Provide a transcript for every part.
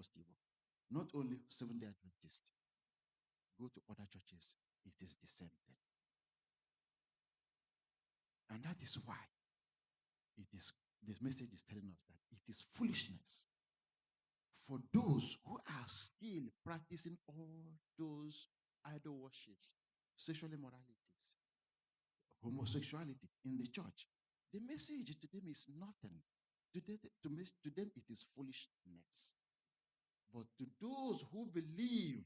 first evil. Not only Seventh-day Adventist, go to other churches, it is the same thing. And that is why this message is telling us that it is foolishness for those who are still practicing all those idol worships, sexual immoralities, homosexuality in the church. The message to them is nothing. To them, it is foolishness. But to those who believe,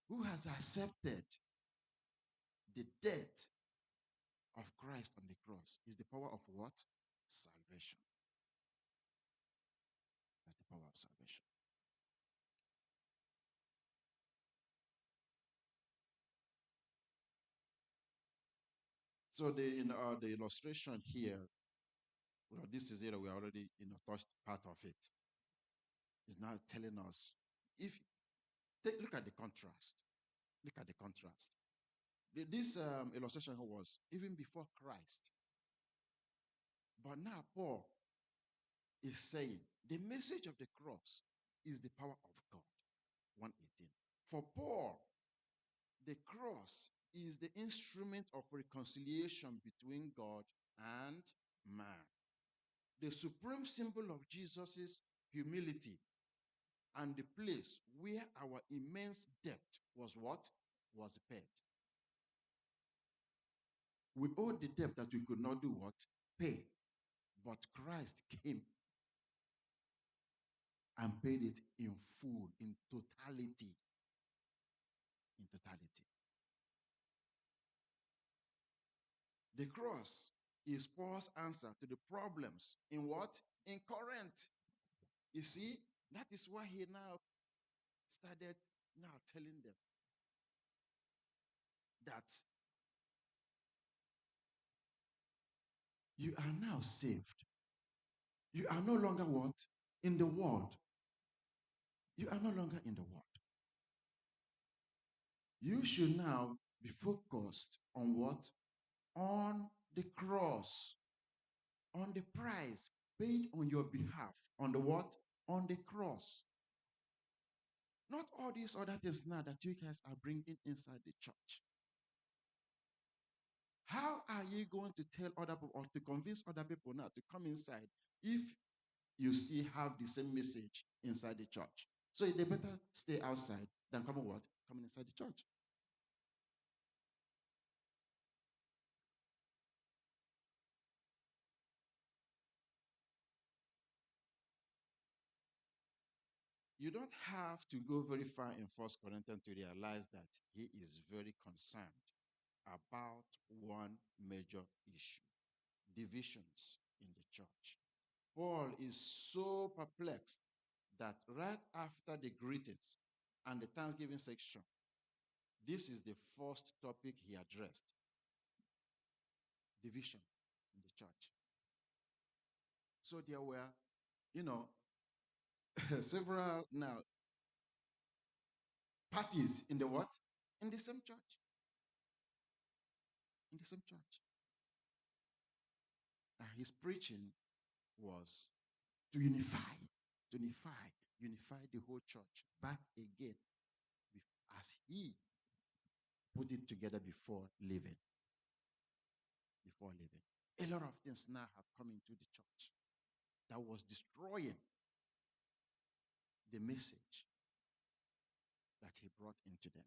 who has accepted the death of Christ on the cross, is the power of what? Salvation. That's the power of salvation. So the illustration here, well, this is it. We already touched part of it. It's now telling us, if look at the contrast. Look at the contrast. This illustration was even before Christ. But now Paul is saying the message of the cross is the power of God. 1:18. For Paul, the cross is the instrument of reconciliation between God and man. The supreme symbol of Jesus's humility and the place where our immense debt was what? Was paid. We owed the debt that we could not do what? Pay. But Christ came and paid it in full, in totality. In totality. The cross is Paul's answer to the problems in what? In Corinth. You see, that is why he now started now telling them that you are now saved. You are no longer what? In the world. You are no longer in the world. You should now be focused on what? On the cross, on the price paid on your behalf, on the what? On the cross. Not all these other things now that you guys are bringing inside the church. How are you going to tell other people or to convince other people now to come inside if you still have the same message inside the church? So they better stay outside than come what? Coming inside the church. You don't have to go very far in 1 Corinthians to realize that he is very concerned about one major issue: divisions in the church. Paul is so perplexed that right after the greetings and the Thanksgiving section, this is the first topic he addressed: division in the church. So there were, several now parties in the what? In the same church. In the same church. And his preaching was to unify the whole church back again as he put it together before leaving. Before leaving. A lot of things now have come into the church that was destroying the message that he brought into them.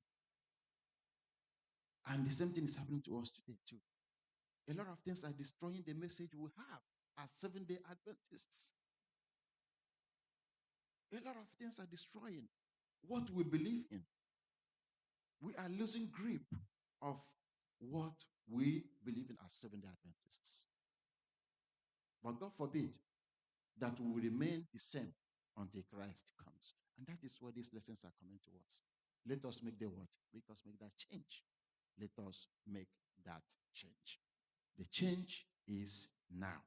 And the same thing is happening to us today too. A lot of things are destroying the message we have as Seventh-day Adventists. A lot of things are destroying what we believe in. We are losing grip of what we believe in as Seventh-day Adventists. But God forbid that we will remain the same until Christ comes. And that is where these lessons are coming to us. Let us make the what? Let us make that change. Let us make that change. The change is now.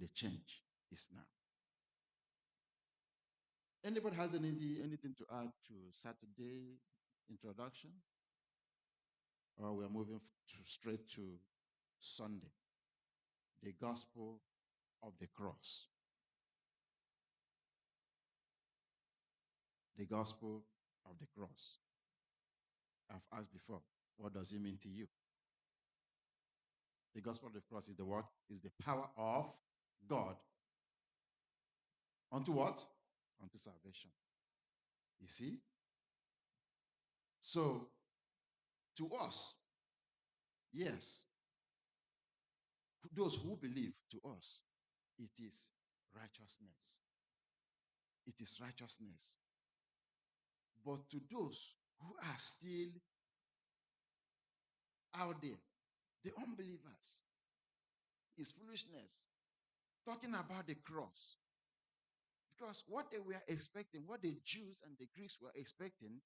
The change is now. Anybody has anything to add to Saturday introduction? Or we're moving straight to Sunday, the gospel of the cross. the gospel of the cross. I've asked before, what does it mean to you? The gospel of the cross is the what? Is the power of God unto what? Unto salvation. You see? So, to us, yes, those who believe, to us, it is righteousness. It is righteousness. But to those who are still out there, the unbelievers, is foolishness. Talking about the cross. Because what they were expecting, what the Jews and the Greeks were expecting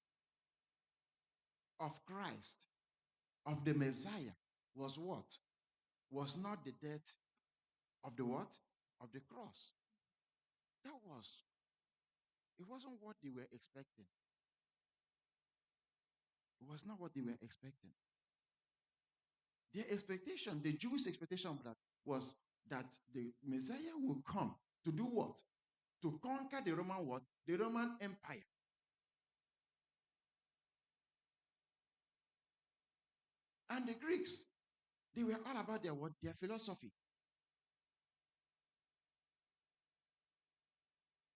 of Christ, of the Messiah, was what? Was not the death of the what? Of the cross. It wasn't what they were expecting. It was not what they were expecting. Their expectation, the Jewish expectation was that the Messiah will come to do what? To conquer the Roman what? The Roman Empire. And the Greeks, they were all about their what? Their philosophy.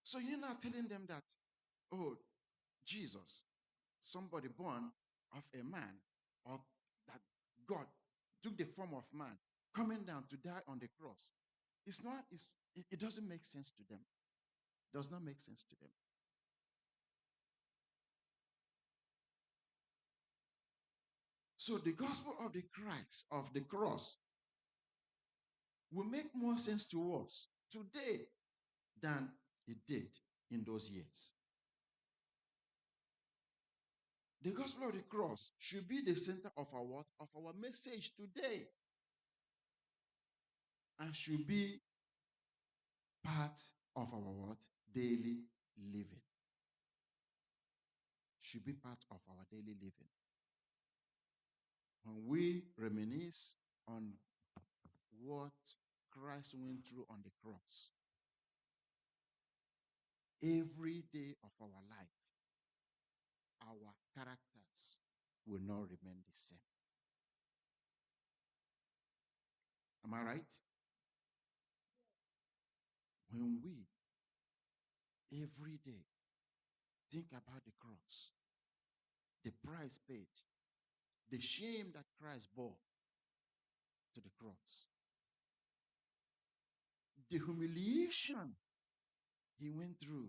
So you're not telling them that, oh, Jesus, somebody born of a man, or that God took the form of man, coming down to die on the cross. It doesn't make sense to them. Does not make sense to them. So the gospel of the Christ, of the cross, will make more sense to us today than it did in those years. The gospel of the cross should be the center of our what? Of our message today. And should be part of our what? Daily living. Should be part of our daily living. When we reminisce on what Christ went through on the cross, every day of our life, our characters will not remain the same. Am I right? When we every day think about the cross, the price paid, the shame that Christ bore to the cross, the humiliation he went through,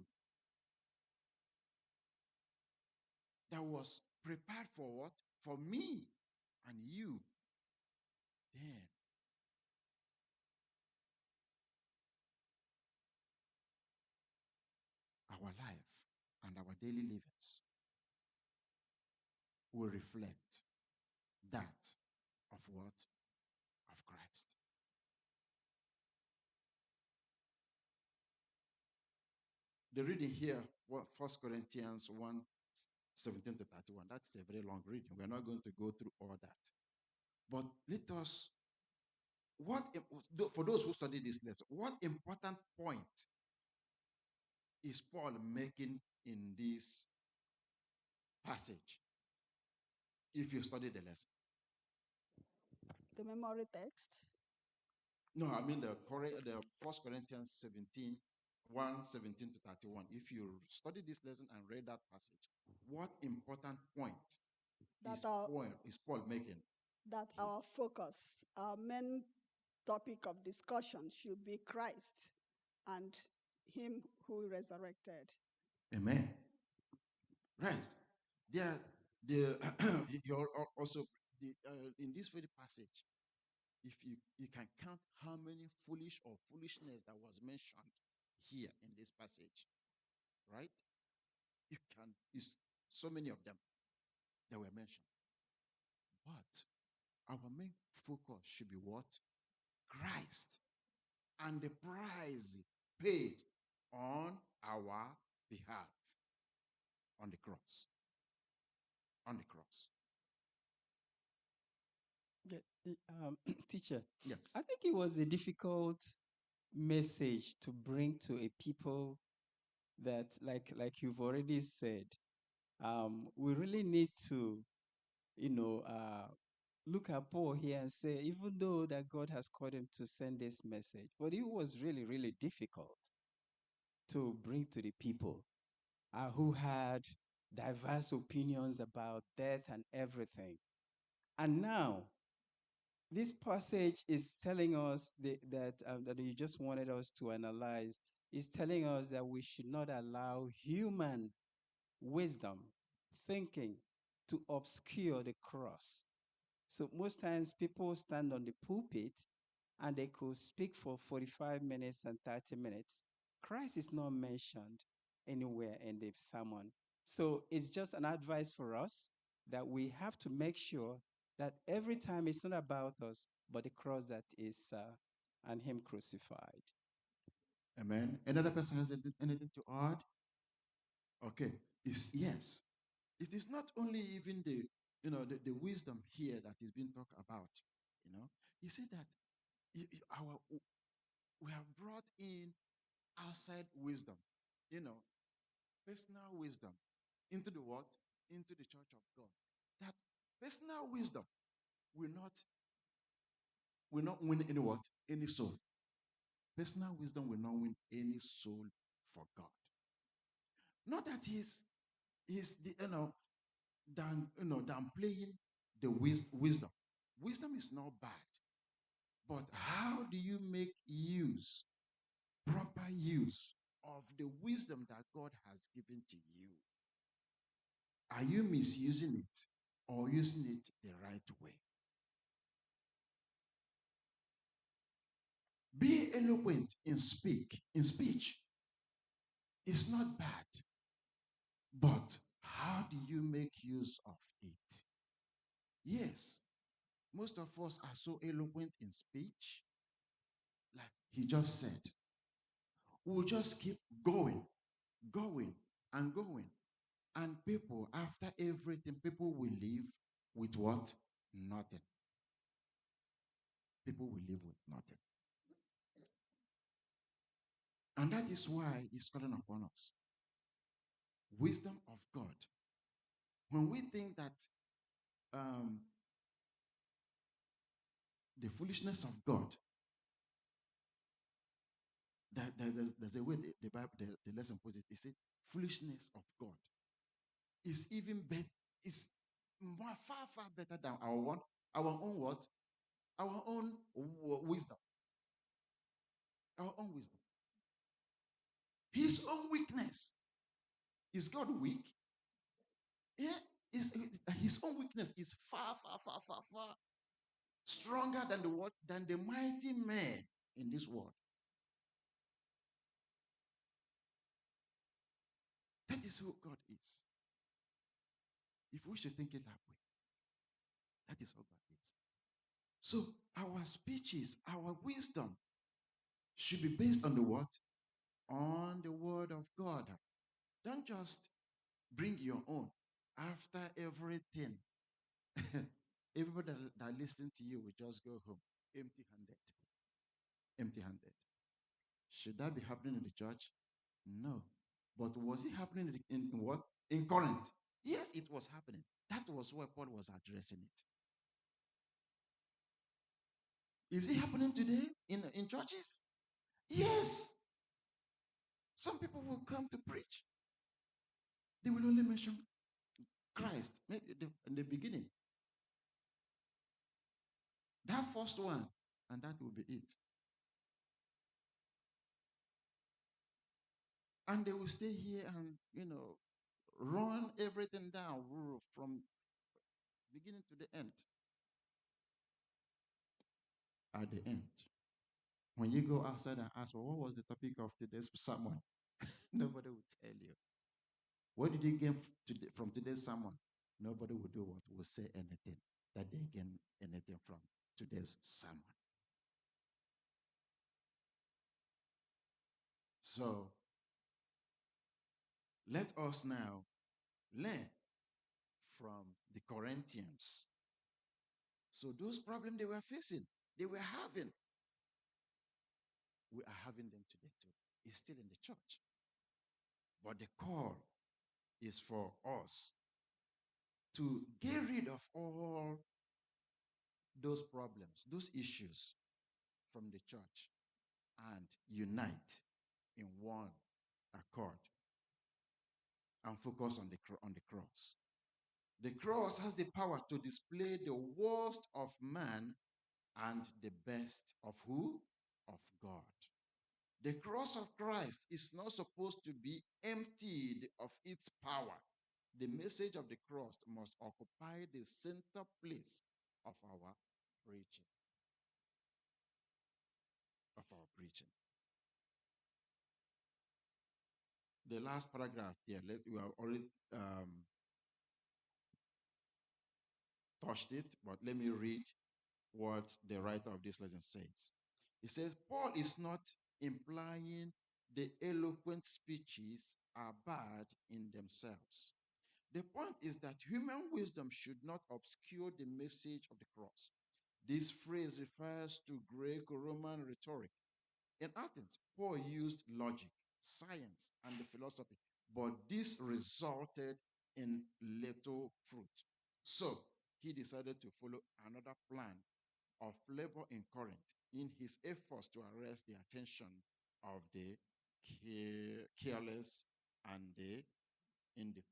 that was prepared for what? For me and you. Then our life and our daily livings will reflect that of what? Of Christ. The reading here, 1 Corinthians 1, 17 to 31, that's a very long reading. We're not going to go through all that. But let us, for those who study this lesson, what important point is Paul making in this passage if you study the lesson? The memory text? No, I mean the 1 Corinthians 17, 17 to 31. If you study this lesson and read that passage, what important point is Paul making? That our focus, our main topic of discussion should be Christ and him who resurrected. Amen. Right. There, you're also in this very passage, if you can count how many foolish or foolishness that was mentioned here in this passage, right? You can, it's so many of them that were mentioned. But our main focus should be what? Christ and the price paid on our behalf on the cross. On the cross. Teacher, Yes. I think it was a difficult message to bring to a people that, like you've already said, we really need to, you know, look at Paul here and say, even though that God has called him to send this message, but it was really, really difficult to bring to the people who had diverse opinions about death and everything. And now, this passage is telling us that you just wanted us to analyze, is telling us that we should not allow human wisdom, thinking to obscure the cross. So most times people stand on the pulpit and they could speak for 45 minutes and 30 minutes. Christ is not mentioned anywhere in the sermon. So it's just an advice for us that we have to make sure that every time it's not about us, but the cross that is and Him crucified. Amen. Another person has anything to add? Okay. Yes. It is not only even the wisdom here that is being talked about. You see that our we have brought in outside wisdom, you know, personal wisdom into the what? Into the church of God. That personal wisdom will not win any what? Any soul. Personal wisdom will not win any soul for God. Not that he's the downplaying the wisdom. Wisdom is not bad, but how do you make proper use of the wisdom that God has given to you? Are you misusing it or using it the right way? Being eloquent in speech is not bad, but how do you make use of it? Yes, most of us are so eloquent in speech, like he just said. We'll just keep going, going, and going. And people, after everything, people will live with what? Nothing. People will live with nothing. And that is why he's calling upon us. Wisdom of God. When we think that um, the foolishness of God, there's a way the Bible, the lesson puts it. It said, foolishness of God is even better, is far, far better than our own what? Our own wisdom. Our own wisdom. His own weakness. Is God weak? Yeah. His own weakness is far, far, far, far, far stronger than the what? Than the mighty men in this world. That is who God is. If we should think it that way, that is who God is. So our speeches, our wisdom should be based on the what? On the word of God. Don't just bring your own after everything. Everybody that listens to you will just go home empty handed. Empty handed. Should that be happening in the church? No. But was it happening in what? In Corinth? Yes, it was happening. That was where Paul was addressing it. Is it happening today in churches? Yes. Some people will come to preach. They will only mention Christ, maybe in the beginning. That first one, and that will be it. And they will stay here and, run everything down from beginning to the end. At the end, when you go outside and ask, well, what was the topic of today's sermon? Nobody will tell you. What did you gain from today's sermon? Nobody will do what? Will say anything that they gain anything from today's sermon. So let us now learn from the Corinthians. So those problems they were facing, they were having, we are having them today too. It's still in the church. But the call is for us to get rid of all those problems, those issues from the church and unite in one accord and focus on the cross. The cross has the power to display the worst of man and the best of who? Of God. The cross of Christ is not supposed to be emptied of its power. The message of the cross must occupy the center place of our preaching. Of our preaching. The last paragraph here, we have already touched it, but let me read what the writer of this lesson says. He says, Paul is not implying the eloquent speeches are bad in themselves. The point is that human wisdom should not obscure the message of the cross. This phrase refers to Greco-Roman rhetoric. In Athens, Paul used logic, science, and the philosophy, but this resulted in little fruit. So he decided to follow another plan of labor in Corinth in his efforts to arrest the attention of the careless and the indifferent.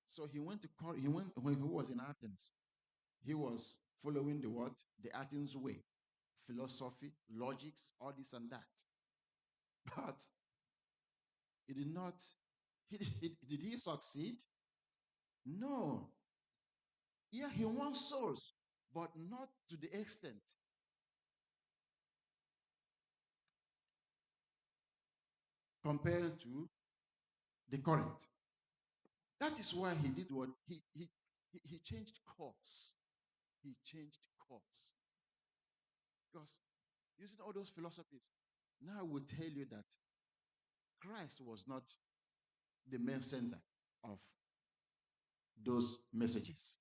So he went to Corinth. He went when he was in Athens. He was following the what? The Athens way, philosophy, logics, all this and that. But he did not. Did he succeed? No. Yeah, he won souls, but not to the extent compared to the Corinth. That is why he did what he changed course. He changed course because using all those philosophies, now I will tell you that Christ was not the main center of those messages.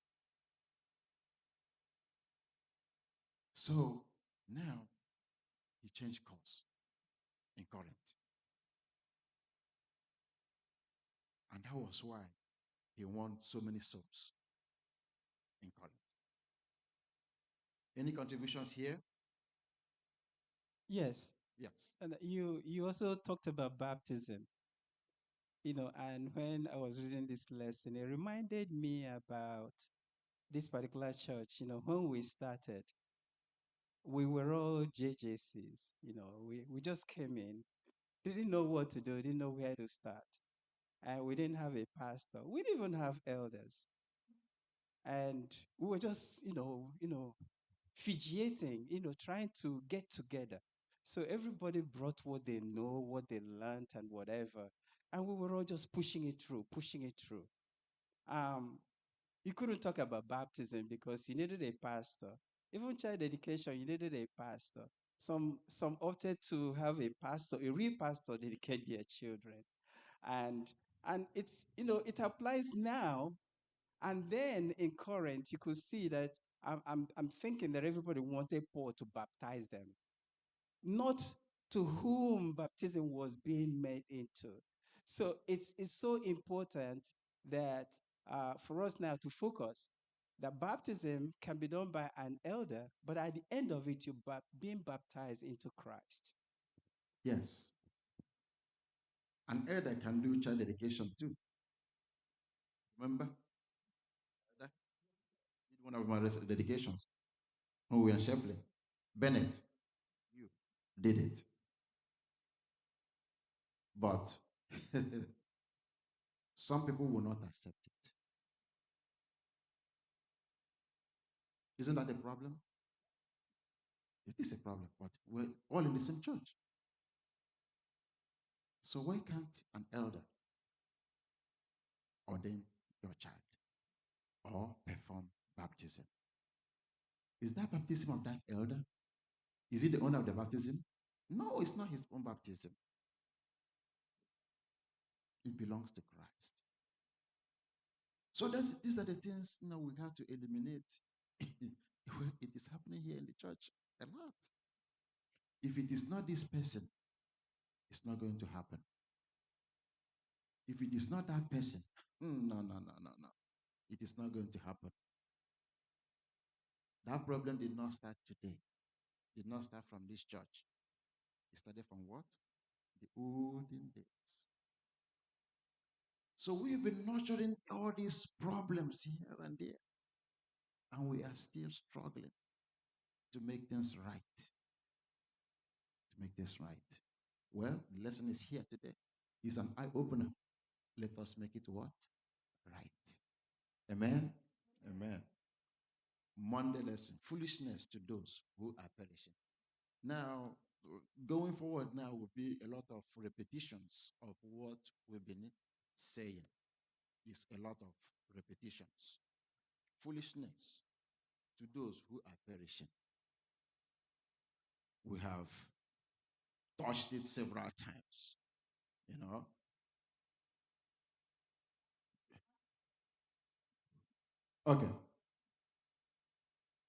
So now he changed course in Corinth. And that was why he won so many souls in Corinth. Any contributions here? Yes. Yes. And you also talked about baptism. And when I was reading this lesson, it reminded me about this particular church. When we started, we were all JJCs. We just came in, didn't know what to do, didn't know where to start. And we didn't have a pastor. We didn't even have elders. And we were just, fidgeting, trying to get together. So everybody brought what they know, what they learned, and whatever. And we were all just pushing it through, pushing it through. You couldn't talk about baptism because you needed a pastor. Even child education, you needed a pastor. Some opted to have a pastor, a real pastor, dedicate their children. And it's, it applies now. And then in Corinth, you could see that I'm thinking that everybody wanted Paul to baptize them, not to whom baptism was being made into. So it's so important that for us now to focus that baptism can be done by an elder, but at the end of it, you're being baptized into Christ. Yes. An elder can do child dedication too. Remember? That did one of my dedications when we were in Sheffield. Bennett, you did it. But some people will not accept it. Isn't that a problem? It is a problem, but we're all in the same church. So why can't an elder ordain your child or perform baptism? Is that baptism of that elder? Is he the owner of the baptism? No, it's not his own baptism. It belongs to Christ. So these are the things now we have to eliminate. It is happening here in the church a lot. If it is not this person, It's not going to happen. If it is not that person, no. It is not going to happen. That problem did not start today. Did not start from this church. It started from what? The olden days. So we've been nurturing all these problems here and there, and we are still struggling to make things right. To make this right. Well, the lesson is here today. It's an eye opener. Let us make it what? Right. Amen. Amen. Monday lesson: foolishness to those who are perishing. Now, going forward now will be a lot of repetitions of what we've been saying. It's a lot of repetitions. Foolishness to those who are perishing. We have touched it several times, you know. Okay.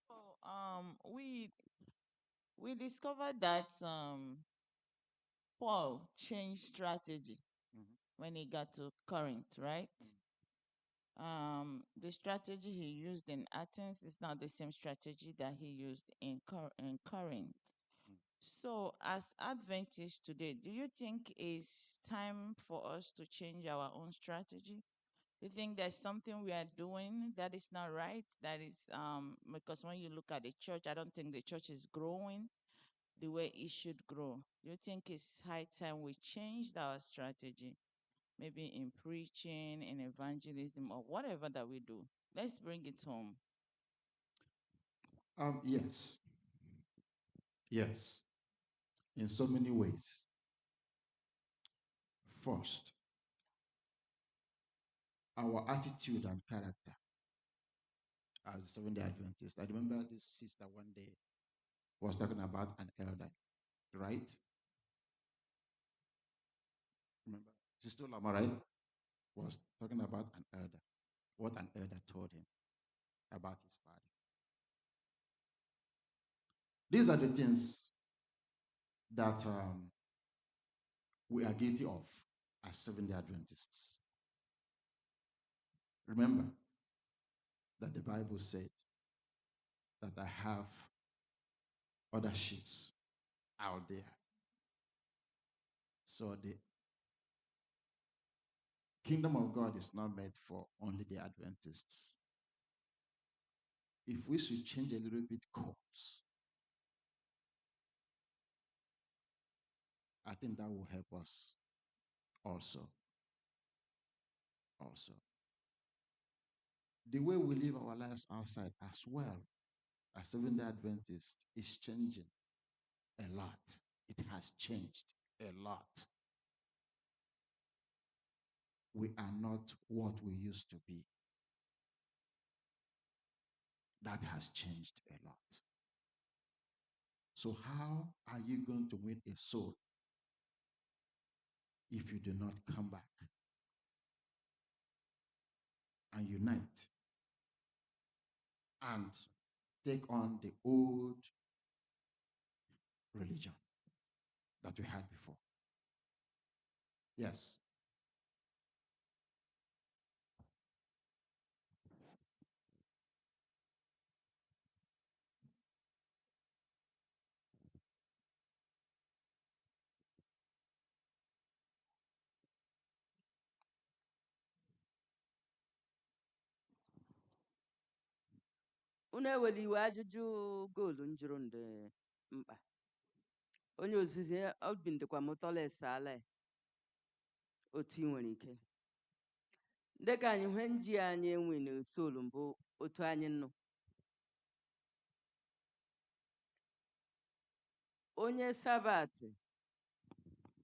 So we discovered that Paul changed strategy Mhm. when he got to Corinth, right? The strategy he used in Athens is not the same strategy that he used in Corinth. Mm. So, as Adventists today, do you think it's time for us to change our own strategy? Do you think there's something we are doing that is not right? That is because when you look at the church, I don't think the church is growing the way it should grow. Do you think it's high time we changed our strategy? Maybe in preaching, in evangelism, or whatever that we do. Let's bring it home. Yes. Yes. In so many ways. First, our attitude and character as a Seventh-day Adventist. I remember this sister one day was talking about an elder, right? Remember, Sister Lama, right? Was talking about an elder, what an elder told him about his father. These are the things that we are guilty of as Seventh-day Adventists. Remember that the Bible said that I have other sheep out there. So the kingdom of God is not meant for only the Adventists. If we should change a little bit course, I think that will help us also. The way we live our lives outside as well as Seventh-day Adventists is changing a lot. It has changed a lot. We are not what we used to be. That has changed a lot. So how are you going to win a soul if you do not come back and unite and take on the old religion that we had before? Yes. Unu ewela iwe ajụjụ goolu njụrụ ndị mkpa. Onye ozizi obi ndịkwa m tọles ala otu ị nwere ike. Dịka anyị hwe nji anyị enwe na solu mbụ otu anyị nọ. Onye Sabat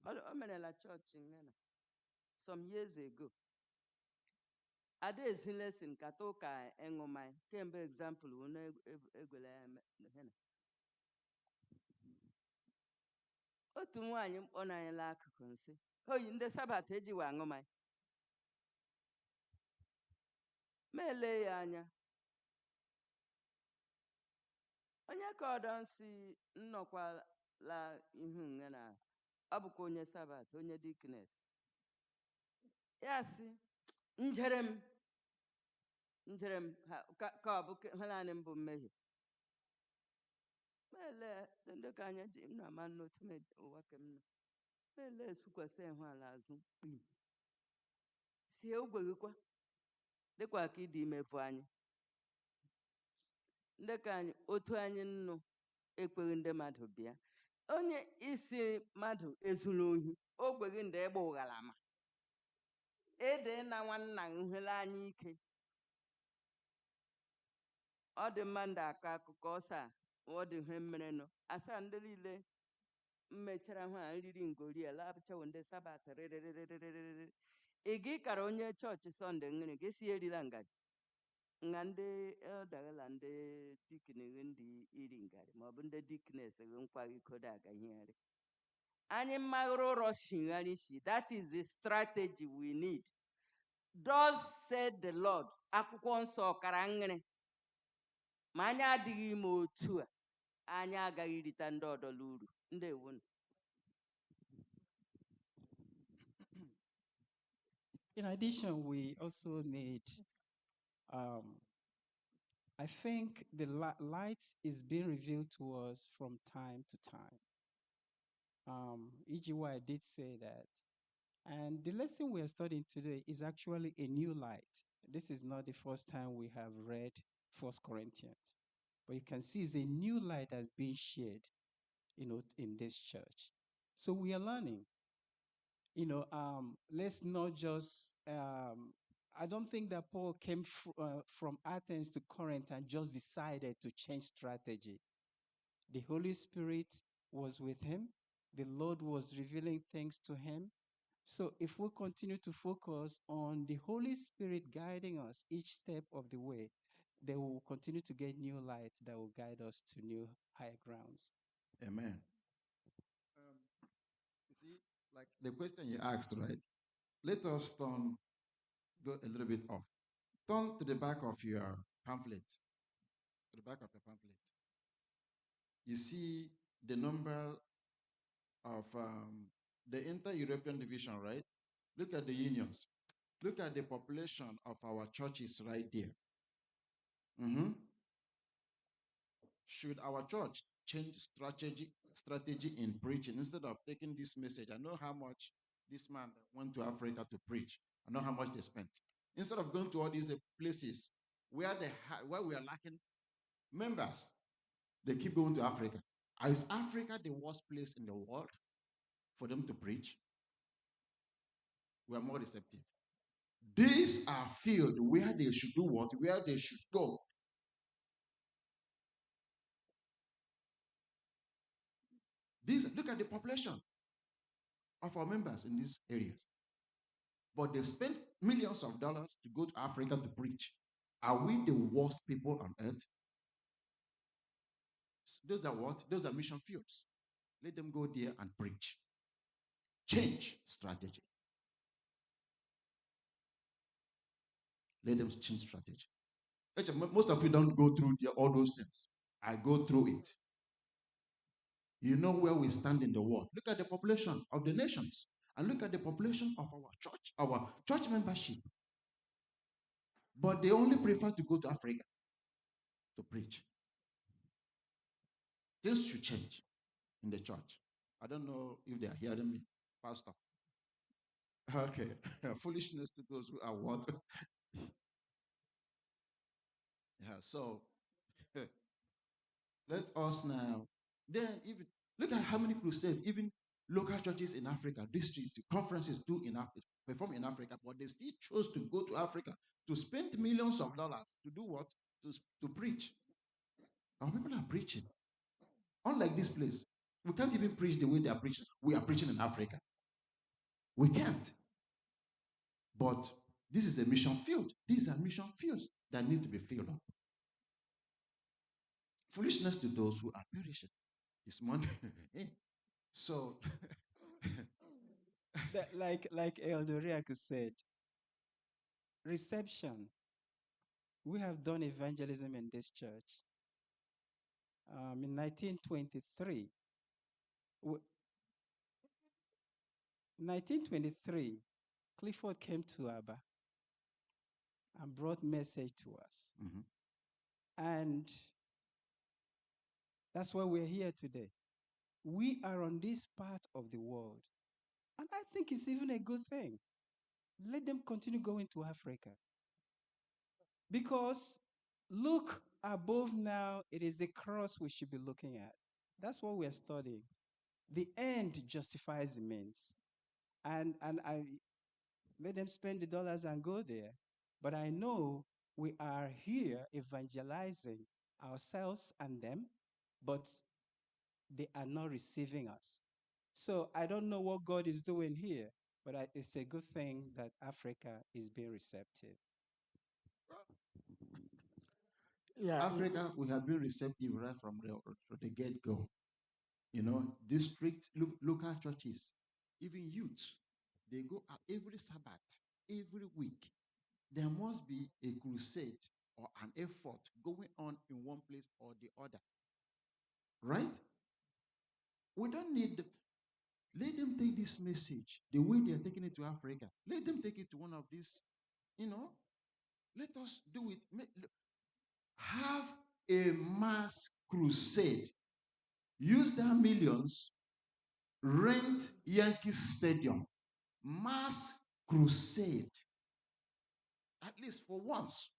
o merela chọọchị ngana some years ago. Ada ezi lesson kata ụka enwụmai kemgbe example unu egwele ya otu nwaanyị mkpọ n'anyịla akụkụ nsị oyi ndị Sabat ejiwa aṅụmai ma ele ya anya onye ka ọdọ nsị nnọkwala ihu nga na ọ bụkwa onye sabat onye diknes ya sị njere m ka ọ bụ ha naanị mbụ mmehie mele ndị ka anya ji m na-ama n'otu ụwa ke m nọ mele esukwasị ihu ala azụ kpim sie ogwegikwa dịkwa ka ịdị imefu anyị ndị ka anyị otu anyị nnụ ekweghị ndị mmadụ bịa onye isi mmadụ ezuru ohi ogweghị ndị egbe ụghalama ede na nwanna nhele anyị ike ọ dị mma ndị akọ akụkọ ọsa ọ dị ihe mmerenụ asaa ndị niile mmechara hụ a nriri ngori lapụchawo ndị sabat rịrịrịrịrịrịrị ị gị kara onye chọọchị sọnde nwere gị si erila ngari nga ndị eldagala ndị dikne ndị iri ngari maọbụ ndị diknes gị nkwaghị kodo aga ihegharị anyị mmaghụrụ ụrọ shigharị shi that is the strategy we need. Thus said the Lord. Akwụkwọ nsọ ọkara nngịrị ma anyị adịghị ime otu a anyị agaghị irita ndị ọdọla uru. Ndewo. In addition, we also need, I think the light is being revealed to us from time to time. EGY did say that. And the lesson we are studying today is actually a new light. This is not the first time we have read 1 Corinthians. But you can see it's a new light that's being shared, in this church. So we are learning. Let's not just, I don't think that Paul came from Athens to Corinth and just decided to change strategy. The Holy Spirit was with him. The Lord was revealing things to him. So if we continue to focus on the Holy Spirit guiding us each step of the way, they will continue to get new light that will guide us to new higher grounds. Amen. You see, like the question you asked, right? Let us go a little bit off. Turn to the back of your pamphlet. To the back of your pamphlet. You see the number of the inter-European division, right? Look at the unions. Look at the population of our churches right there. Should our church change strategy in preaching instead of taking this message? I know how much this man went to Africa to preach. I know how much they spent. Instead of going to all these places where we are lacking members, they keep going to Africa. Is Africa the worst place in the world for them to preach? We are more receptive. These are fields where they should do what? Where they should go. Look at the population of our members in these areas. But they spend millions of dollars to go to Africa to preach. Are we the worst people on earth? Those are what? Those are mission fields. Let them go there and preach. Change strategy. Let them change strategy. Most of you don't go through all those things. I go through it. You know where we stand in the world. Look at the population of the nations and look at the population of our church membership. But they only prefer to go to Africa to preach. This should change in the church. I don't know if they are hearing me, Pastor. Okay. Foolishness to those who are what? Yeah, so let us now, then even look at how many crusades, even local churches in Africa, district conferences perform in Africa, but they still chose to go to Africa to spend millions of dollars to do what? To preach. Our people are preaching. Unlike this place, we can't even preach the way they are preaching. We are preaching in Africa. We can't. But this is a mission field. These are mission fields that need to be filled up. Foolishness to those who are perishing. It's money. So, like Elder Riaku said, reception. We have done evangelism in this church. In 1923, 1923, Clifford came to Aba and brought message to us. Mhm. And that's why we're here today. We are on this part of the world. And I think it's even a good thing. Let them continue going to Africa. Because look above now, it is the cross we should be looking at. That's what we're studying. The end justifies the means. And I let them spend the dollars and go there. But I know we are here evangelizing ourselves and them, but they are not receiving us. So I don't know what God is doing here, but it's a good thing that Africa is being receptive. Yeah, Africa, we have been receptive right from the get-go. You know, district, local churches, even youth, they go out every Sabbath, every week. There must be a crusade or an effort going on in one place or the other. Right? We don't need, let them take this message the way they're taking it to Africa. Let them take it to one of these, you know, let us do it. Have a mass crusade. Use their millions, rent Yankee Stadium, mass crusade. At least for once.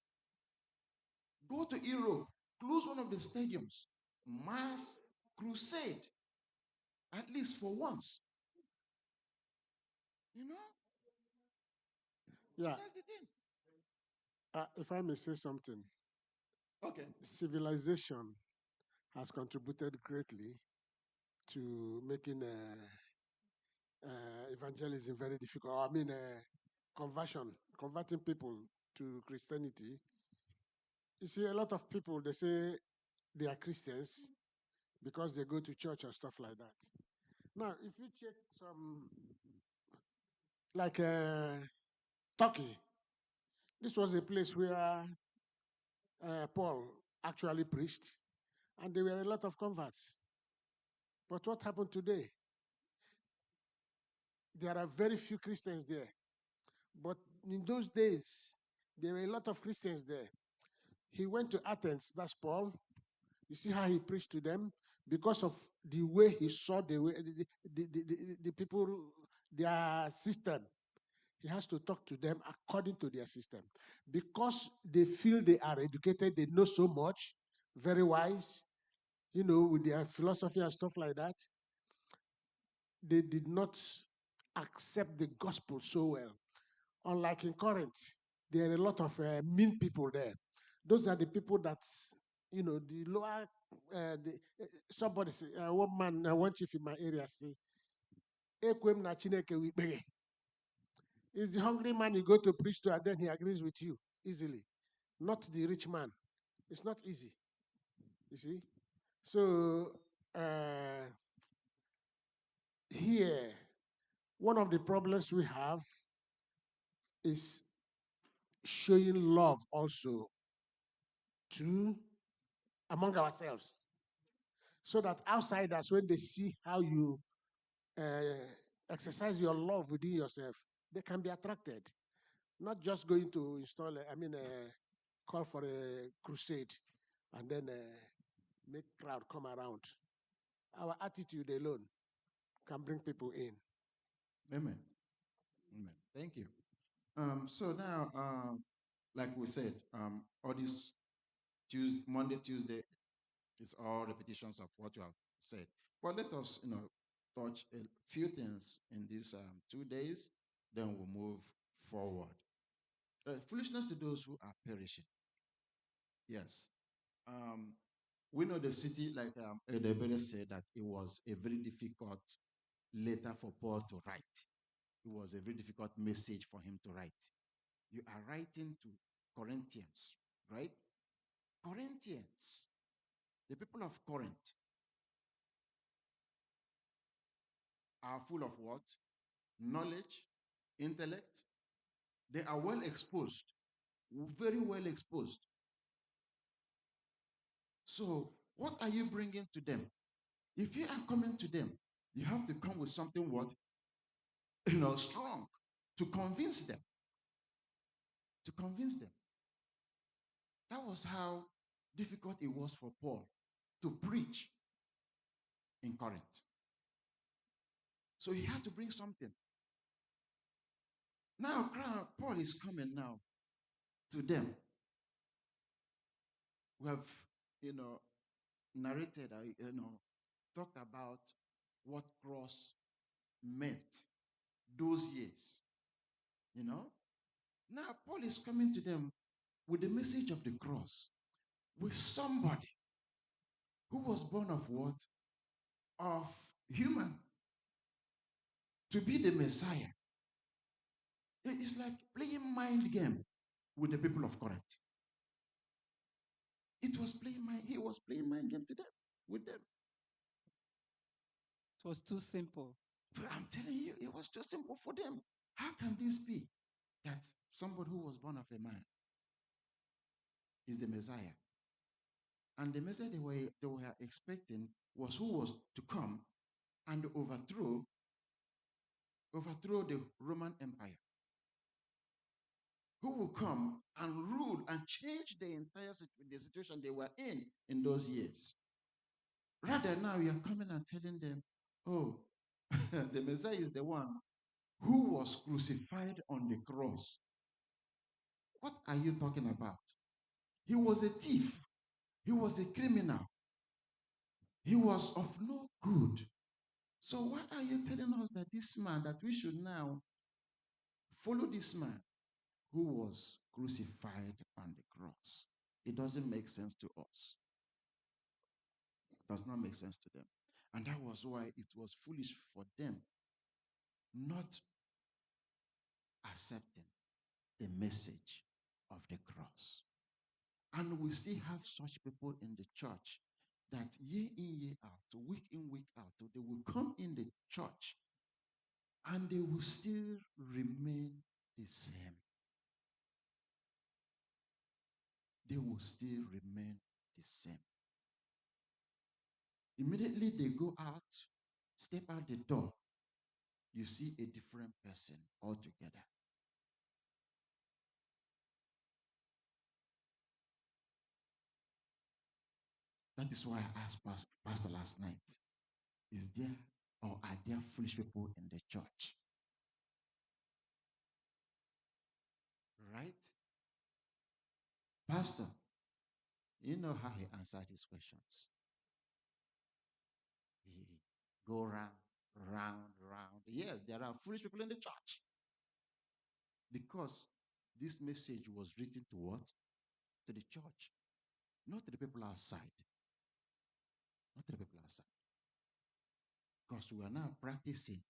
Go to Europe, close one of the stadiums, mass crusade. At least for once. You know? So yeah. that's the thing. If I may say something, Okay. civilization has contributed greatly to making evangelism very difficult. I mean, converting people to Christianity. You see, a lot of people, they say they are Christians because they go to church or stuff like that. Now, if you check some, like Turkey, this was a place where Paul actually preached, and there were a lot of converts. But what happened today? There are very few Christians there. But in those days, there were a lot of Christians there. He went to Athens, that's Paul. You see how he preached to them? Because of the way he saw the way the people, their system. He has to talk to them according to their system. Because they feel they are educated, they know so much, very wise, with their philosophy and stuff like that. They did not accept the gospel so well. Unlike in Corinth, there are a lot of mean people there. Those are the people that, the lower, somebody say, one man, one chief in my area say, "Ekwem na Chineke wikpere." It's the hungry man you go to preach to, and then he agrees with you easily. Not the rich man. It's not easy. You see? So, here, one of the problems we have is showing love also to among ourselves, so that outsiders, when they see how you exercise your love within yourself, they can be attracted. Not just going to install, call for a crusade and then make crowd come around. Our attitude alone can bring people in. Amen. Amen. Thank you. So now, like we said, all this Monday, Tuesday, it's all repetitions of what you have said. But let us, touch a few things in these 2 days, then we'll move forward. Foolishness to those who are perishing. Yes. Um, we know the city, like Edebere said, that it was a very difficult letter for Paul to write. It was a very difficult message for him to write. You are writing to Corinthians, right? Corinthians, the people of Corinth are full of what? Knowledge, intellect. They are well exposed, very well exposed. So, what are you bringing to them? If you are coming to them, you have to come with something what? strong to convince them. To convince them. That was how difficult it was for Paul to preach in Corinth. So he had to bring something. Now, Paul is coming now to them. We have, narrated, talked about what cross meant those years. Now Paul is coming to them with the message of the cross, with somebody who was born of what? Of human, to be the Messiah. It's like playing mind game with the people of Corinth. He was playing mind game to them, with them. It was too simple. But I'm telling you, it was too simple for them. How can this be that somebody who was born of a man is the Messiah? And the Messiah they were expecting was who was to come and overthrow the Roman Empire, who will come and rule and change the entire situation they were in those years. Rather, now you're coming and telling them, oh, the Messiah is the one who was crucified on the cross. What are you talking about? He was a thief. He was a criminal. He was of no good. So why are you telling us that this man, that we should now follow this man who was crucified on the cross? It doesn't make sense to us. It does not make sense to them. And that was why it was foolish for them not accepting the message of the cross. And we still have such people in the church that year in, year out, week in, week out, they will come in the church and they will still remain the same. They will still remain the same. Immediately they go out, step out the door, you see a different person altogether. That is why I asked Pastor last night, is there or are there foolish people in the church? Right? Pastor, you know how he answered his questions. He go round. Yes, there are foolish people in the church. Because this message was written to what? To the church. Not to the people outside. Not to the people outside. Because we are now practicing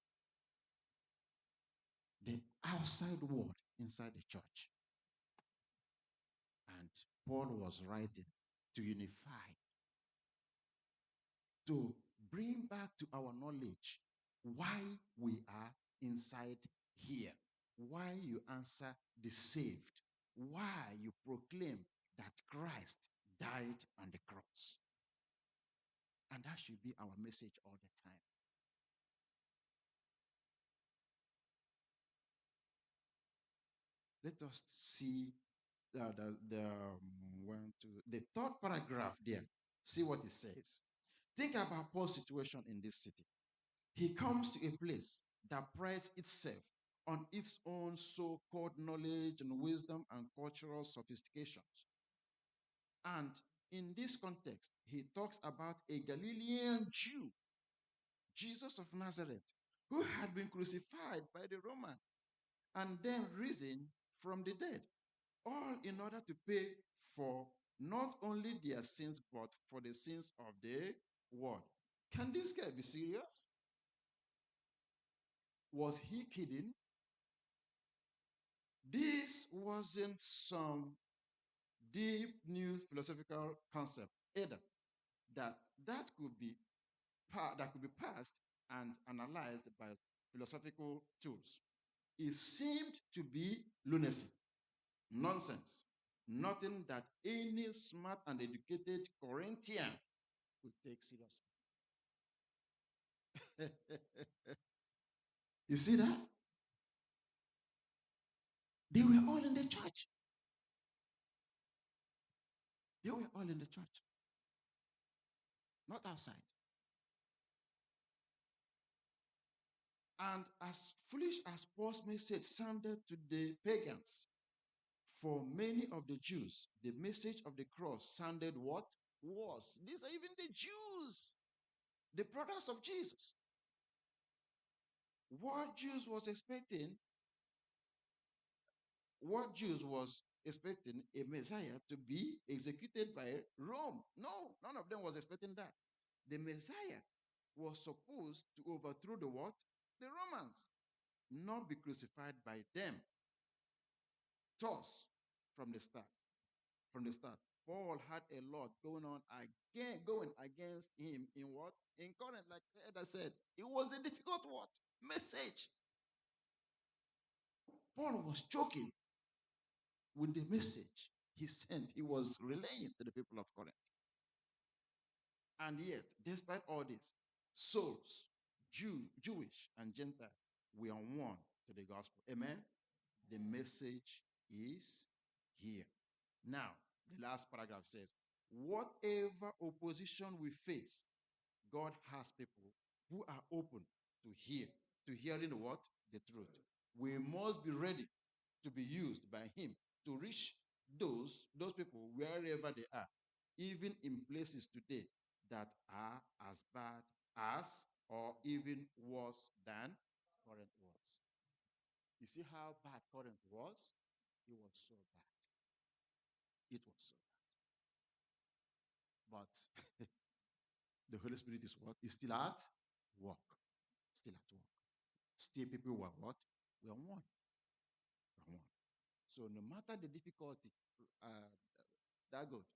the outside world inside the church. And Paul was writing to unify, to bring back to our knowledge why we are inside here, why you answer the saved, why you proclaim that Christ died on the cross. And that should be our message all the time. Let us see the third paragraph there. See what it says. Think about Paul's situation in this city. He comes to a place that prides itself on its own so-called knowledge and wisdom and cultural sophistications. And in this context, he talks about a Galilean Jew, Jesus of Nazareth, who had been crucified by the Roman and then risen from the dead, all in order to pay for not only their sins, but for the sins of the world. Can this guy be serious? Was he kidding? This wasn't some deep new philosophical concept either that could be passed and analyzed by philosophical tools. It seemed to be lunacy, nonsense, nothing that any smart and educated Corinthian could take seriously. You see that? They were all in the church. They were all in the church, not outside. And as foolish as Paul's message sounded to the pagans, for many of the Jews, the message of the cross sounded what? Worse. These are even the Jews, the brothers of Jesus. What Jews was expecting a Messiah to be executed by Rome. No, none of them was expecting that. The Messiah was supposed to overthrow the what? The Romans, not be crucified by them. Thus, from the start, Paul had a lot going against him in what? In Corinth, like Eda said, it was a difficult what? Message. Paul was choking with the message he sent. He was relaying to the people of Corinth. And yet, despite all this, souls, Jewish and Gentile, we are one to the gospel. Amen? The message is here. Now, the last paragraph says, whatever opposition we face, God has people who are open to hearing what? The truth. We must be ready to be used by him to reach those people wherever they are, even in places today that are as bad as or even worse than Corinth was. You see how bad Corinth was? It was so bad. It was so bad. But the Holy Spirit is what? Is still at work. Still at work. Still people were what? We are one. We are one. So no matter the difficulty, that good.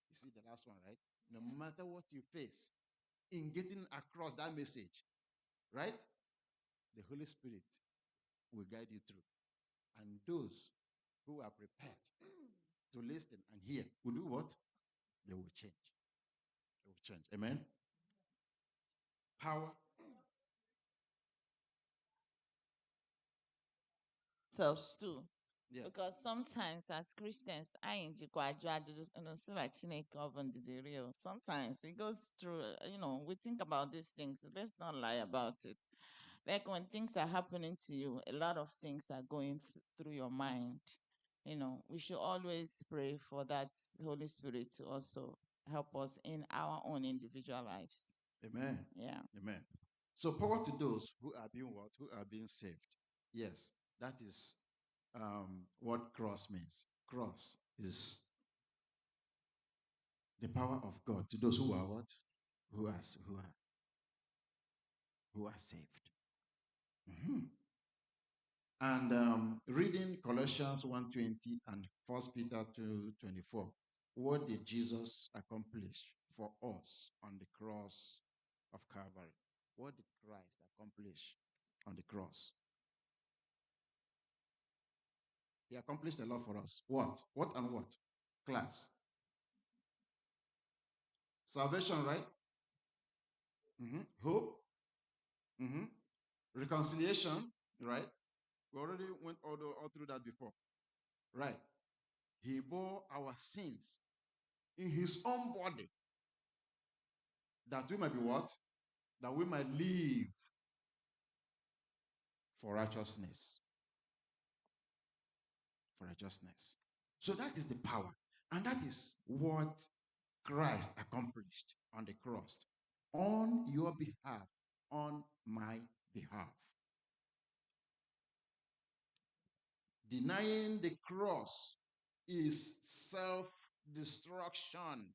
You see the last one, right? No matter what you face in getting across that message, right? The Holy Spirit will guide you through. And those who are prepared to listen and hear will do what? They will change. They will change. Amen? Power. Selves too. Yes. Because sometimes as Christians, I just like the real. Sometimes it goes through, we think about these things. Let's not lie about it. Like when things are happening to you, a lot of things are going through your mind. We should always pray for that Holy Spirit to also help us in our own individual lives. Amen. Yeah. Amen. So power to those who are being what? Who are being saved. Yes, that is what cross means. Cross is the power of God to those who are what? Who are saved. Mhm. And reading Colossians 1:20 and 1 Peter 2:24, what did Jesus accomplish for us on the cross of Calvary? What did Christ accomplish on the cross? He accomplished a lot for us. What? What and what? Class. Salvation, right? Hope. Reconciliation, right? We already went all through that before. Right. He bore our sins in his own body that we might be what? That we might live for righteousness. For righteousness. So that is the power. And that is what Christ accomplished on the cross. On your behalf, on my behalf. Denying the cross is self-destruction.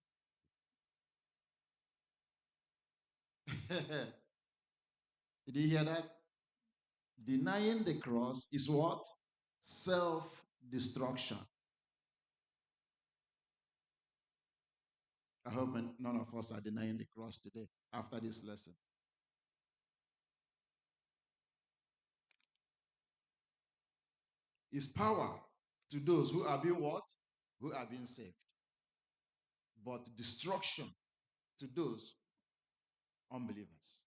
Did you hear that? Denying the cross is what? Self-destruction. I hope none of us are denying the cross today after this lesson. Is power to those who are being what? Who are being saved. But destruction to those unbelievers.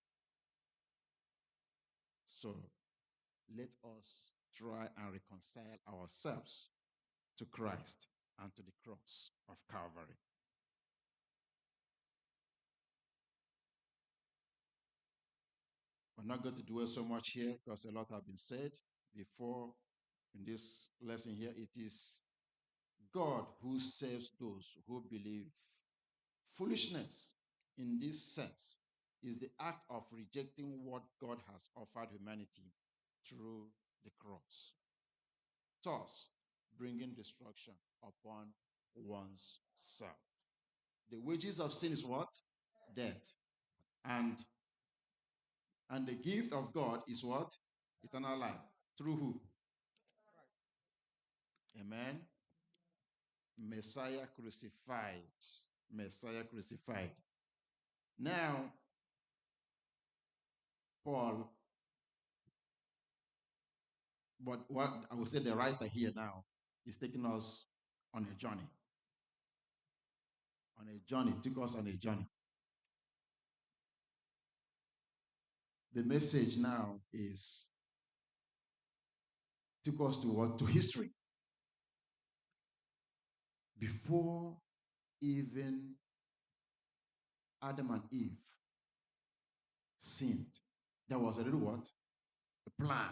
So let us try and reconcile ourselves to Christ and to the cross of Calvary. We're not going to dwell so much here because a lot have been said before in this lesson here. It is God who saves those who believe. Foolishness, in this sense, is the act of rejecting what God has offered humanity through the cross, thus bringing destruction upon one's self. The wages of sin is what? Death. And the gift of God is what? Eternal life. Through who? Amen. Messiah crucified. Messiah crucified. Now, Paul, but what I would say the writer here now is taking us on a journey. On a journey, took us on a journey. The message now is took us to what? To history. Before even Adam and Eve sinned, there was a little what? A plan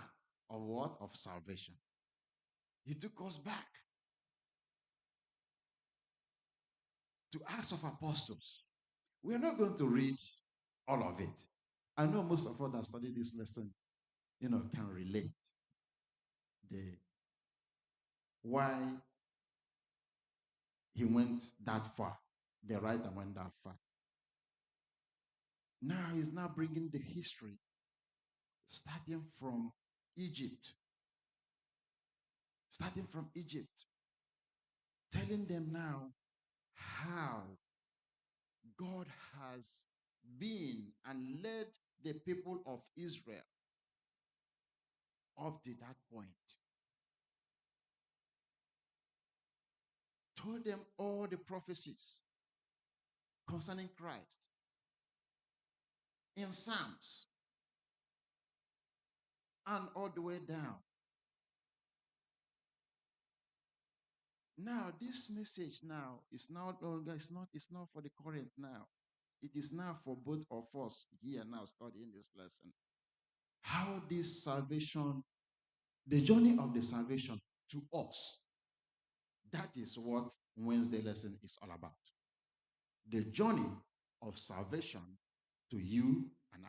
of what? Of salvation. He took us back to Acts of Apostles. We're not going to read all of it. I know most of us that study this lesson, can relate. The why he went that far. The writer went that far. Now he's now bringing the history, starting from Egypt. Starting from Egypt. Telling them now how God has been and led the people of Israel up to that point. Told them all the prophecies concerning Christ in Psalms and all the way down. Now, this message now is not longer, it's not for the current now. It is now for both of us here now studying this lesson. How this salvation, the journey of the salvation to us, that is what Wednesday lesson is all about. The journey of salvation to you and I.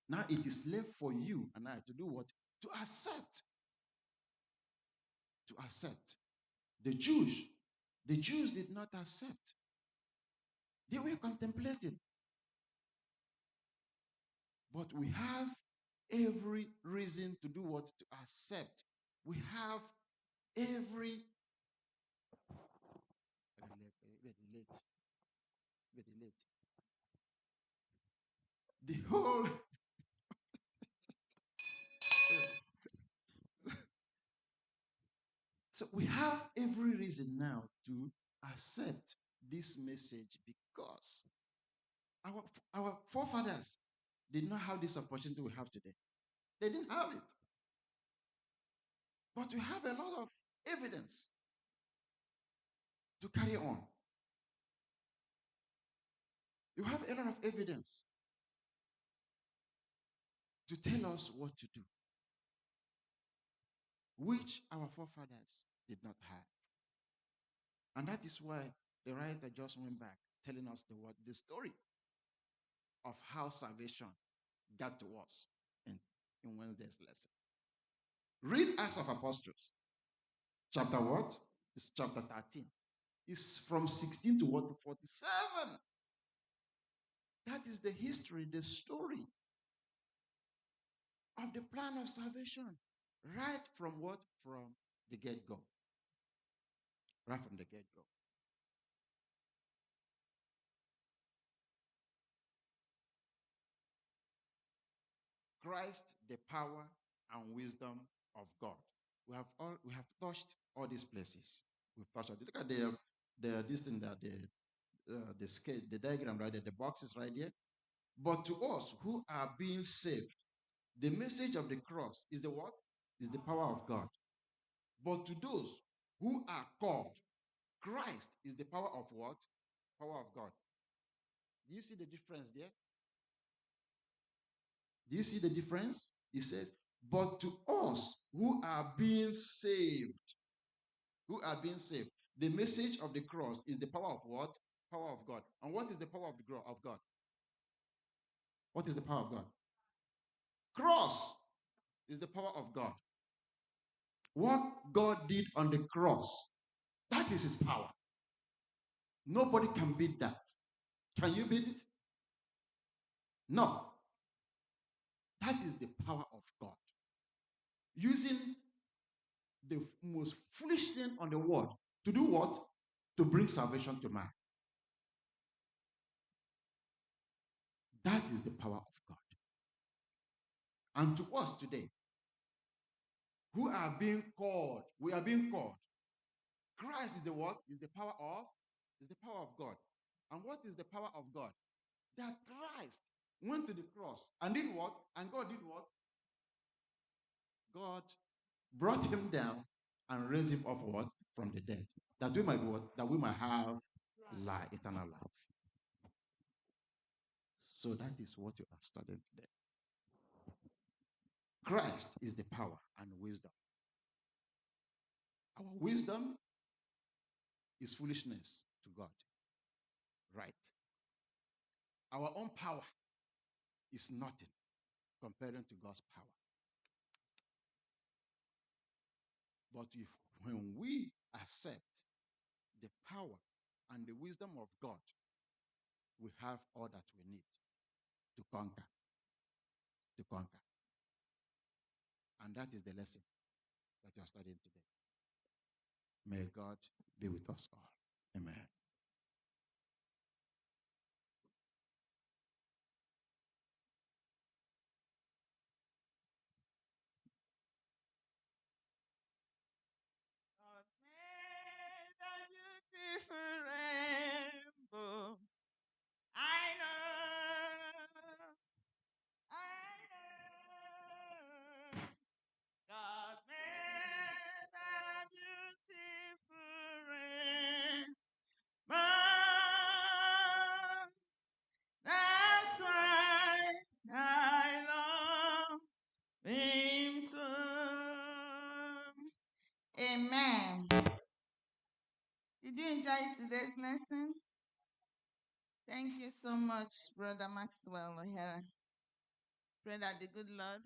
Now it is left for you and I to do what? To accept. To accept. The Jews did not accept. They were contemplating. But we have every reason to do what? To accept. We have every very late. The whole so we have every reason now to accept this message because our forefathers did not have this opportunity we have today. They didn't have it. But we have a lot of evidence to carry on. You have a lot of evidence to tell us what to do, which our forefathers did not have. And that is why the writer just went back telling us the story of how salvation got to us in Wednesday's lesson. Read Acts of Apostles. Chapter what? It's chapter 13. It's from 16 to what? To 47. That is the history, the story of the plan of salvation. Right from what? From the get-go. Right from the get-go. Christ, the power and wisdom of God. We have touched all these places. We've touched. Look at this thing that the sketch, the diagram right there, the box is right there. But to us who are being saved, The message of the cross is the what? Is the power of God. But to those who are called, Christ is the power of what? Power of God. Do you see the difference there? Do you see the difference? He says, but to us who are being saved, the message of the cross is the power of what? Power of God. And what is the power of God? What is the power of God? Cross is the power of God. What God did on the cross, that is his power. Nobody can beat that. Can you beat it? No. That is the power of God. Using the most foolish thing on the world to do what? To bring salvation to man. That is the power of God. And to us today, who are being called, we are being called. Christ is the what? Is the power of God. And what is the power of God? That Christ went to the cross and did what? And God did what? God brought him down and raised him off what? From the dead. That we might what? That we might have life, eternal life. So that is what you are studying today. Christ is the power and wisdom. Our wisdom is foolishness to God. Right. Our own power is nothing comparing to God's power. But when we accept the power and the wisdom of God, we have all that we need to conquer. To conquer. And that is the lesson that you are studying today. May God be with us all. Amen. God made a beautiful rainbow. I know. God made a beautiful rainbow. That's why I love him so. Amen. Did you enjoy today's lesson? Thank you so much, Brother Maxwell O'Hara. Pray that the good Lord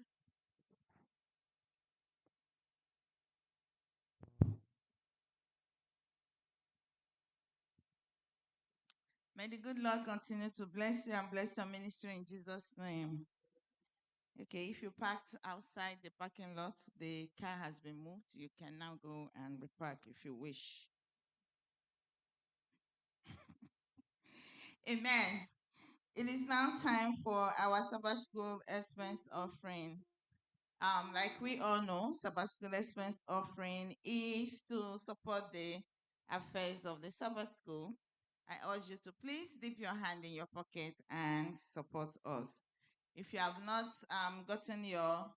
may the good Lord continue to bless you and bless your ministry in Jesus' name. Okay, if you parked outside the parking lot, the car has been moved. You can now go and repark if you wish. Amen. It is now time for our Sabbath School expense offering. Like we all know, Sabbath School expense offering is to support the affairs of the Sabbath School. I urge you to please dip your hand in your pocket and support us. If you have not gotten your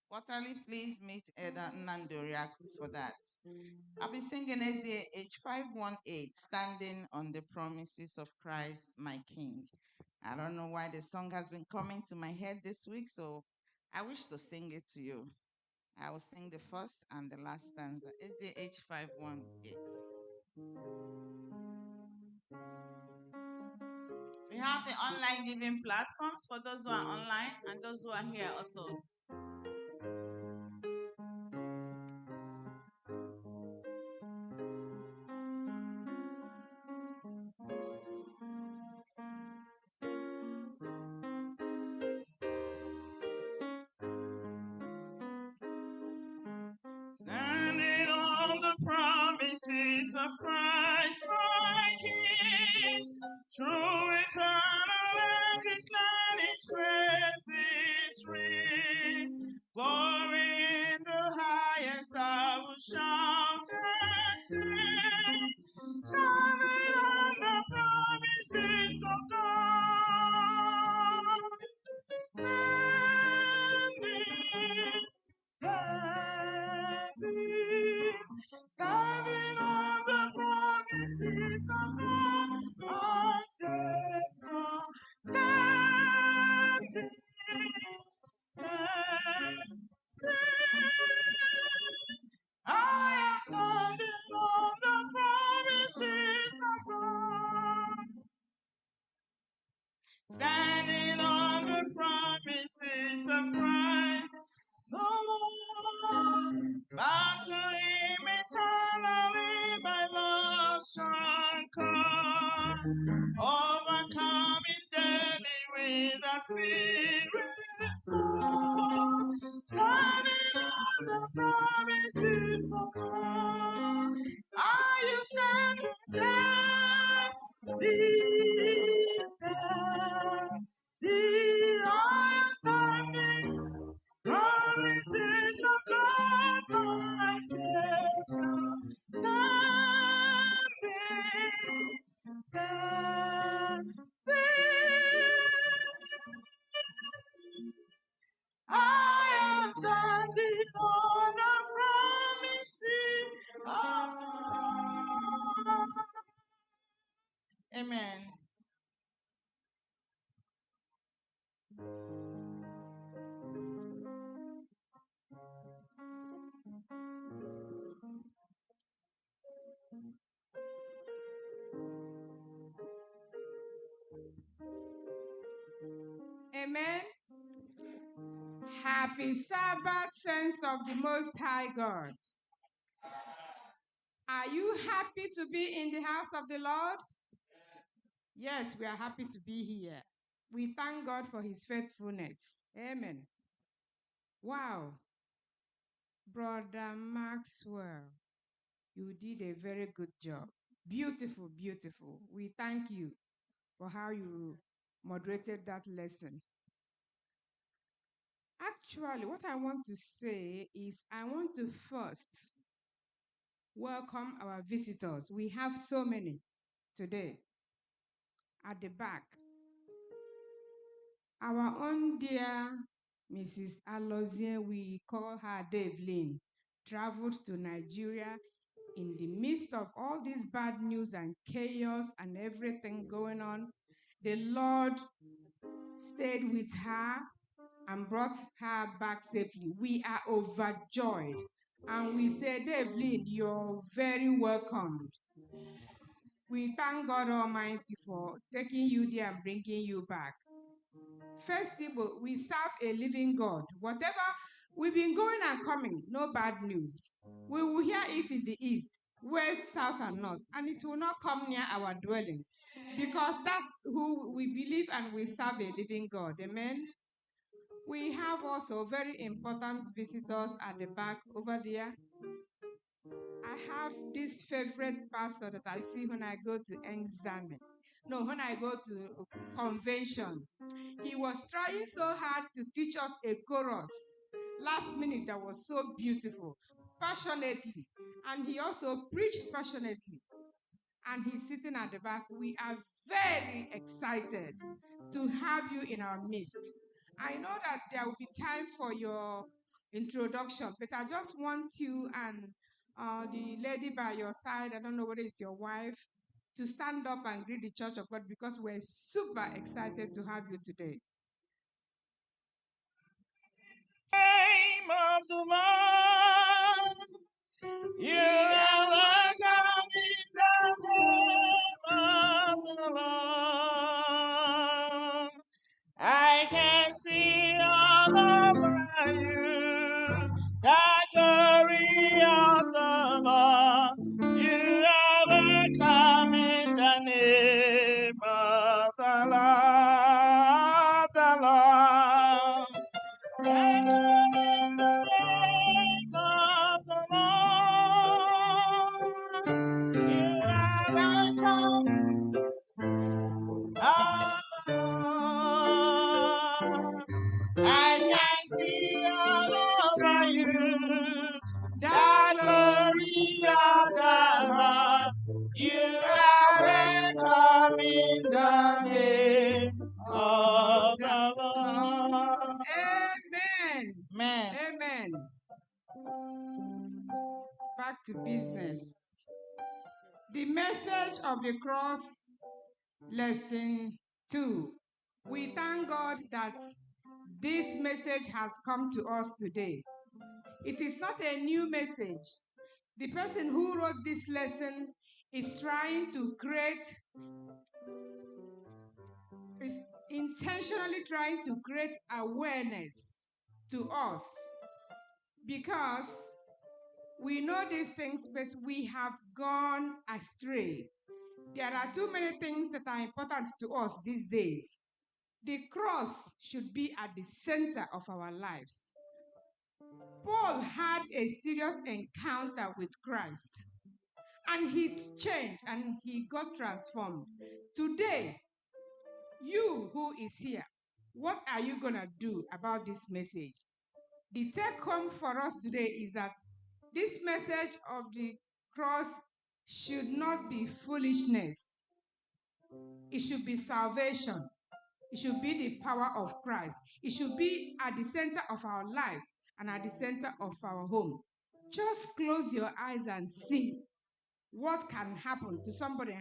quarterly, please meet Elder Nandoriak for that. I'll be singing SDA H518, Standing on the Promises of Christ, my King. I don't know why the song has been coming to my head this week, so I wish to sing it to you. I will sing the first and the last stanza. SDA H518. We have the online giving platforms for those who are online and those who are here also. Standing on the promises of Christ, my King, true eternal and his land, his praise ring. Glory in the highest, I will shout and sing. Standing on the promises of God. overcoming daily with the Spirit, standing on the promises of God. Are you standing? Are you standing? Promises of God, my Savior, standing. I am standing on the promises of God. Amen. Amen. Happy Sabbath, saints of the Most High God. Are you happy to be in the house of the Lord? Yes, we are happy to be here. We thank God for his faithfulness. Amen. Wow. Brother Maxwell, you did a very good job. Beautiful, beautiful. We thank you for how you moderated that lesson. Actually, what I want to say is I want to first welcome our visitors. We have so many today at the back. Our own dear Mrs. Alozie, we call her Devlin, traveled to Nigeria in the midst of all this bad news and chaos and everything going on. The Lord stayed with her and brought her back safely. We are overjoyed. And we say, Devlin, you're very welcomed. We thank God Almighty for taking you there and bringing you back. First thing, we serve a living God. Whatever, we've been going and coming, no bad news. We will hear it in the east, west, south, and north, and it will not come near our dwelling because that's who we believe, and we serve a living God. Amen. We have also very important visitors at the back over there. I have this favorite pastor that I see when I go to Examen. No, when I go to convention. He was trying so hard to teach us a chorus. Last minute, that was so beautiful, passionately. And he also preached passionately. And he's sitting at the back. We are very excited to have you in our midst. I know that there will be time for your introduction, but I just want you and the lady by your side, I don't know whether it's your wife, to stand up and greet the Church of God because we're super excited to have you today. Name of the Lord, you are welcome in the name of the Lord. I can see all over you the glory of the Lord. You are welcome in the name of the Lord. In the name of the Lord, you are welcome. I can see all over you the glory of the Lord. You are welcome in the name of the Lord. Amen. Amen. Amen. Back to business. The message of the cross, lesson 2. We thank God that this message has come to us today. It is not a new message. The person who wrote this lesson is trying to is intentionally trying to create awareness to us because we know these things, but we have gone astray. There are too many things that are important to us these days. The cross should be at the center of our lives. Paul had a serious encounter with Christ, and he changed and he got transformed. Today, you who is here, what are you going to do about this message? The take home for us today is that this message of the cross should not be foolishness. It should be salvation. It should be the power of Christ. It should be at the center of our lives and at the center of our home. Just close your eyes and see what can happen to somebody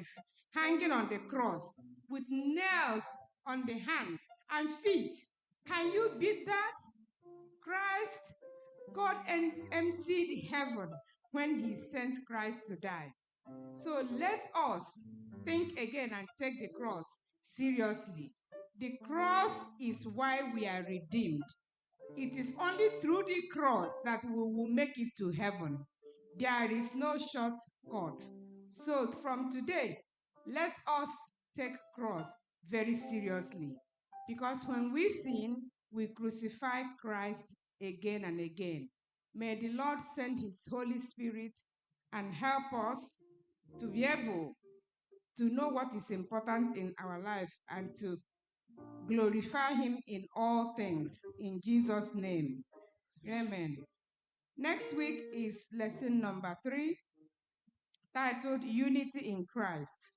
hanging on the cross with nails on the hands and feet. Can you beat that? Christ, God emptied heaven when he sent Christ to die. So let us think again and take the cross seriously. The cross is why we are redeemed. It is only through the cross that we will make it to heaven. There is no shortcut. So from today, let us take cross very seriously. Because when we sin, we crucify Christ again and again. May the Lord send his Holy Spirit and help us to be able to know what is important in our life and to glorify him in all things. In Jesus' name, amen. Next week is lesson number 3, titled Unity in Christ.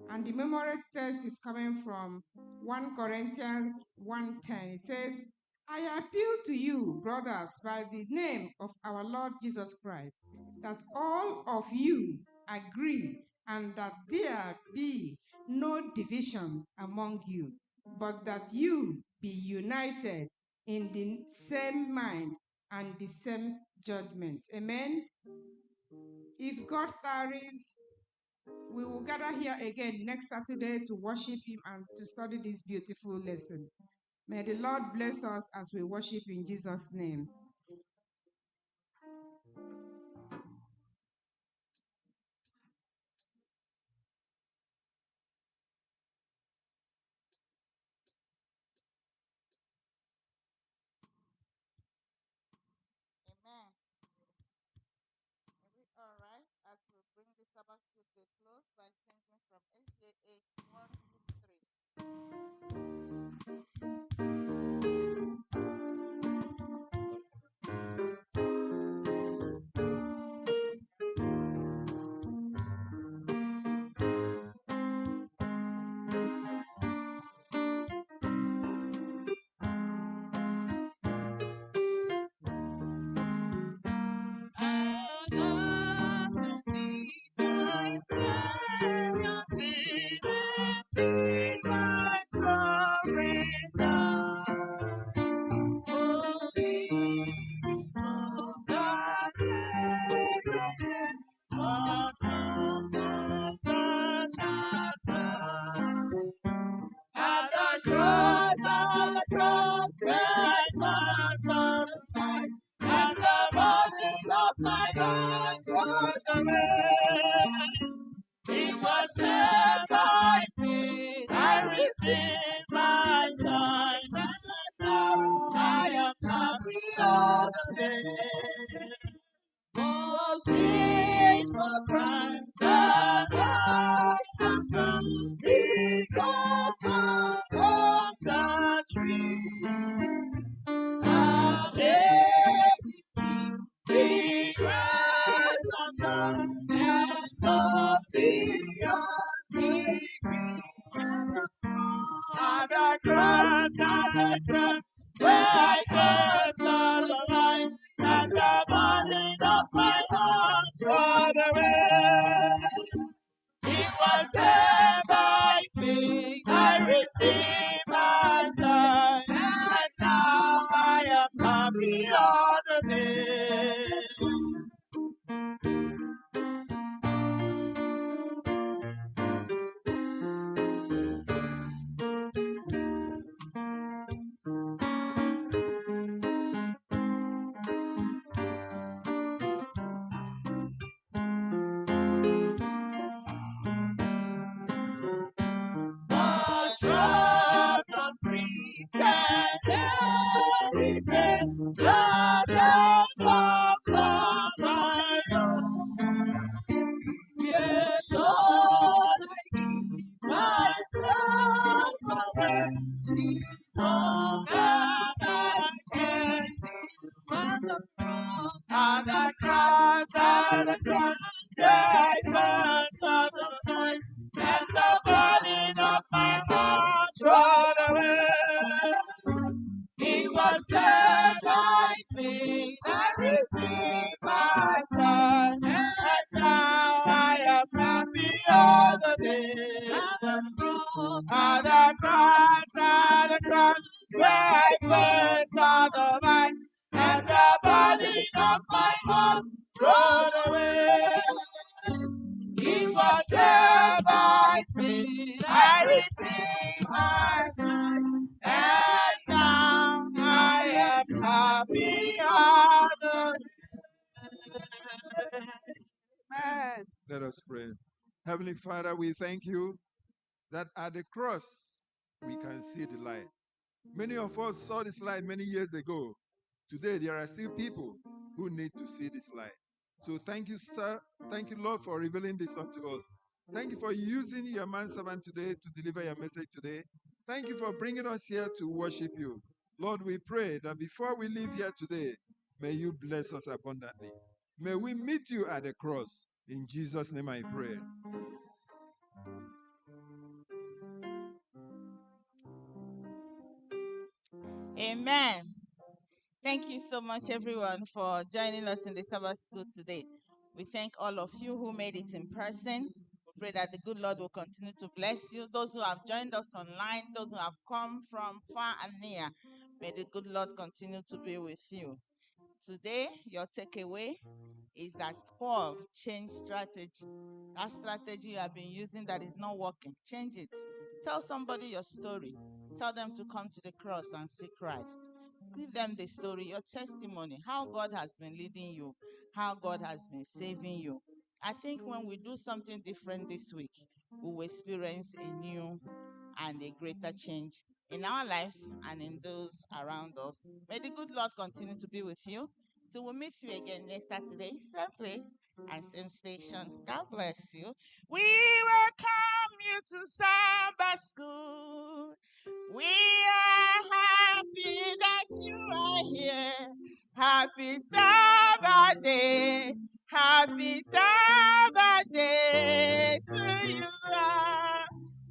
And the memory text is coming from 1 Corinthians 1:10. It says, I appeal to you, brothers, by the name of our Lord Jesus Christ, that all of you agree and that there be no divisions among you, but that you be united in the same mind and the same judgment. Amen. If God tarries, we will gather here again next Saturday to worship him and to study this beautiful lesson. May the Lord bless us as we worship in Jesus' name. Amen. All right, as we bring the Sabbath to the close by singing from SDA 8163. It was there by faith I received my sight, and now I am happy all the day. Was it for crimes that I have done? He saw from the tree. Amazing, the grace of God and love beyond degree. At the cross, where I first saw the light, and the burdens of my heart trod away. It was there by faith I received my sight, and now I am happy all the day. on the cross, where I first saw the light, and the burden of my heart rolled away. It was there by faith I received my son, and now I am happy all the day. On the cross, where I first saw the light, and the body of my heart rolled away. It was there by faith I received my sight, and now I am happy on the Amen. Let us pray. Heavenly Father, we thank you that at the cross we can see the light. Many of us saw this light many years ago. Today, there are still people who need to see this light. So thank you, sir. Thank you, Lord, for revealing this unto us. Thank you for using your manservant today to deliver your message today. Thank you for bringing us here to worship you. Lord, we pray that before we leave here today, may you bless us abundantly. May we meet you at the cross. In Jesus' name I pray. Amen. Thank you so much, everyone, for joining us in the Sabbath School today. We thank all of you who made it in person. We pray that the good Lord will continue to bless you. Those who have joined us online, those who have come from far and near, may the good Lord continue to be with you. Today, your takeaway is that Paul changed strategy. That strategy you have been using that is not working, change it. Tell somebody your story. Tell them to come to the cross and see Christ. Give them the story, your testimony, how God has been leading you, how God has been saving you. I think when we do something different this week, we will experience a new and a greater change in our lives and in those around us. May the good Lord continue to be with you. Till we meet you again next Saturday, same place and same station. God bless you. We welcome you to Sabbath School. We are happy that you are here. Happy Sabbath day. Happy Sabbath day to you.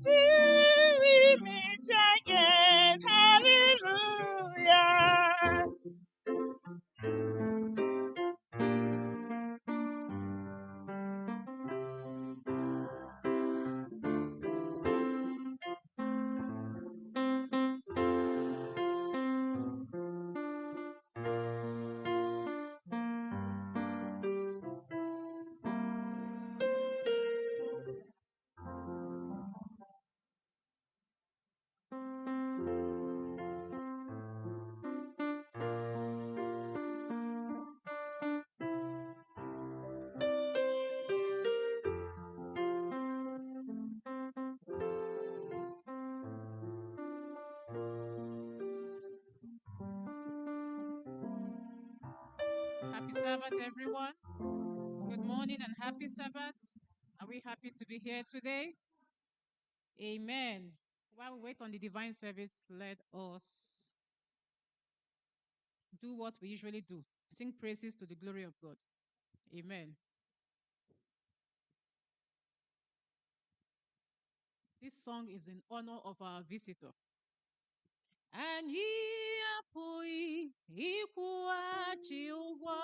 Till we meet again. Hallelujah. Happy Sabbath, everyone. Good morning and happy Sabbath. Are we happy to be here today? Amen. While we wait on the divine service, let us do what we usually do. Sing praises to the glory of God. Amen. This song is in honor of our visitor. Anyị apụghị ịkwụghachi ụgwọ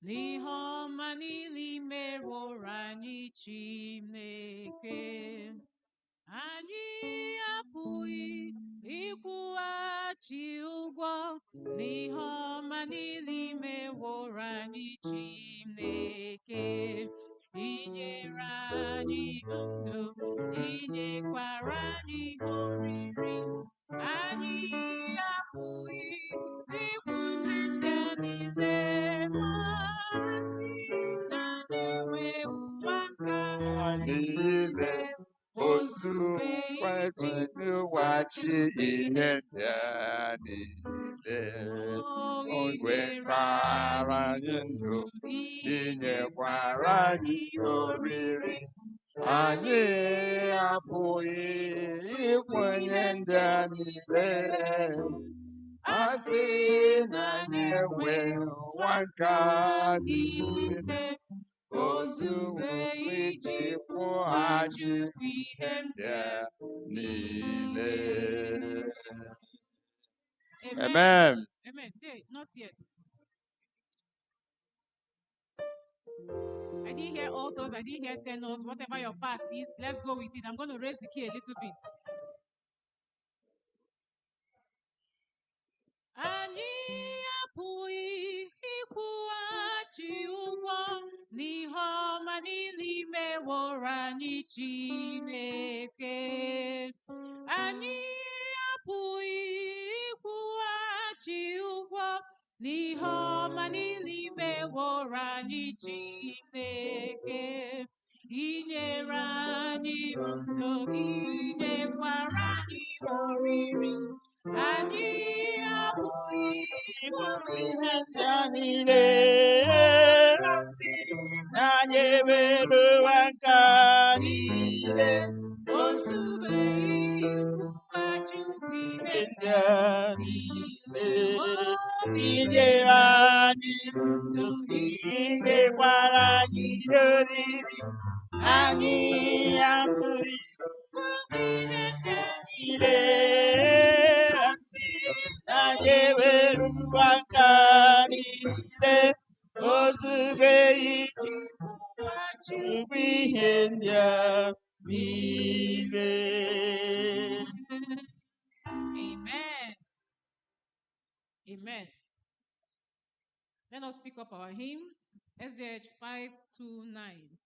n'ihe ọma niile i merụrụ anyị, Chineke. Anyị apụghị ịkwụghachi ụgwọ n'ihe ọma niile i meworo anyị, Chineke. I nyere anyị ndụ, i nyekwara anyị oriri. Anyị apụghị ikwute ndị a niile, ma sị na na-enwe ụmụaka niile. Ozu kwekwewachi ihe ndị a niile. O nwekwara anyị ndụ, inyekwara anyị oriri. Anyị apụghị ikwenye ndị a niile, asị na na-enwe nwaka niile ozugbo iji kwụghachi ihe ndị a niile. Amen. Amen. Not yet. I didn't hear altos, I didn't hear tenors, whatever your part is, let's go with it. I'm going to raise the key a little bit. Anyị apụghị ịkwụghachi ụgwọ n'ihe ọma niile meworo anyị Chineke. Anyị apụghị ịkwụghachi ụgwọ n'ihe ọma niile meworo anyị Chineke. Inyere anyị ndụ, inyekwara anyị oriri. Anyị apụghị ịgbanwe ihe ndị a niile, asị na anyị ewerewo nka niile, ozubeghị ịkwụghachi ihe ndị a niile. Inyere anyị ndụ, inyekwara anyị oriri. Anyị apụghị ịgbanwe ihe ndị a niile, asị na anyị ewerewo nka niile, ozubeghị iji kwụghachi ihe ndị a niile. Amen. Amen. Let us pick up our hymns. SDH 529.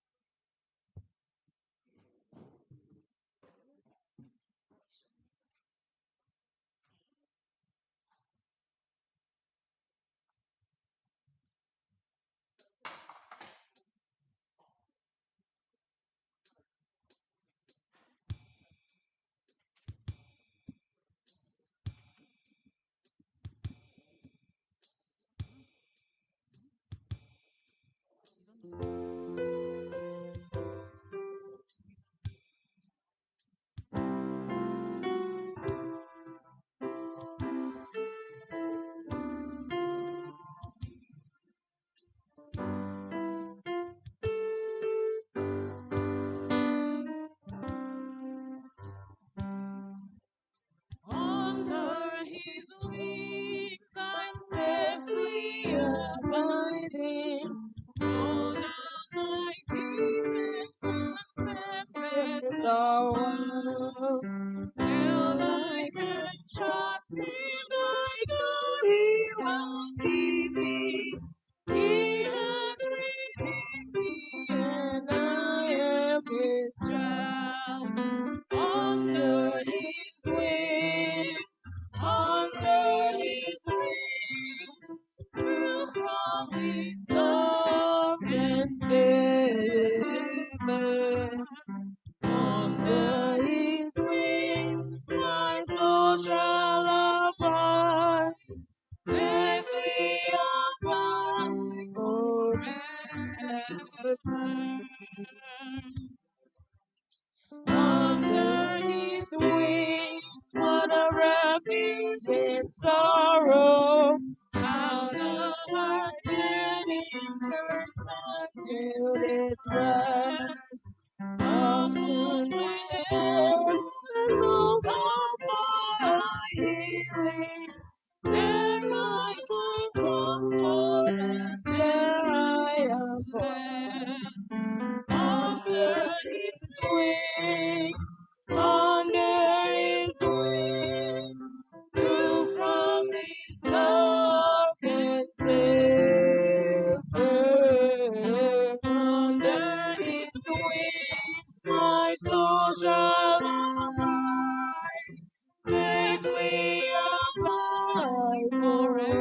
Under his wings I'm safely abiding. Though my defense and tempest are wild, still I can trust him. I know he won't leave me. He has redeemed me, and I am his child. Under his wings, under his wings, will from his love and safety. Under his wings, my soul shall abide, safely abide forever. Under his wings, what a refuge in sorrow. How the heart can enter to its rest. Often when there's no comfort or healing, there I find comfort, and there I am blessed. Under his wings, under his wings, who from his love can save her. Under his wings, my soul shall abide, safely abide forever.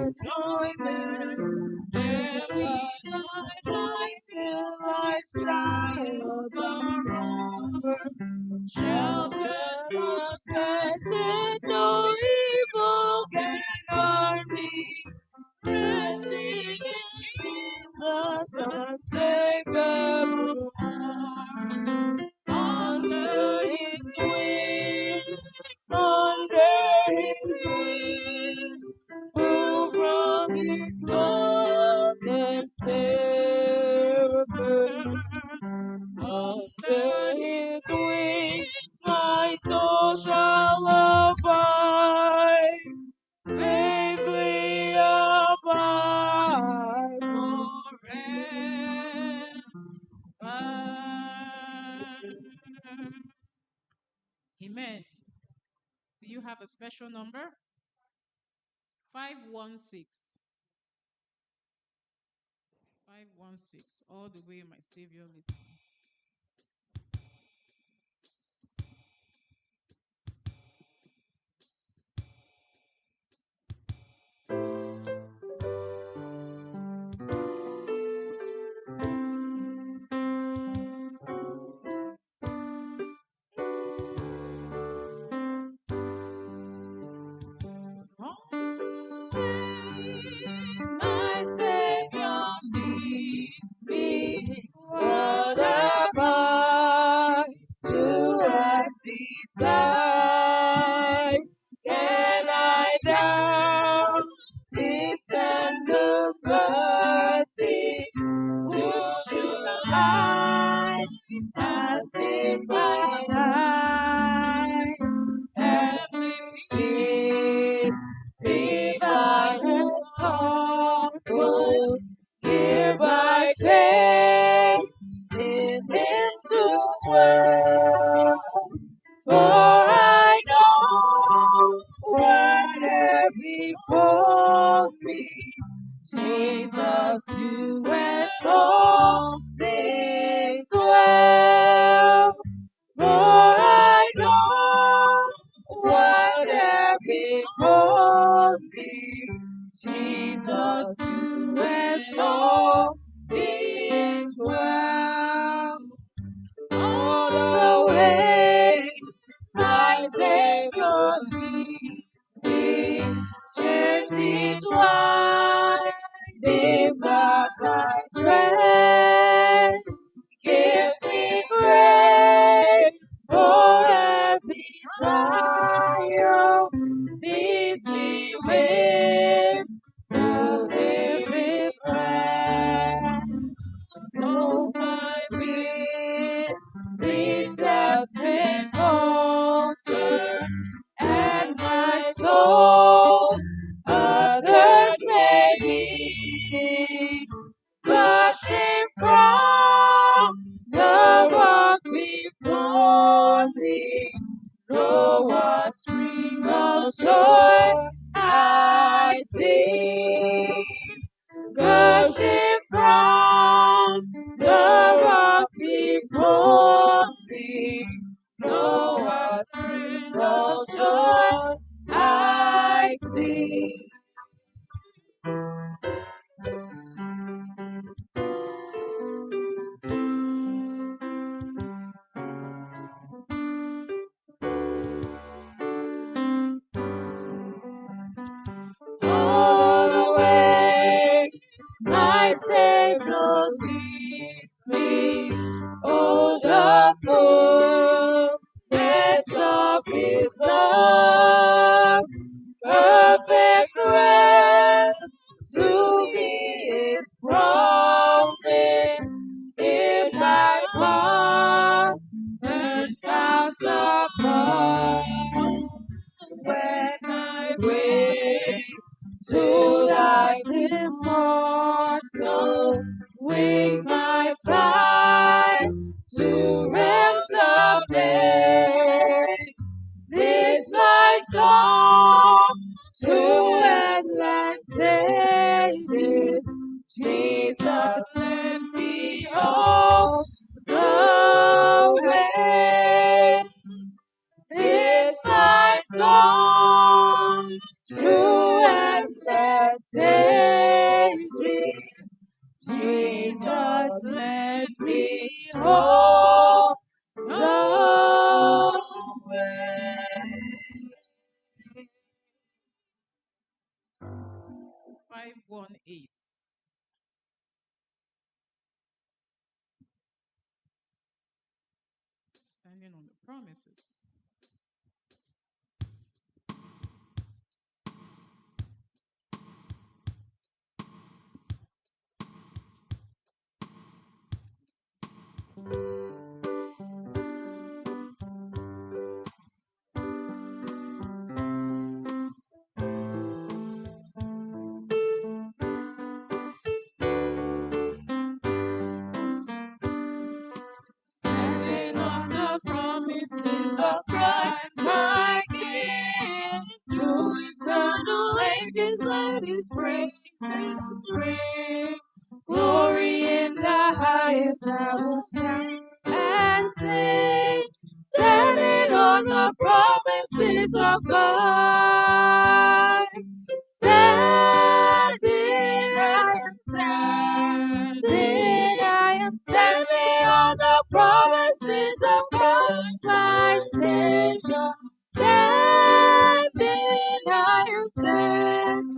enjoyment. Every night till life's trials are over. Sheltered, protected, no evil can harm me. Resting in Jesus, I'm safe evermore. Under His wings, who from His love and shelter. Under His wings, my soul shall abide, safely abide forever. Amen. Do you have a special number? 516. 516. All the way my Savior leads me. My Savior leads me, what have I to ask beside? Can I doubt His tender mercy? Who should I ask in my life? Heaven is divine and comfort, here by faith in Him to dwell. For I know where before me Jesus doeth all things well. For I know what before me Jesus doeth all things well. All the way my Savior leads me, shares His winding path I tread, gives me grace for every trial, feeds me with the living bread. Though my weary steps may falter, and my soul others may be, rushing from the rock before me, know what spring of joy I see. Gushing from the rock before me, know what spring of joy I see. All the way my Savior leads me, oh, the fullness of His love, perfect rest to me is promised in my Father's house above. When I wake to life immortal, wing my flight to realms of day. This my song to endless ages. Jesus sent me all the way. This my song to endless say, Jesus, let me hold the way. 518. Standing on the promises. Standing on the promises of Christ, my King. Through eternal ages, let His praises ring. Glory in the highest, I will sing and sing. Standing on the promises of God. Standing, I am standing, I am standing on the promises of God, my Savior. Standing, I am standing,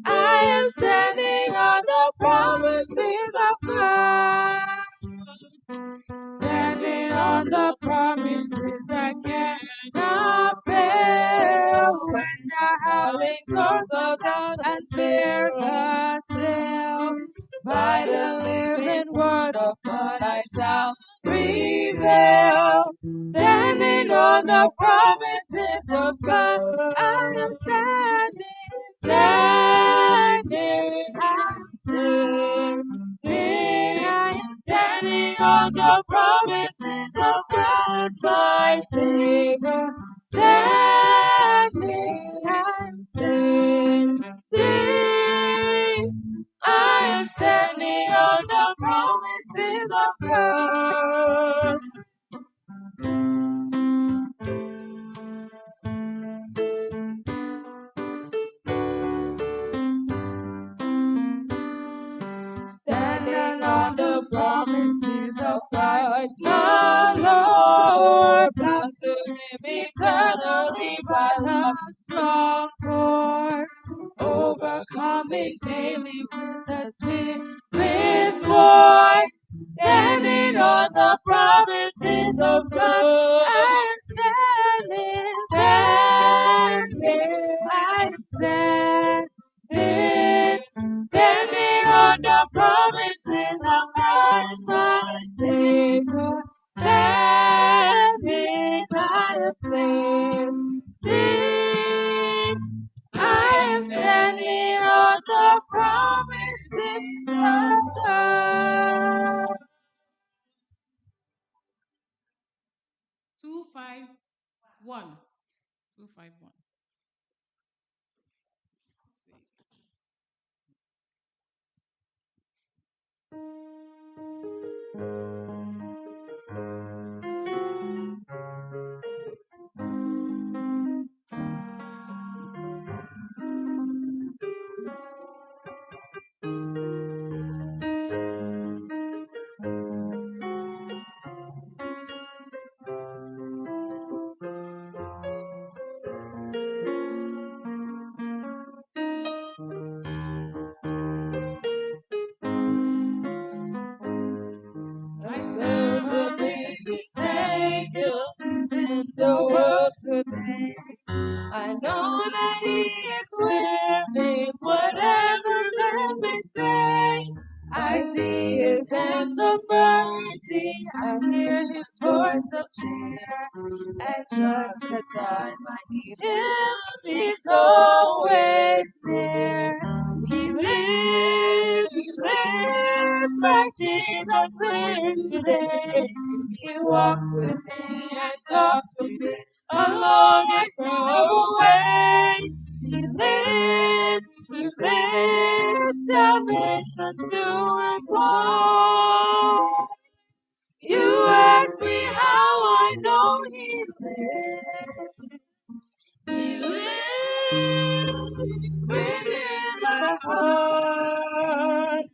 I am standing on the promises of God. Standing on the promises I cannot fail. When the howling storms are down and fears assail, by the living word of God I shall prevail. Standing on the promises of God, I am standing, I'm standing, I am standing on the promises of God, my Savior. Standing, I'm standing, I am standing on the promises of God. Standing on the promises of Christ, my Lord, bound to live eternally by love's strong cord, overcoming daily with the Spirit's sword. Standing on the promises of God, I'm standing, I'm standing. Standing on the promises of God, my Savior. Standing, I am standing. I am standing on the promises of God. 251. 251. Let's see. I serve amazing Savior, He's in the world today. I know that He is with me, whatever men may say. I see His hand of mercy, I hear His voice of cheer, and just as I might need Him, He's always near. He lives, Christ Jesus lives today. He walks with me and talks with me along His narrow way. He lives, salvation to impart. You ask me how I know He lives. He lives, within my heart.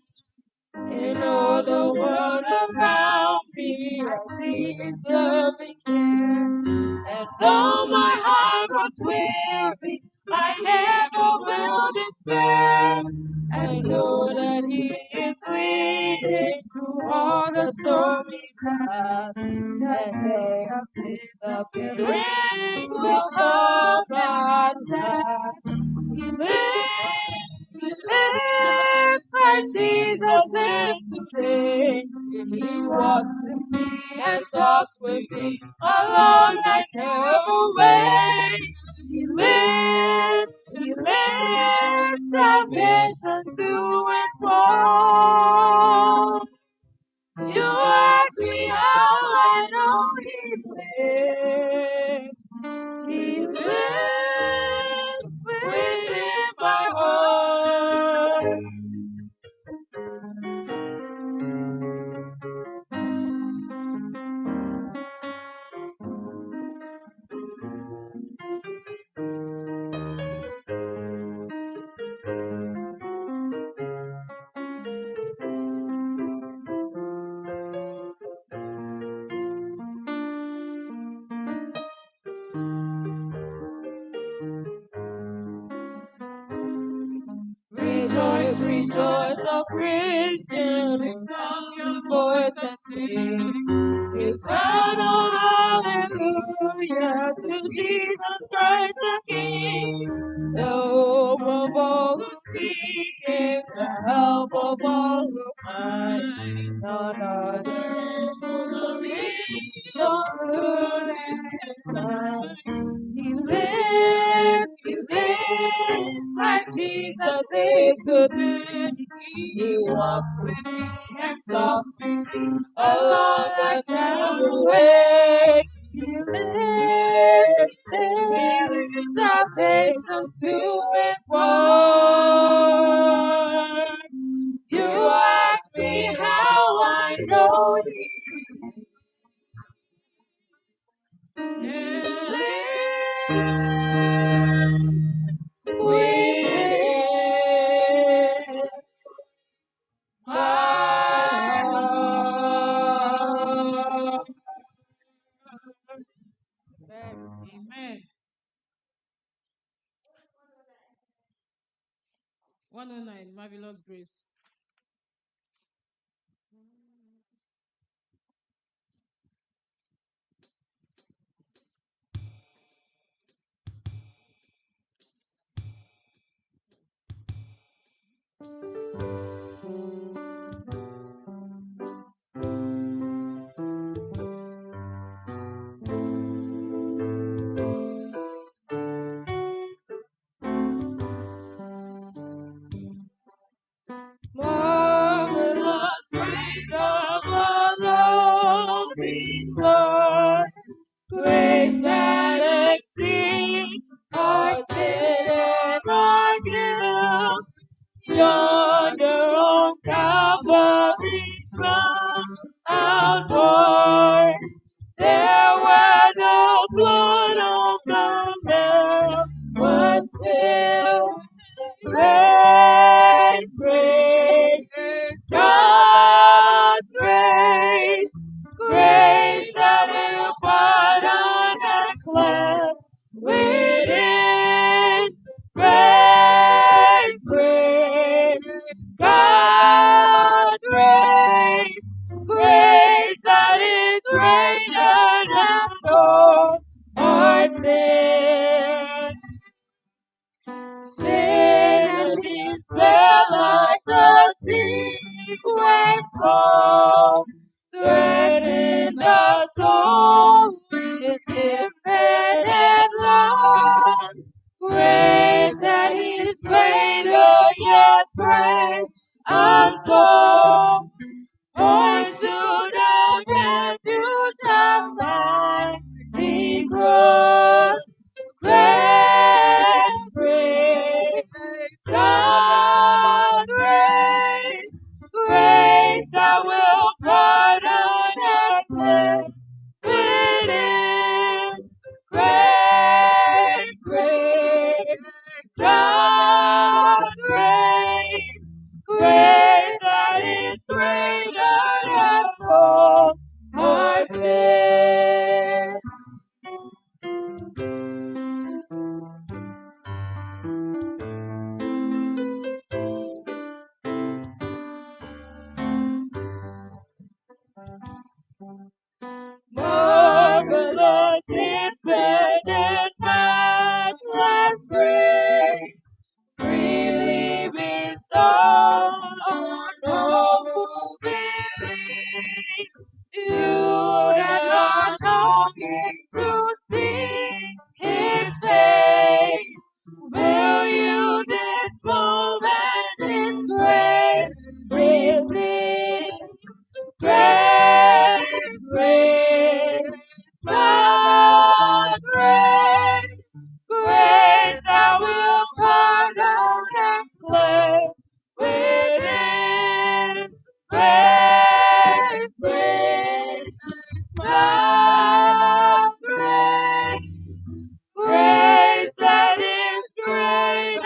In all the world around me, I see His loving care. And though my heart was weary, I never will despair. I know that He is leading through all the stormy paths. That day of His appearing will come at last. He lives, Christ Jesus lives today. He walks with me and talks with me along life's narrow way. He lives, salvation to inform. You ask me how I know He lives. He lives within my heart. Rejoice, rejoice, O Christian, lift up your voice and sing. Eternal hallelujah to Jesus Christ the King, the hope of all who seek Him, the help of all who find. None other is so loving, so good and kind. He lives, Christ Jesus is within. He walks with me and talks with me along life's narrow way. He lives, salvation to impart. You ask me how I know He lives within my heart. Amen. 109, Marvelous Grace. Marvelous grace of our loving Lord, grace that exceeds our sin and our guilt. Yonder on Calvary's mount outward, there where the blood of the Lamb was spilled. Grace, grace, God's grace, grace that will pardon and cleanse within. Grace, grace, God's grace, grace that is greater than all our sin. Sin and despair like the sea waves fall, threaten the soul with infinite loss. Grace that is greater, yet great untold, points to the refuge of mighty cross. Grace, grace, God's grace, grace that will pardon and cleanse. God's grace, grace that is greater than all our sin. Marvelous, infinite, matchless grace, freely bestowed on all who believe. You that are longing to see His face, will you this moment His grace receive? Grace, grace, God's grace, grace that will pardon and cleanse within. Grace, grace, God's grace, grace that is greater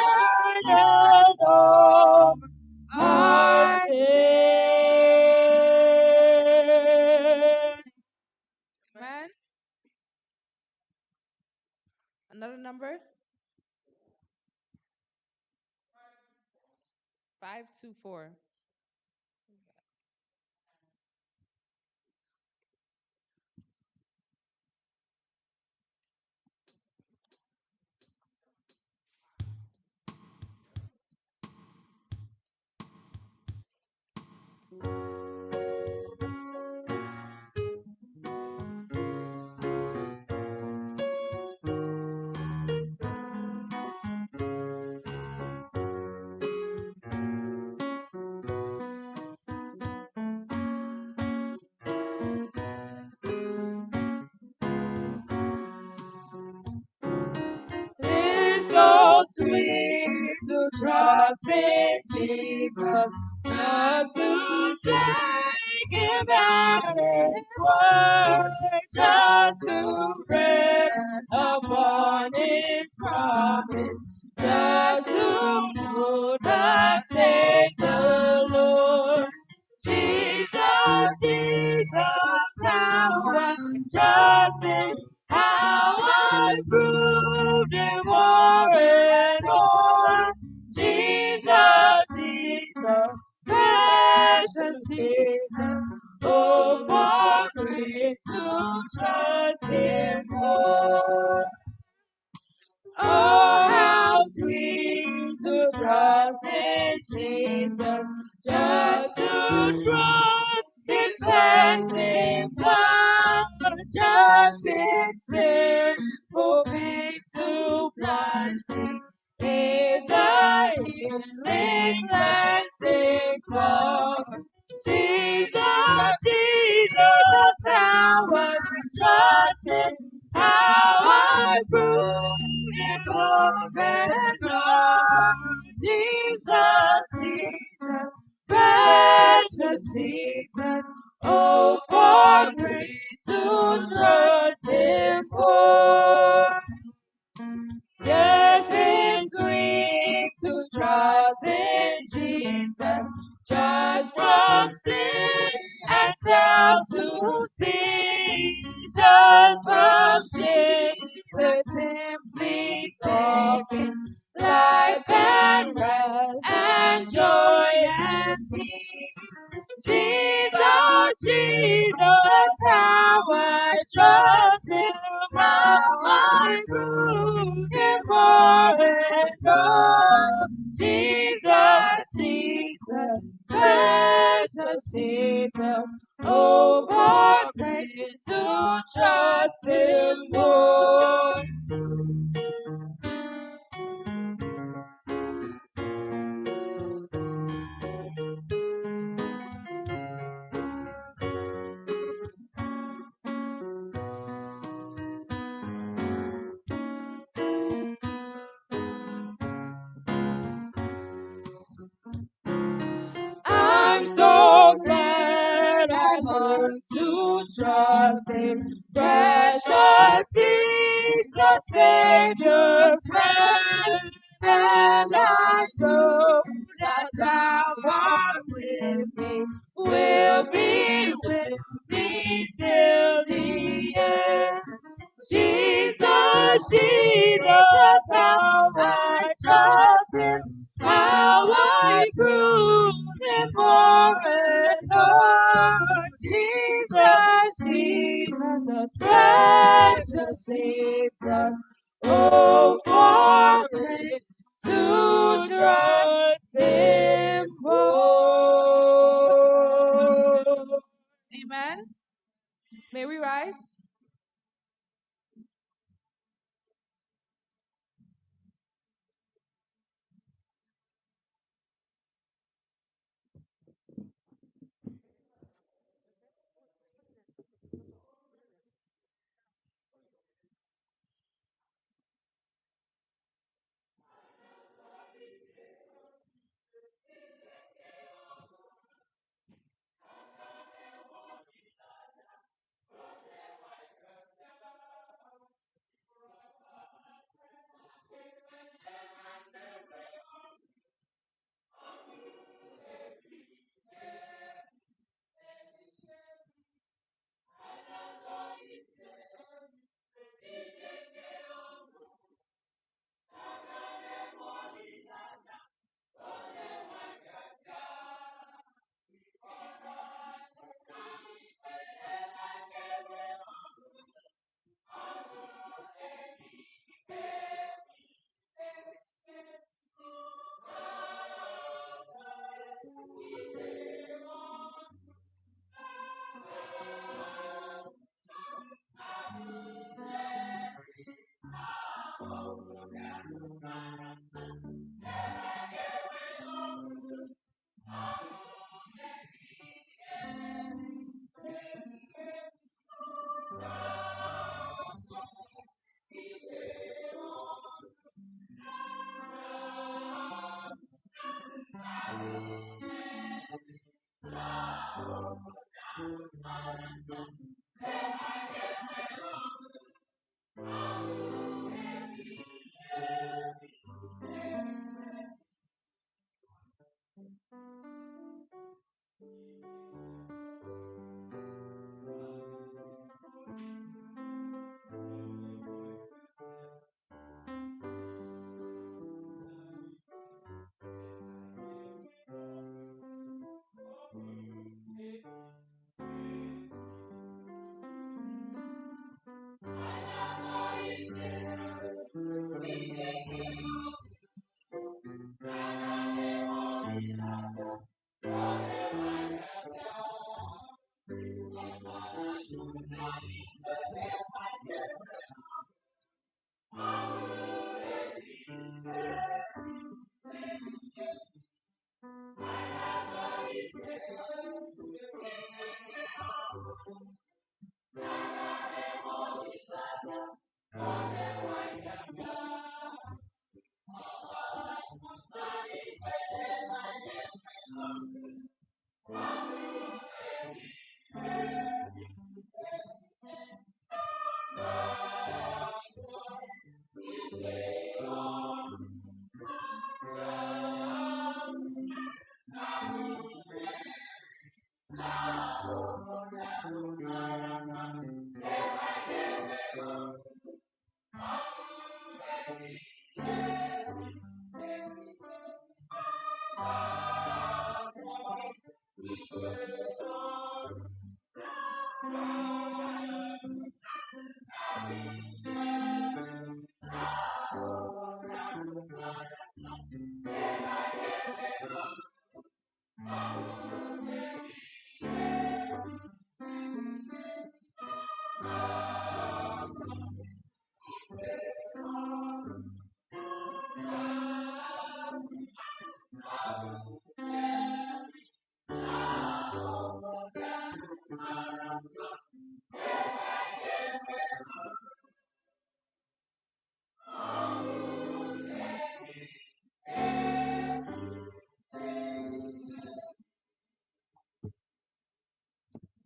than all our sin. Amen. Another number? 524. It's so sweet to trust in Jesus, just to take Him at His word, just to rest upon His promise, just to know thus saith the Lord. Jesus, Jesus, how I trust Him, how I proved it more and more. Jesus, Jesus, precious Jesus, oh, for grace to trust Him more. Oh, how sweet to trust in Jesus, just to trust His cleansing blood, just in sinful feet to plunge me in the healing cleansing flow. Jesus, Jesus, how I trust Him, how I prove it over and over. Jesus, Jesus, precious Jesus, oh, for grace to trust Him more. Yes, it's sweet to trust in Jesus, judged from sin and self to cease, judged from sin, but simply taking life and rest and joy and peace. Jesus, Jesus, how I trust Him, how I prove Him more and more. Jesus, Jesus, precious Jesus, oh, for grace to trust Him more. I'm so glad I learned to trust Him. Precious Jesus, Savior, friend Jesus, how I trust him, how I prove him more and more. Jesus, Jesus, precious Jesus, oh, for grace to trust him more. Amen. May we rise?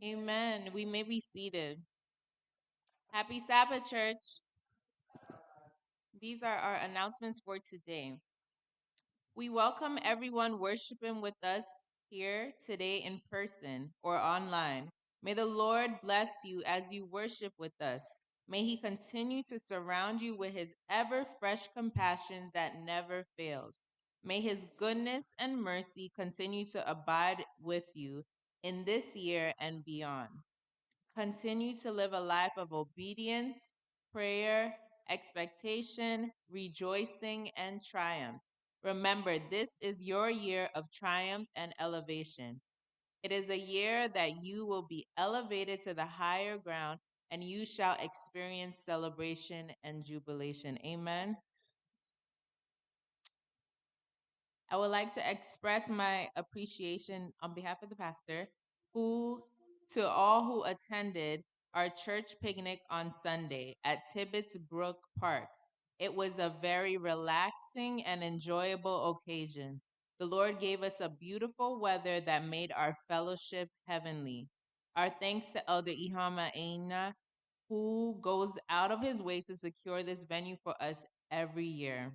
Amen. We may be seated. Happy Sabbath, church. These are our announcements for today. We welcome everyone worshiping with us here today in person or online. May the Lord bless you as you worship with us. May he continue to surround you with his ever fresh compassions that never fails. May his goodness and mercy continue to abide with you in this year and beyond. Continue to live a life of obedience, prayer, expectation, rejoicing, and triumph. Remember, this is your year of triumph and elevation. It is a year that you will be elevated to the higher ground and you shall experience celebration and jubilation. Amen. I would like to express my appreciation on behalf of the pastor to all who attended our church picnic on Sunday at Tibbetts Brook Park. It was a very relaxing and enjoyable occasion. The Lord gave us a beautiful weather that made our fellowship heavenly. Our thanks to Elder Ihama Aina, who goes out of his way to secure this venue for us every year.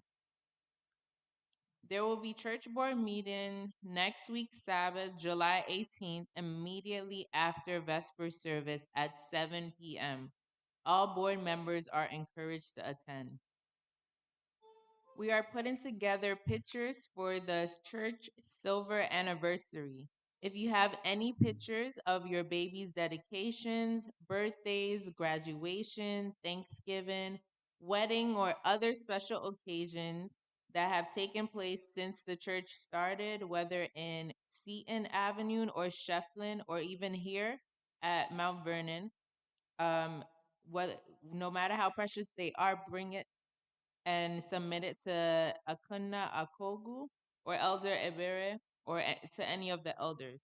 There will be church board meeting next week, Sabbath, July 18th, immediately after Vesper service at 7 p.m. All board members are encouraged to attend. We are putting together pictures for the church silver anniversary. If you have any pictures of your baby's dedications, birthdays, graduation, Thanksgiving, wedding, or other special occasions that have taken place since the church started, whether in Seton Avenue or Shefflin, or even here at Mount Vernon, no matter how precious they are, bring it and submit it to Akunna Akogu or Elder Ebere or to any of the elders.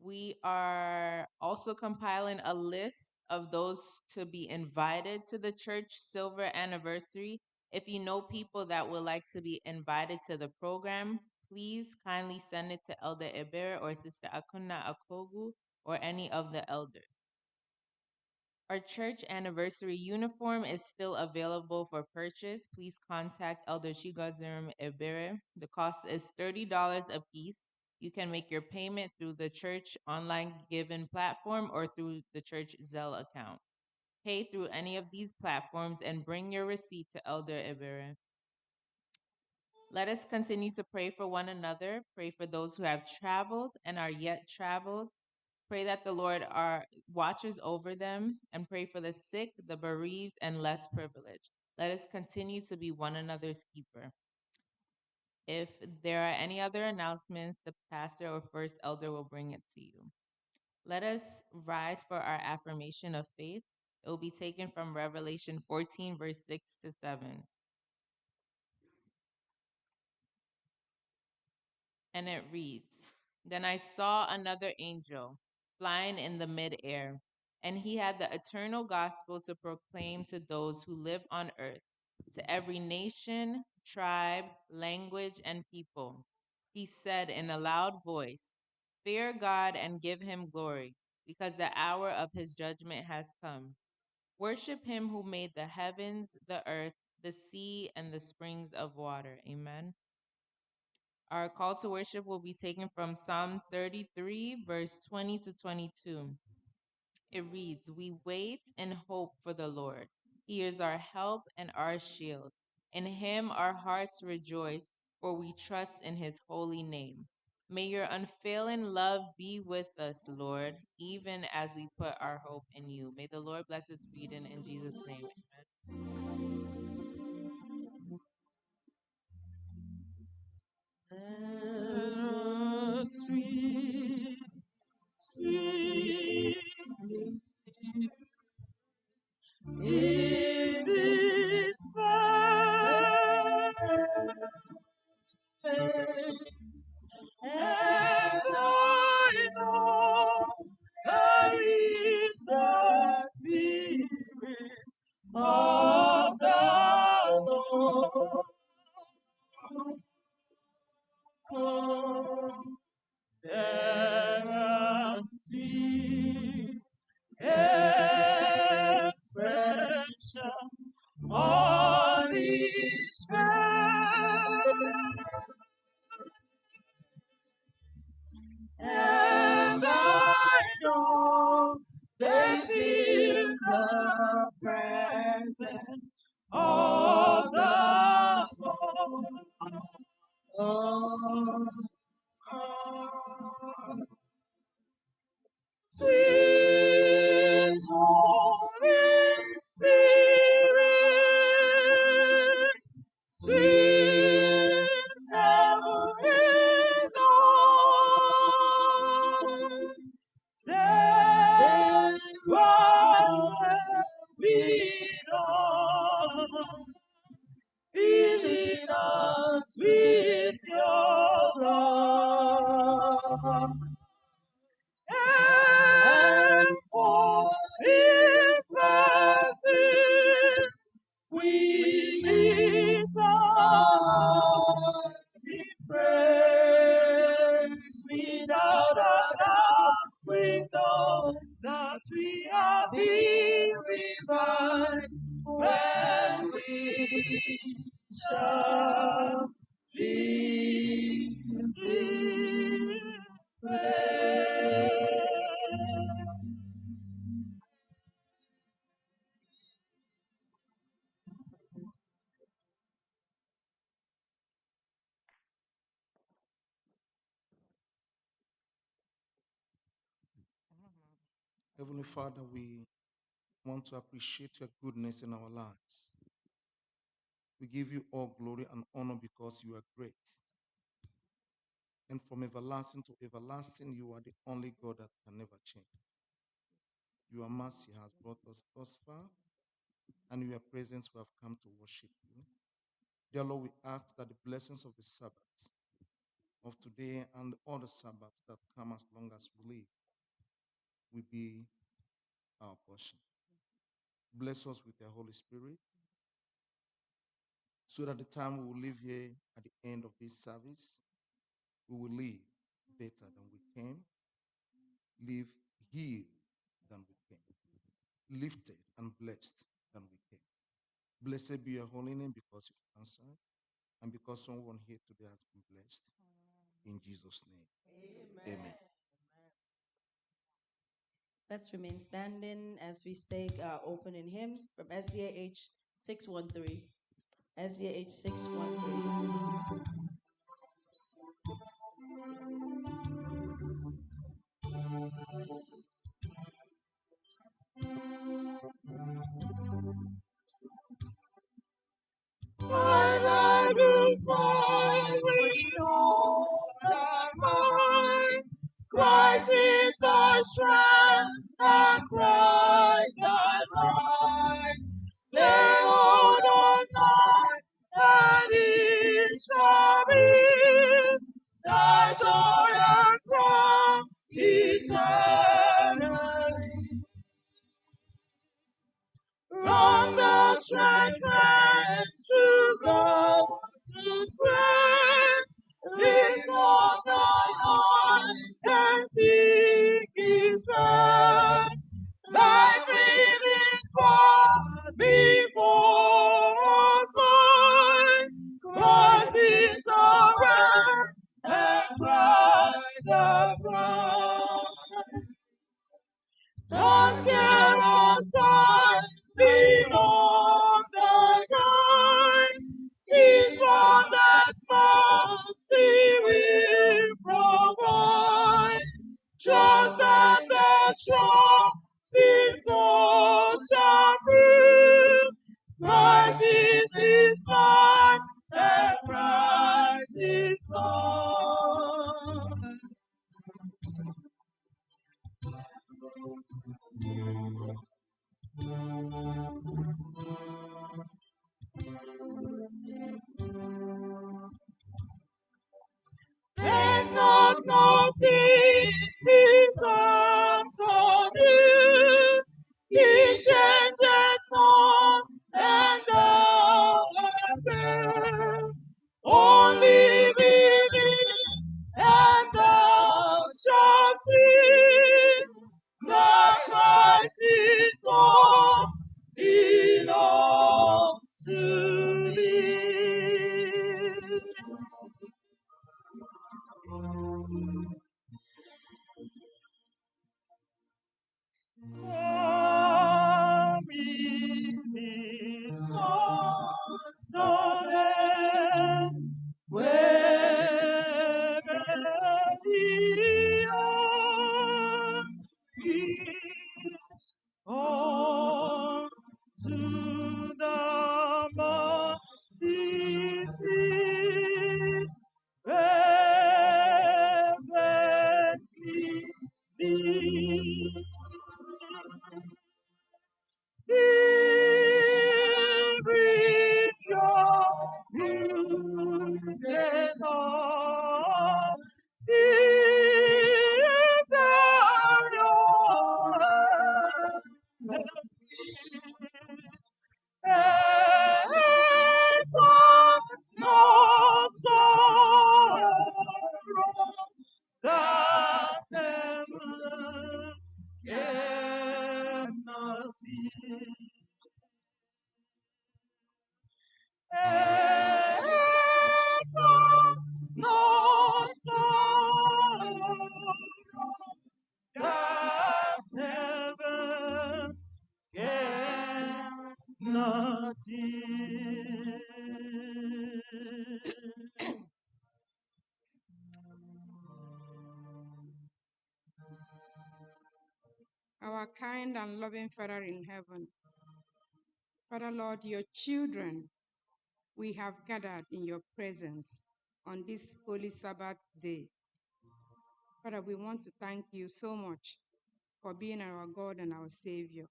We are also compiling a list of those to be invited to the church silver anniversary. If you know people that would like to be invited to the program, please kindly send it to Elder Ebere or Sister Akunna Akogu or any of the elders. Our church anniversary uniform is still available for purchase. Please contact Elder Chigazurum Ebere. The cost is $30 a piece. You can make your payment through the church online giving platform or through the church Zelle account. Pay through any of these platforms and bring your receipt to Elder Ebere. Let us continue to pray for one another. Pray for those who have traveled and are yet traveled. Pray that the Lord watches over them, and pray for the sick, the bereaved, and less privileged. Let us continue to be one another's keeper. If there are any other announcements, the pastor or first elder will bring it to you. Let us rise for our affirmation of faith. It will be taken from Revelation 14, verse 6 to 7. And it reads, Then I saw another angel flying in the midair, and he had the eternal gospel to proclaim to those who live on earth, to every nation, tribe, language, and people. He said in a loud voice, Fear God and give him glory, because the hour of his judgment has come. Worship him who made the heavens, the earth, the sea, and the springs of water. Amen. Our call to worship will be taken from Psalm 33, verse 20 to 22. It reads, We wait and hope for the Lord. He is our help and our shield. In him our hearts rejoice, for we trust in his holy name. May your unfailing love be with us, Lord, even as we put our hope in you. May the Lord bless this reading in Jesus' name. Amen. Sweet, sweet, in this silence, and I know there is a secret of the Lord. There are sea expressions on each and I know they feel the presence of the Lord. Sweet Holy Spirit, sweet heavenly Lord, stand while we know, filling us with your love. And for his blessings we lift our hearts in praise. Without a doubt we know that we are being revived when we shall leave this place. Heavenly Father, we want to appreciate your goodness in our lives. We give you all glory and honor because you are great. And from everlasting to everlasting, you are the only God that can never change. Your mercy has brought us thus far, and in your presence we have come to worship you. Dear Lord, we ask that the blessings of the Sabbath of today and all the Sabbaths that come as long as we live will be our portion. Bless us with your Holy Spirit, so that the time we will live here at the end of this service, we will live better than we came, live healed than we came, lifted and blessed than we came. Blessed be your holy name because you've answered and because someone here today has been blessed. In Jesus' name, amen. Let's remain standing as we take our opening hymn from SDAH 613. SDAH 613. I magnify with all thy might. Christ is thy strength, and Christ thy right. Lay hold on night, and it shall be thy joy and crown eternally. From the strength hands to God to praise, lift up thine eyes and seek his face. Thy faith is far before us lies. Christ is the way, and Christ the prize. Thus care aside, beyond the guide, his wondrous mercy will provide. Just and the strong his soul shall prove. Christ is his life, and Christ is love. Let not nothing his arms on you. He changeth not, and thou art there. Only believe, and thou shalt see that Christ is all in all. Our kind and loving Father in heaven, Father Lord, your children, we have gathered in your presence on this holy Sabbath day. Father, we want to thank you so much for being our God and our Savior.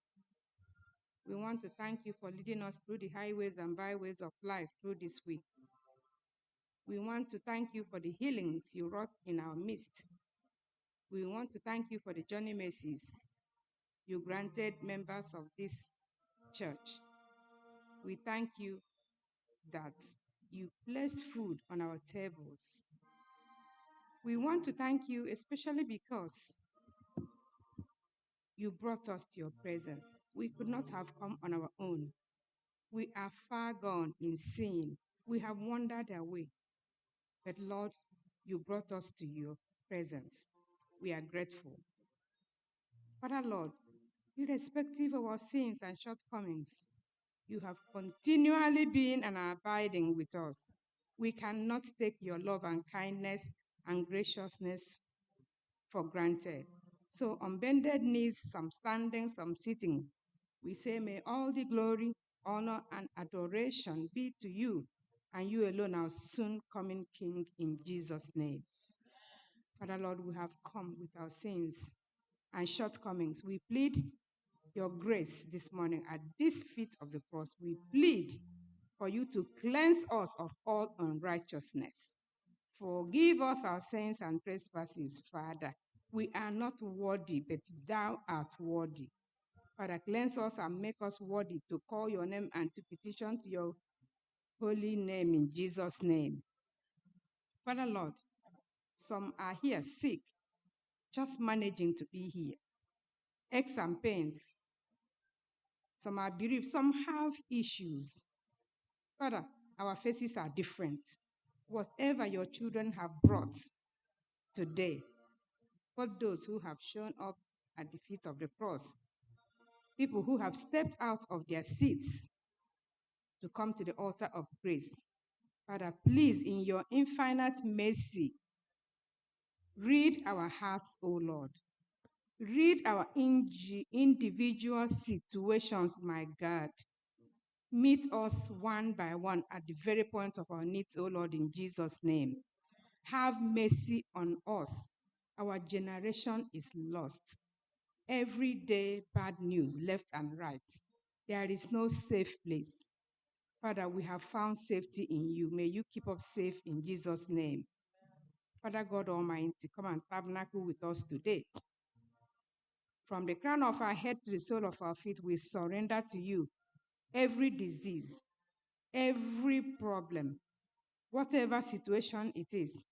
We want to thank you for leading us through the highways and byways of life through this week. We want to thank you for the healings you wrought in our midst. We want to thank you for the journey mercies you granted members of this church. We thank you that you placed food on our tables. We want to thank you especially because you brought us to your presence. We could not have come on our own. We are far gone in sin. We have wandered away. But Lord, you brought us to your presence. We are grateful. Father Lord, irrespective of our sins and shortcomings, you have continually been and are abiding with us. We cannot take your love and kindness and graciousness for granted. So on bended knees, some standing, some sitting, we say, may all the glory, honor, and adoration be to you, and you alone, our soon coming King, in Jesus' name. Father Lord, we have come with our sins and shortcomings. We plead your grace this morning at this feet of the cross. We plead for you to cleanse us of all unrighteousness. Forgive us our sins and trespasses, Father. We are not worthy, but thou art worthy. Father, cleanse us and make us worthy to call your name and to petition to your holy name in Jesus' name. Father Lord, some are here sick, just managing to be here. Aches and pains. Some are bereaved, some have issues. Father, our faces are different. Whatever your children have brought today, both those who have shown up at the feet of the cross, people who have stepped out of their seats to come to the altar of grace. Father, please, in your infinite mercy, read our hearts, O Lord. Read our individual situations, my God. Meet us one by one at the very point of our needs, O Lord, in Jesus' name. Have mercy on us. Our generation is lost. Every day, bad news, left and right. There is no safe place. Father, we have found safety in you. May you keep us safe in Jesus' name. Father God Almighty, come and tabernacle with us today. From the crown of our head to the sole of our feet, we surrender to you every disease, every problem, whatever situation it is,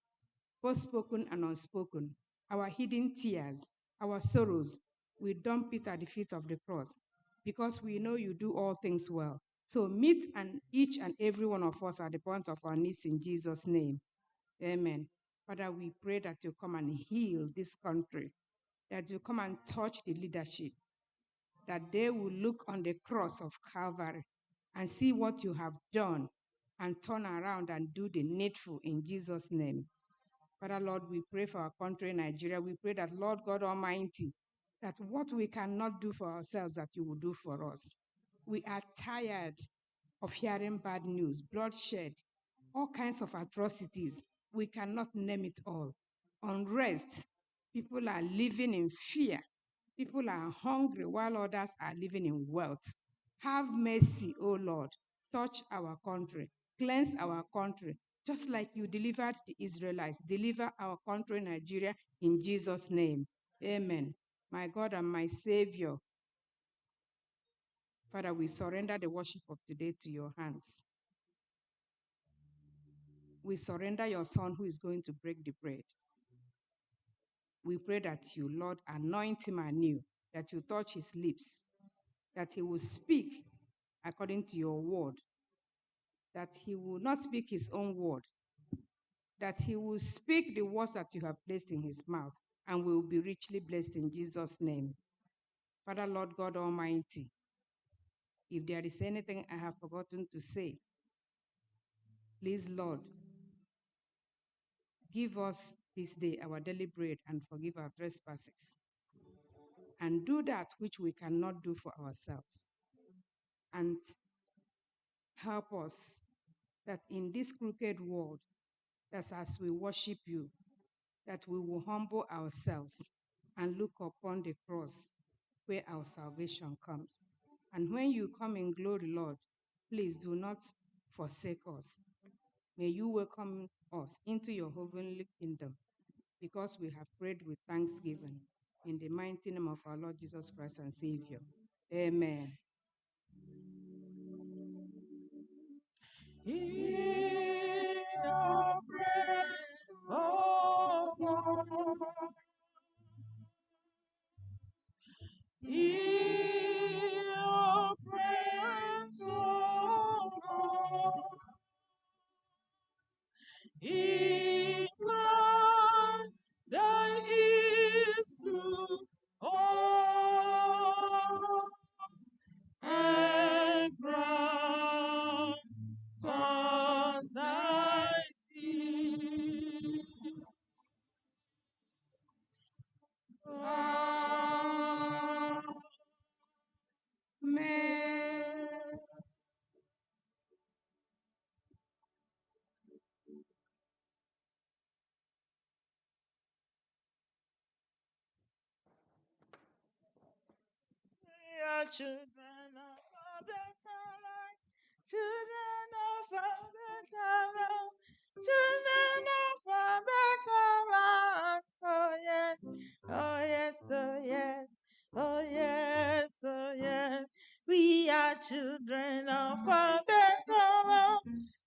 both spoken and unspoken, our hidden tears, our sorrows, we dump it at the feet of the cross because we know you do all things well. So meet each and every one of us at the point of our needs in Jesus' name. Amen. Father, we pray that you come and heal this country, that you come and touch the leadership, that they will look on the cross of Calvary and see what you have done and turn around and do the needful in Jesus' name. Father, Lord, we pray for our country, Nigeria. We pray that, Lord God Almighty, that what we cannot do for ourselves, that you will do for us. We are tired of hearing bad news, bloodshed, all kinds of atrocities. We cannot name it all. Unrest. People are living in fear. People are hungry while others are living in wealth. Have mercy, O Lord. Touch our country. Cleanse our country. Just like you delivered the Israelites, deliver our country, Nigeria, in Jesus' name. Amen. My God and my Savior, Father, we surrender the worship of today to your hands. We surrender your Son who is going to break the bread. We pray that you, Lord, anoint him anew, that you touch his lips, that he will speak according to your word, that he will not speak his own word, that he will speak the words that you have placed in his mouth, and will be richly blessed in Jesus' name. Father, Lord God Almighty, If there is anything I have forgotten to say, please, Lord, give us this day our daily bread and forgive our trespasses. And do that which we cannot do for ourselves. And help us that in this crooked world, that as we worship you, that we will humble ourselves and look upon the cross where our salvation comes. And when you come in glory, Lord, please do not forsake us. May you welcome us into your heavenly kingdom, because we have prayed with thanksgiving. In the mighty name of our Lord Jesus Christ and Savior. Amen. Hear your praise, oh God. Hear your praise, oh God. Incline thy ears to us and grant us thy peace. Amen. We are children of a better life, children of a better life, children of a better life. Oh yes, oh yes, oh yes, oh yes, oh yes. We are children of a better life,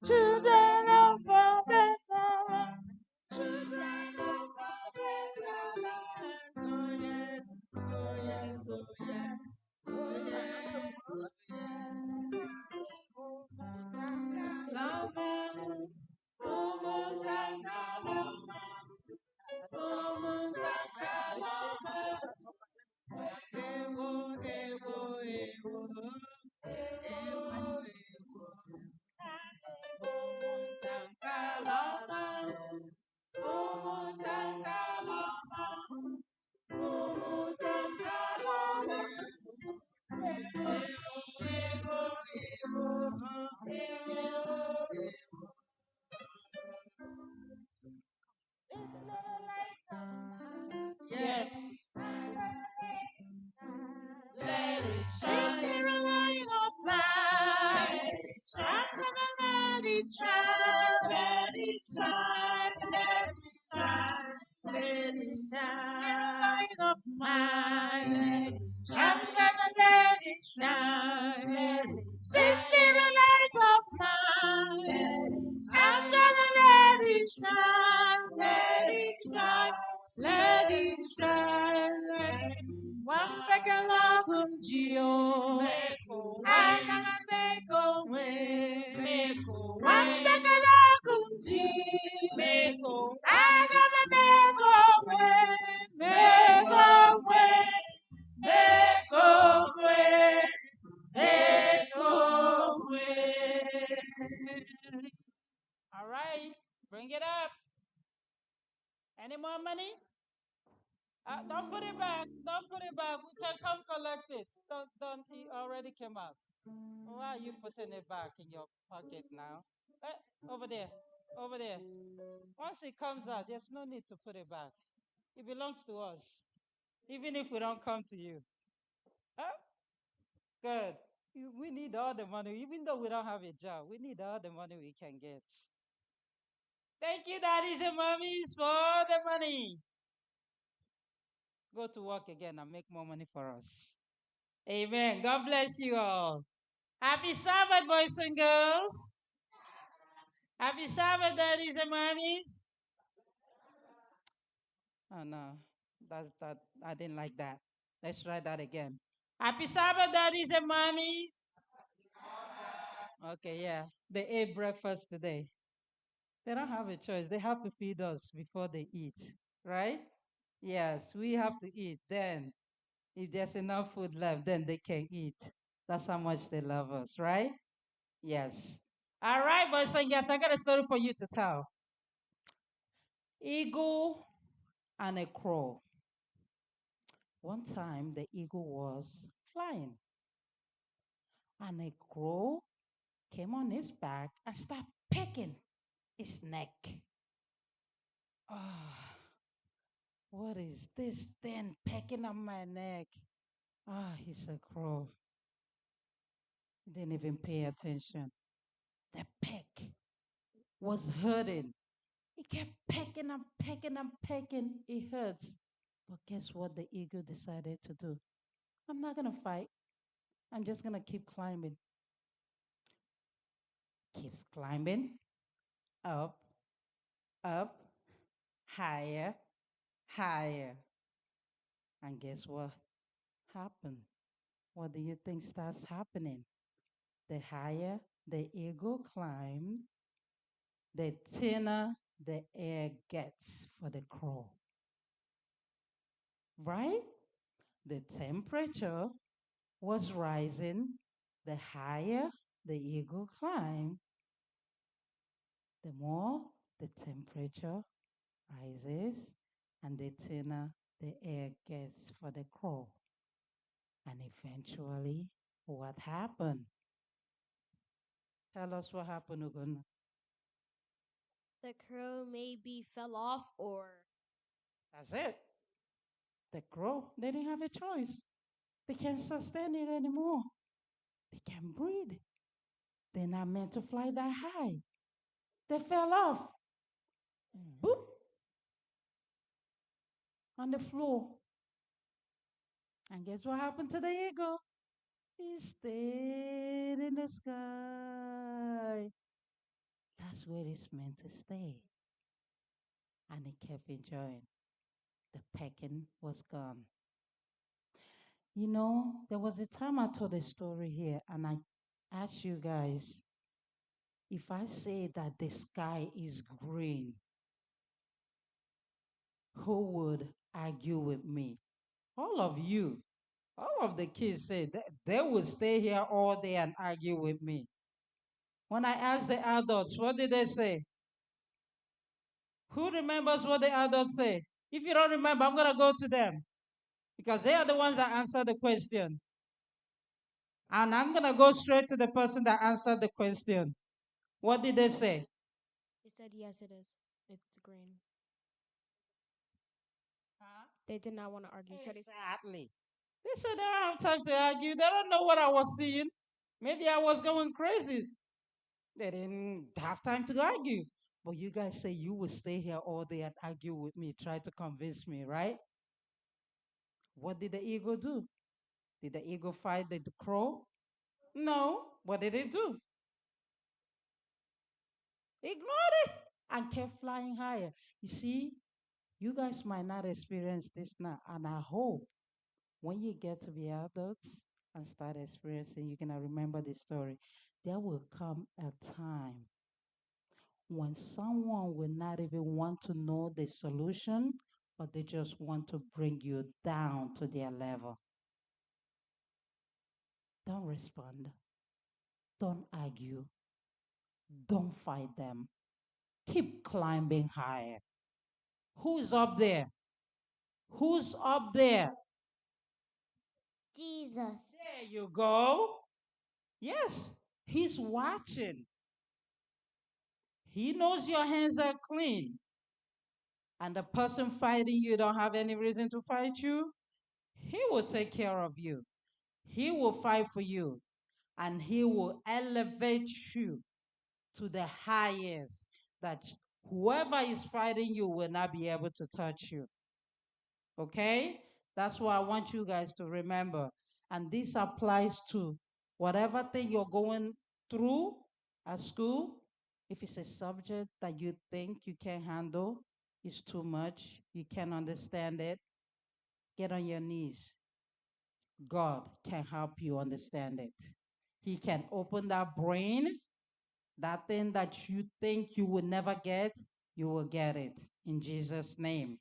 children of a better life. Children of a better land. Oh yes, oh yes, oh yes, oh yes, oh yes. Love, ewo, ewo, ewo, ewo, yes. Let it shine. It's the light of mine. Let it shine. I'm gonna let it shine. Let it shine. Let it shine. Let it shine. Light of mine. Let it shine. I'm gonna let it shine. Let it shine. This is the light of mine. Let it shine. I'm gonna let it shine. Let it shine. Let it shine. Let it shine. Wampekala kumjio, agama meko we. Wampekala kumji, agama meko we, meko we, meko we. All right, bring it up. Any more money? Don't put it back. Don't put it back. We can come collect it. Don't. It already came out. Why are you putting it back in your pocket now? Over there. Over there. Once it comes out, there's no need to put it back. It belongs to us, even if we don't come to you. Huh? Good. We need all the money, even though we don't have a job. We need all the money we can get. Thank you, daddies and mommies, for the money. Go to work again and make more money for us. Amen. God bless you all. Happy Sabbath, boys and girls. Happy Sabbath, daddies and mommies. Oh no, that I didn't like that. Let's try that again. Happy Sabbath, daddies and mommies. Okay, yeah. They ate breakfast today. They don't have a choice. They have to feed us before they eat, right? Yes, we have to eat. Then, if there's enough food left, then they can eat. That's how much they love us, right? Yes. All right, boys and girls, I got a story for you to tell. Eagle and a crow. One time, the eagle was flying, and a crow came on his back and started pecking his neck. Ah, what is this thing pecking on my neck? Ah, he's a crow. He didn't even pay attention. The peck was hurting. He kept pecking and pecking and pecking. It hurts. But guess what the eagle decided to do? I'm not going to fight. I'm just going to keep climbing. Keeps climbing. Up, up, higher, higher. And guess what happened? What do you think starts happening? The higher the eagle climbed, the thinner the air gets for the crow. Right? The temperature was rising. The higher the eagle climbed, the more the temperature rises and the thinner the air gets for the crow. And eventually, what happened? Tell us what happened, Ugonna. The crow maybe fell off or. That's it. The crow, they didn't have a choice. They can't sustain it anymore. They can't breathe. They're not meant to fly that high. They fell off. Boop. On the floor. And guess what happened to the eagle? He stayed in the sky. That's where it's meant to stay. And he kept enjoying. The pecking was gone. You know, there was a time I told a story here, and I asked you guys, if I say that the sky is green, who would argue with me? All of you. All of the kids said they would stay here all day and argue with me. When I asked the adults, what did they say? Who remembers what the adults say? If you don't remember, I'm going to go to them because they are the ones that answered the question. And I'm going to go straight to the person that answered the question. What did they say? They said, yes, it is. It's green. Huh? They did not want to argue. Exactly. They said they don't have time to argue. They don't know what I was seeing. Maybe I was going crazy. They didn't have time to argue. But you guys say you will stay here all day and argue with me, try to convince me, right? What did the eagle do? Did the eagle fight the crow? No. What did it do? Ignored it and kept flying higher. You see, you guys might not experience this now, and I hope when you get to be adults and start experiencing, you're going to remember this story. There will come a time when someone will not even want to know the solution, but they just want to bring you down to their level. Don't respond. Don't argue. Don't fight them. Keep climbing higher. Who's up there? Who's up there? Jesus. There you go. Yes, he's watching. He knows your hands are clean. And the person fighting you don't have any reason to fight you. He will take care of you. He will fight for you. And he will elevate you to the highest that whoever is fighting you will not be able to touch you. Okay? That's what I want you guys to remember. And this applies to whatever thing you're going through at school. If it's a subject that you think you can't handle, it's too much, you can't understand it, get on your knees. God can help you understand it. He can open that brain, that thing that you think you will never get, you will get it in Jesus' name.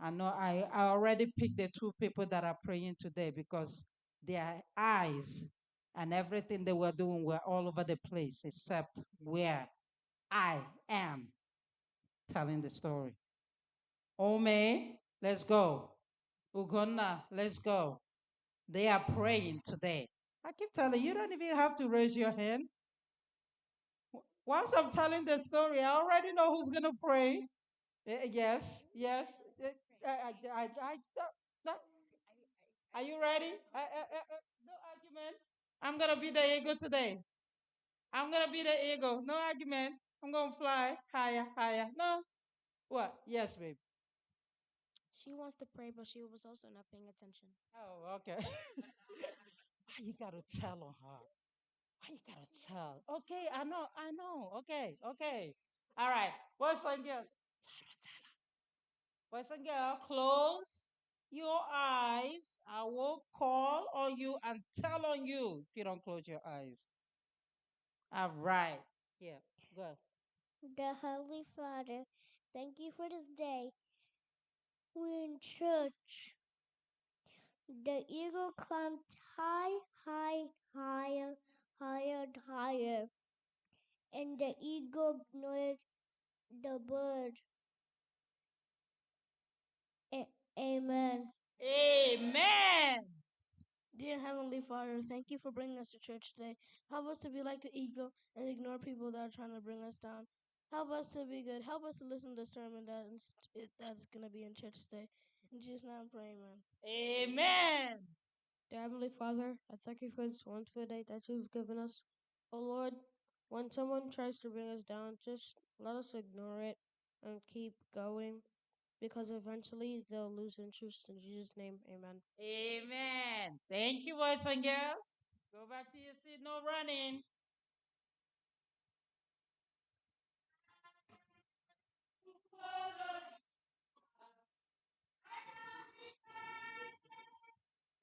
I know I already picked the two people that are praying today because their eyes and everything they were doing were all over the place except where I am telling the story. Ome, let's go. Ugonna, let's go. They are praying today. I keep telling you, you don't even have to raise your hand. Once I'm telling the story, I already know who's going to pray. Yes, yes. Are you ready? No argument. I'm going to be the eagle today. I'm going to be the eagle. No argument. I'm going to fly higher, higher. No. What? Yes, babe. She wants to pray, but she was also not paying attention. Oh, okay. Why you got to tell on her? Why you got to tell? Okay, I know. Okay. All right. Boys and girls. Boys and girls, close your eyes. I will call on you and tell on you if you don't close your eyes. All right. Yeah, go. Dear Heavenly Father, thank you for this day. We're in church. The eagle climbed high, higher, and higher. And the eagle ignored the bird. Amen. Amen. Dear Heavenly Father, thank you for bringing us to church today. Help us to be like the eagle and ignore people that are trying to bring us down. Help us to be good. Help us to listen to the sermon that's going to be in church today. In Jesus' name I pray, amen. Amen. Dear Heavenly Father, I thank you for this wonderful day that you've given us. Oh Lord, when someone tries to bring us down, just let us ignore it and keep going, because eventually they'll lose interest. In Jesus' name, amen. Amen. Thank you, boys and girls. Go back to your seat. No running.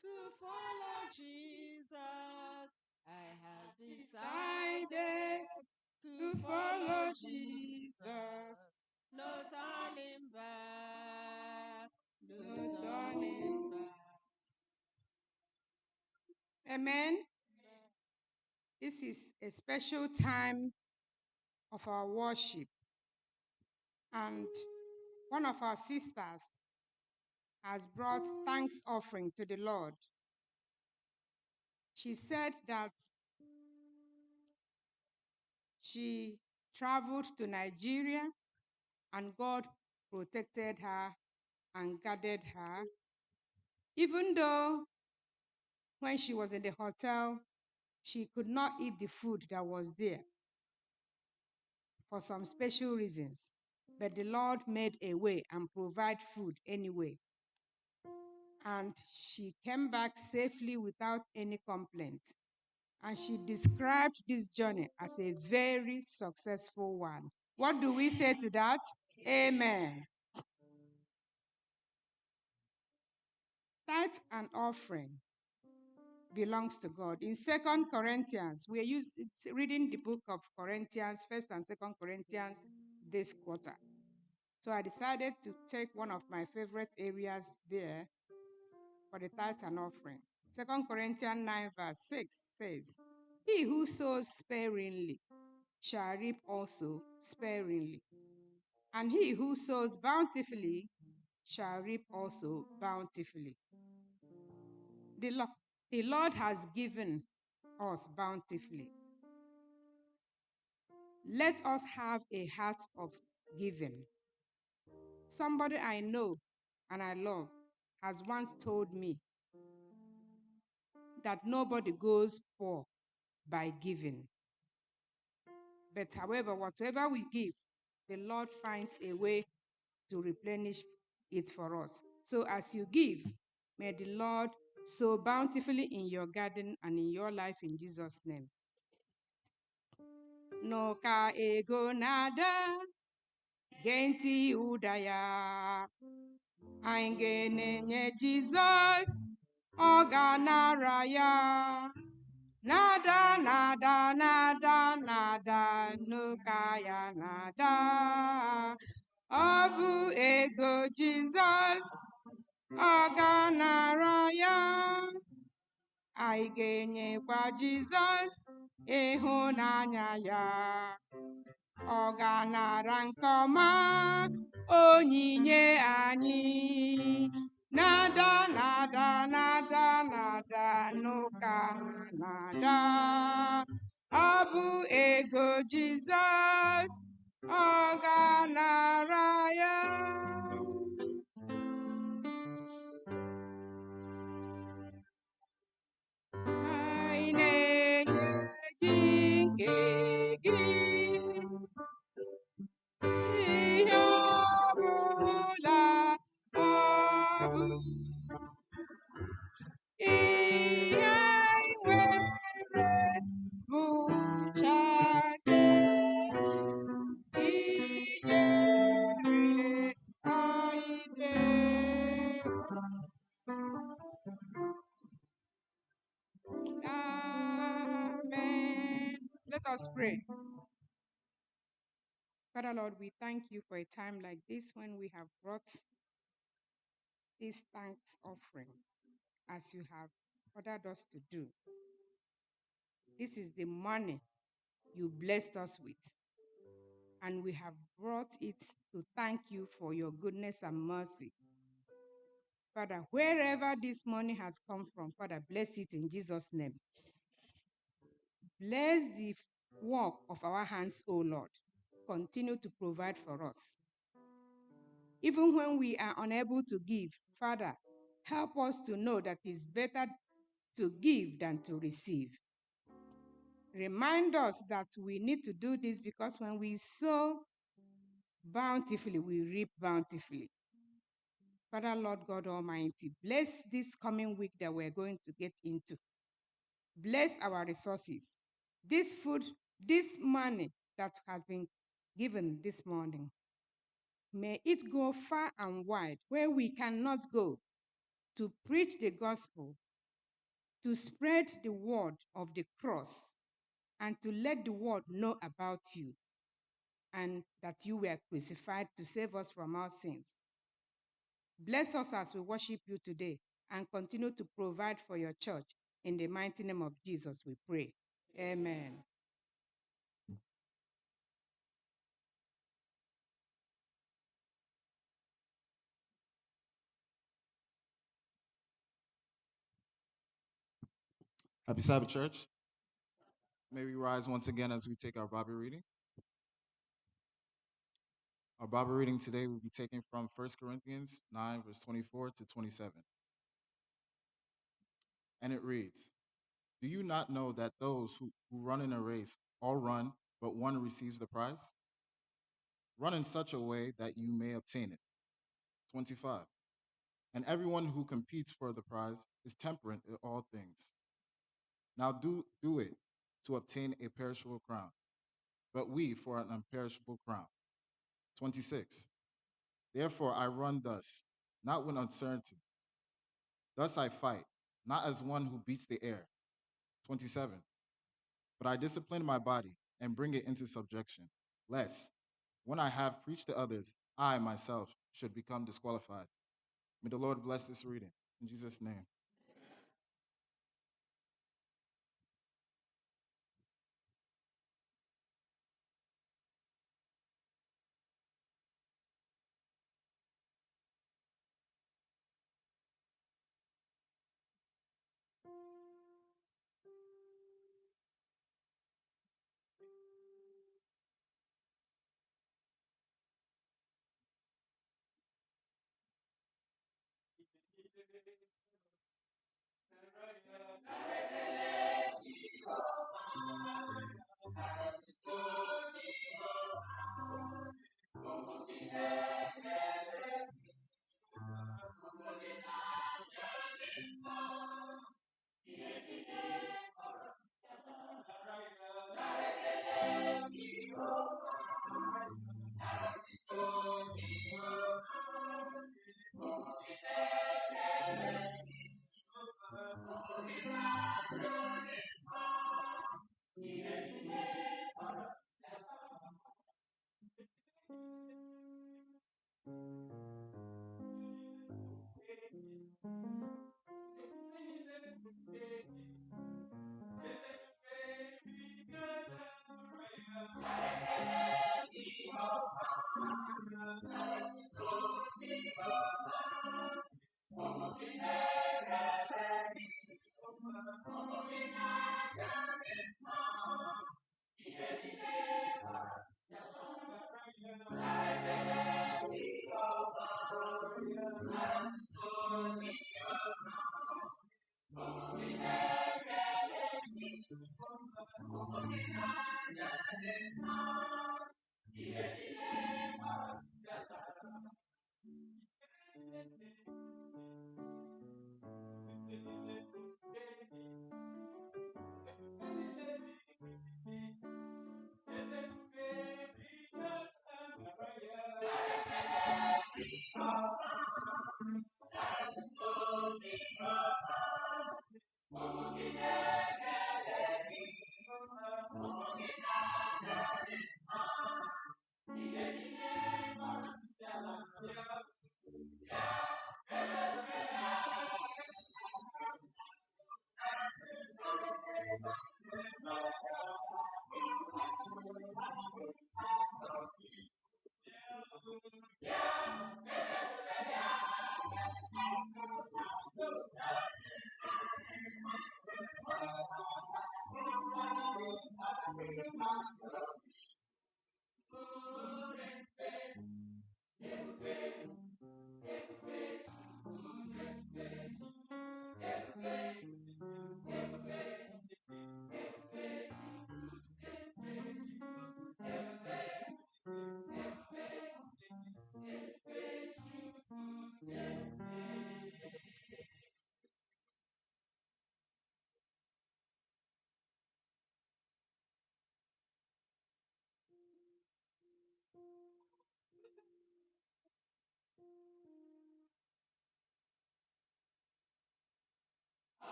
To follow Jesus, I have decided to follow Jesus. No turning back, no turning back. Amen. This is a special time of our worship. And one of our sisters has brought thanks offering to the Lord. She said that she traveled to Nigeria and God protected her and guarded her. Even though when she was in the hotel, she could not eat the food that was there for some special reasons. But the Lord made a way and provided food anyway. And she came back safely without any complaint. And she described this journey as a very successful one. What do we say to that? Amen. Tithe and offering belongs to God. In 2 Corinthians, we are reading the book of Corinthians, 1st and 2nd Corinthians this quarter. So I decided to take one of my favorite areas there for the tithe and offering. 2 Corinthians 9 verse 6 says, "He who sows sparingly shall reap also sparingly, and he who sows bountifully shall reap also bountifully." The Lord has given us bountifully. Let us have a heart of giving. Somebody I know and I love has once told me that nobody goes poor by giving. But however, whatever we give, the Lord finds a way to replenish it for us. So as you give, may the Lord sow bountifully in your garden and in your life in Jesus' name. No ka ego nada, genti udaya. Aingenenye Jesus, oganara ya. Nada, nada, nada, nada, nukaya nada. Abu ego Jesus, oganara ya. anyị ga-enyekwa Jizọs ịhụnanya ya. Ọ ga-anara nke ọma onyinye anyị. Nada, nada, nada, nada, n'ụka nada. Ọ bụ ego Jizọs, ọ ga-anara ya. Anyị na-enye gị nke gị, ihe ọbụla ọ bụ, ihe anyị nwere bụcha gị. Inyere anyị dee. Amen. Let us pray. Father Lord, we thank you for a time like this when we have brought this thanks offering as you have ordered us to do. This is the money you blessed us with, and we have brought it to thank you for your goodness and mercy. Father, wherever this money has come from, Father, bless it in Jesus' name. Bless the work of our hands, O Lord. Continue to provide for us. Even when we are unable to give, Father, help us to know that it's better to give than to receive. Remind us that we need to do this because when we sow bountifully, we reap bountifully. Father, Lord God Almighty, bless this coming week that we're going to get into. Bless our resources. This food, this money that has been given this morning, may it go far and wide where we cannot go, to preach the gospel, to spread the word of the cross, and to let the world know about you and that you were crucified to save us from our sins. Bless us as we worship you today and continue to provide for your church. In the mighty name of Jesus, we pray. Amen. Happy Sabbath, church. May we rise once again as we take our Bible reading. Our Bible reading today will be taken from 1 Corinthians 9, verse 24 to 27. And it reads, "Do you not know that those who run in a race all run, but one receives the prize? Run in such a way that you may obtain it." 25. "And everyone who competes for the prize is temperate in all things. Now do it to obtain a perishable crown, but we for an imperishable crown." 26. "Therefore I run thus, not with uncertainty. Thus I fight, not as one who beats the air." 27. "But I discipline my body and bring it into subjection, lest, when I have preached to others, I myself should become disqualified." May the Lord bless this reading. In Jesus' name.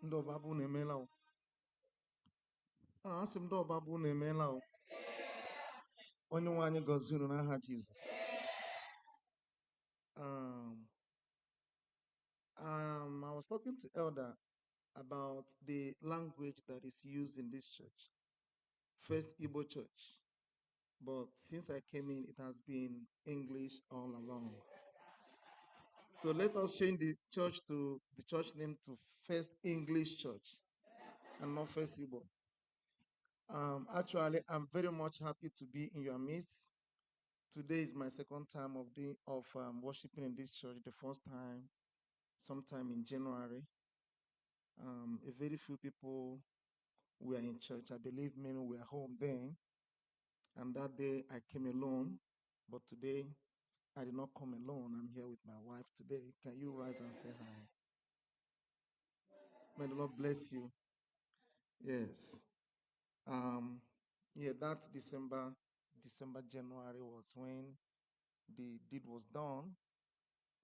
ndị ọbabụ unu emeela o. Asị m ndị ọbabụ unu emeela o. Onye nwe anyị gọzie unu n'aha Jizọs. I was talking to Elder about the language that is used in this church, First Igbo Church. But since I came in, it has been English all along. So let us change the church name to First English Church and not First Igbo. Actually, I'm very much happy to be in your midst. Today is my second time of worshiping in this church. The first time, sometime in January. A very few people were in church. I believe many were home then. And that day I came alone. But today I did not come alone. I'm here with my wife today. Can you rise and say hi? May the Lord bless you. Yes. That December, January was when the deed was done,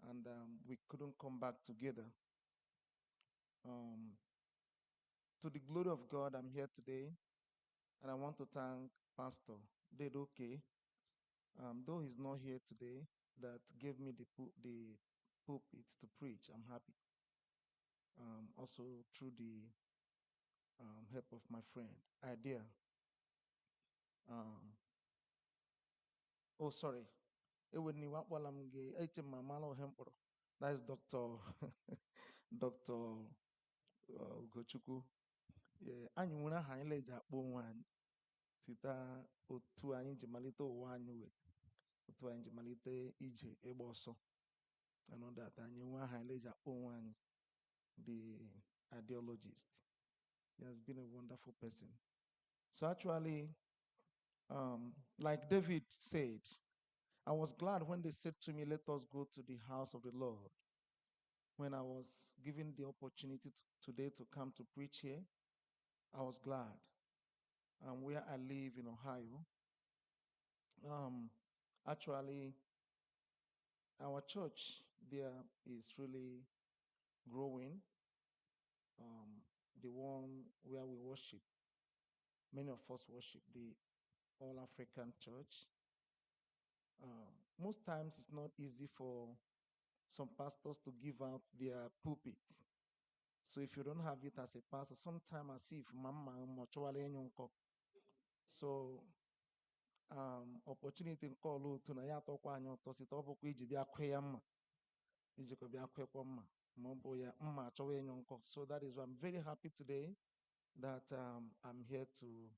and we couldn't come back together. To the glory of God, I'm here today, and I want to thank Pastor Dedoke, though he's not here today, that gave me the pulpit to preach. I'm happy. Also through the help of my friend, Idea. Sorry. That's Dr. Dr. Ugochukwu. Anyị nwere aha anyị leji akpọ onwe anyị site otu anyị ji malite ụwa anyị wee otu anyị ji malite ije ịgba ọsọ that anyị nwe aha anyị leji akpọ onwe anyị the ideologist. He has been a wonderful person. So actually, like David said, I was glad when they said to me, let us go to the house of the Lord. When I was given the opportunity today to come to preach here, I was glad. Where I live in Ohio, actually, our church there is really growing. The one where we worship, many of us worship the All African Church. Most times it's not easy for some pastors to give out their pulpit. So if you don't have it as a pastor, sometimes I see if mama so opportunity call to na ya tokwa anya to sit obokwa iji bia kwe ya mma iji ko bia kwekwa mma mo ya mma chowe enyo nko. So that is why I'm very happy today that I'm here to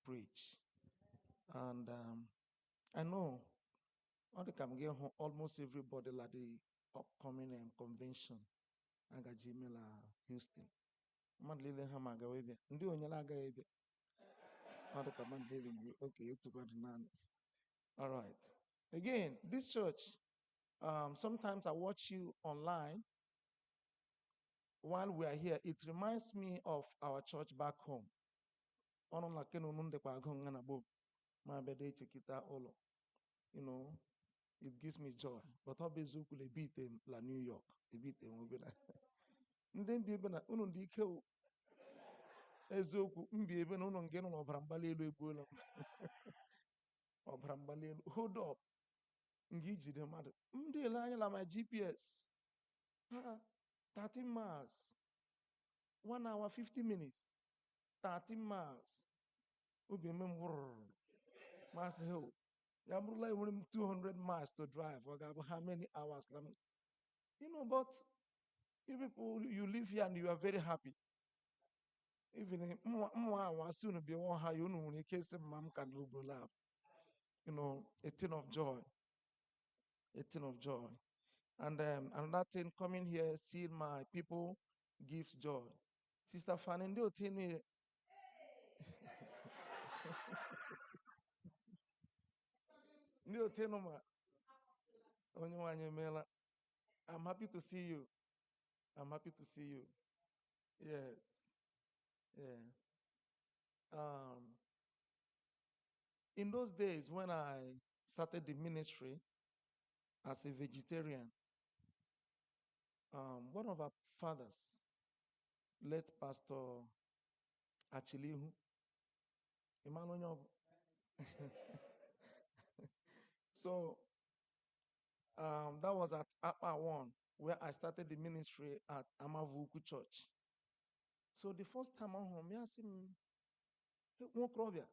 preach. And I know almost everybody like the upcoming convention Agajimela Houston. Mandlile hamaga webe. Ndi onyela aga ebe. Okay, to God none. All right. Again, this church, sometimes I watch you online while we are here. It reminds me of our church back home. You know, it gives me joy. But how bezuku le beat la New York, a bit and then be na unu ndi ike ezoku mbi ebe na unu nge no obara mbali elu egbuola obara mbali elu. Hold up. Ngi jide mmadụ ndị ele anya la my GPS 13 miles 1 hour 50 minutes 13 miles obi eme m wụrụ masị hill ya bụrụla enwere m 200 miles to drive ọ ga-abụ how many hours you know, but you people, you live here and you are very happy. Even soon be one how you know in case mom can do love. You know, a thing of joy. A thing of joy. And another thing coming here, seeing my people gives joy. Sister Fanny, do tell me. I'm happy to see you. I'm happy to see you. Yes. Yeah. In those days when I started the ministry as a vegetarian, one of our fathers late Pastor Achilihu. Emmanuel. So that was at Apa 1, where I started the ministry at Amavuku Church. So the first time I'm home, I asked him, "Hey, Nwokorobia,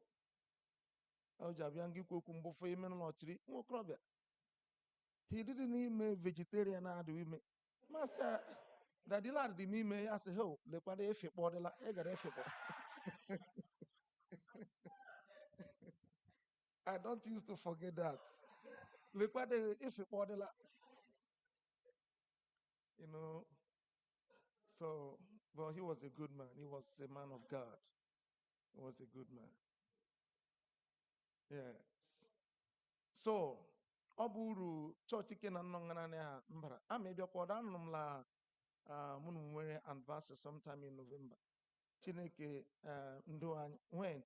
he didn't even vegetarian or do we make Master that the lad the me may I say, oh, le kwade efe body la ega efe body. I don't used to forget that. Le kwade efe body la, you know. So, but he was a good man. He was a man of God. He was a good man. Yes. So, ọ bụ uru chọọchị ke na nnọ ngana ya mbara. A maybe kwada anụrụ m la mụ na nwere anniversary sometime in November. Chineke ndo anyị when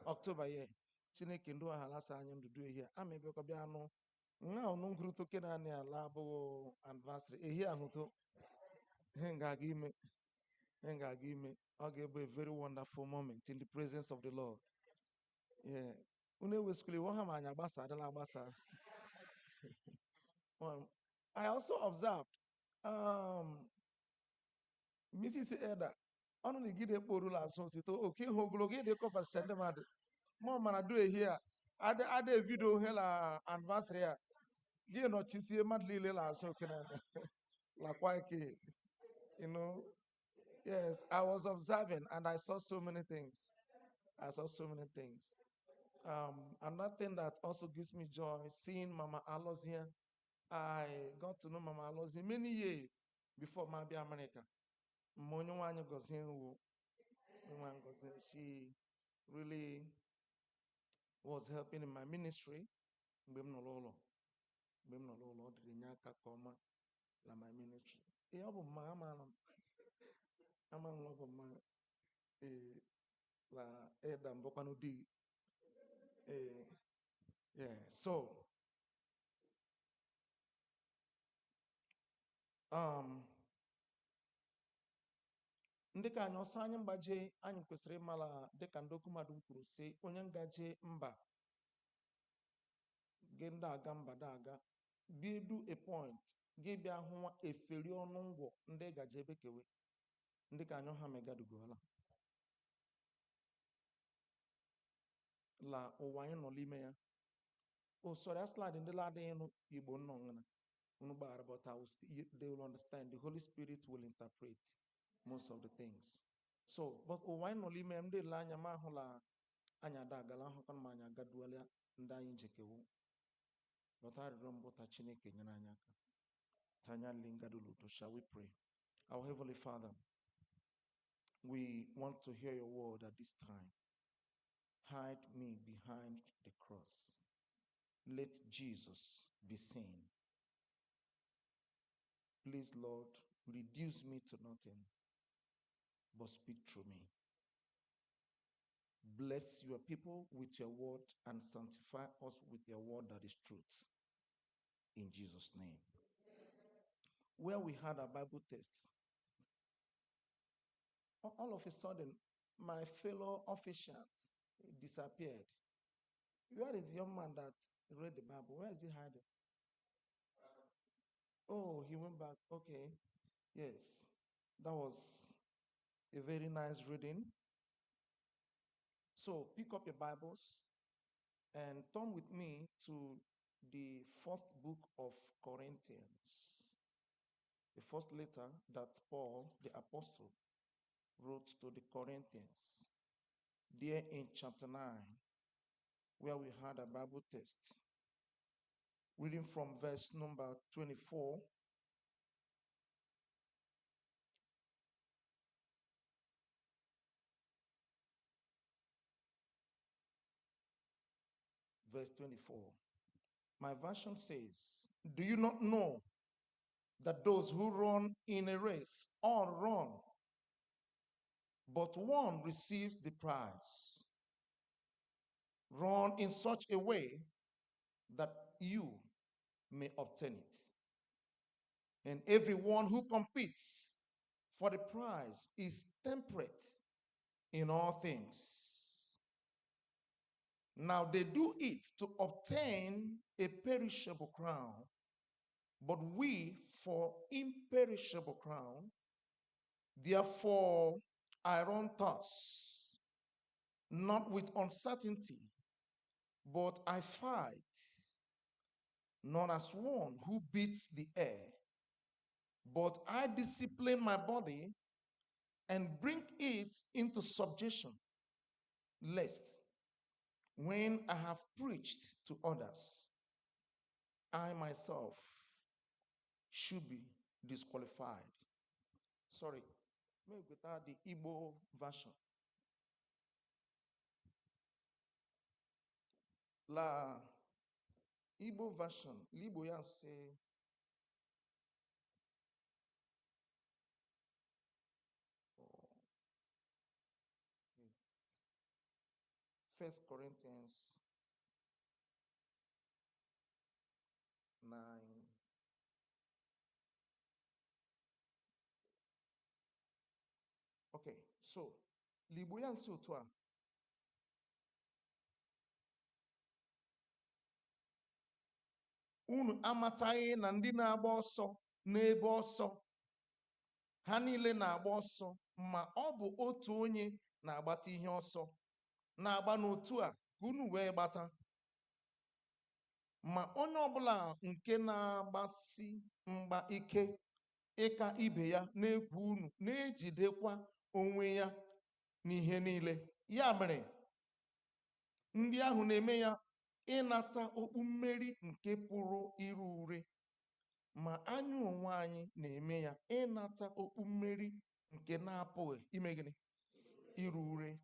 October yeah. Chineke ndo ha lasa anyị ndudu ehia. A maybe ko bịa anụ nga onu nguru to ke na ya la bụ anniversary ehia ahụ to henga ga ime henga ga ime. Ọ ga-ebe a very wonderful moment in the presence of the Lord. Yeah. Unu weskuli wo ha ma anya gbasa adịla agbasa. I also observed Mrs. Eda ọnụ na igide kporula asụ sito oke ihe ogologo ide kọpas chende mmadụ ma mana do here ada video he la anniversary a gị nọchisie mmadụ niile la asụ kena la kwaike, you know. Yes, I was observing and I saw so many things. I saw so many things. Another thing that also gives me joy, seeing Mama Alos here. I got to know Mama Alos many years before Mabia America. She really was helping in my ministry. La my ministry. La Edam Bokanu di. Yeah, so ndị ka anyị ọsọ anyị mgbaje anyị kwesịrị ịmala dịka ndị okwu mmadụ kwuru sị onye ngaje mba gị ndị aga mba da aga bịa du a point gị bịa hụ eferi ọnụ ngwọ ndị gaje ebe kewe ndị ka anyị ha megadugola la ụwa anyị nọ n'ime ya o sorry aslad ndị ladịghị nụ igbo nnọ ngana unu gbara but they will understand. The Holy Spirit will interpret most of the things. So, but ụwa anyị nọ n'ime ya ndị le anya ma ahụla anya da agala ahụkwa ma anya agaduala ndị anyị njekewu but arịrịọ mbụ ta Chineke nyere anyị aka tanya lingaduluto. Shall we pray? Our Heavenly Father, we want to hear your word at this time. Hide me behind the cross. Let Jesus be seen. Please, Lord, reduce me to nothing, but speak through me. Bless your people with your word and sanctify us with your word that is truth. In Jesus' name. Where we had a Bible test, all of a sudden, my fellow officials disappeared. Where is the young man that read the Bible? Where is he hiding? Oh, he went back. Okay. Yes. That was a very nice reading. So pick up your Bibles and turn with me to the first book of Corinthians, the first letter that Paul, the apostle, wrote to the Corinthians. There in chapter 9, where we had a Bible test, reading from verse number 24 verse 24. My version says, do you not know that those who run in a race all run, but one receives the prize? Run in such a way that you may obtain it. And everyone who competes For the prize is temperate in all things. Now they do it to obtain a perishable crown, but we for imperishable crown. Therefore, I run thus, not with uncertainty, but I fight, not as one who beats the air, but I discipline my body and bring it into subjection, lest when I have preached to others, I myself should be disqualified. Sorry, maybe without the Igbo version. La Igbo version, Libo yan say, First Corinthians 9. Okay, so Libo yan say otu a. Unu amataghị na ndị na-agba ọsọ n'ebe ọsọ ha niile na-agba ọsọ, ma ọ bụ otu onye na-agbata ihe ọsọ na-agba n'otu a ka unu wee gbata. Ma onye ọbụla nke na-agbasi mgba ike ịka ibe ya na-egwu unu na-ejidekwa onwe ya n'ihe niile. Ya mere, ndị ahụ na-eme ya ịnata okpu mmeri nke pụrụ iru ure, ma anyị onwe anyị na-eme ya ịnata okpu mmeri nke na-apụghị ime gịnị? Iru ure.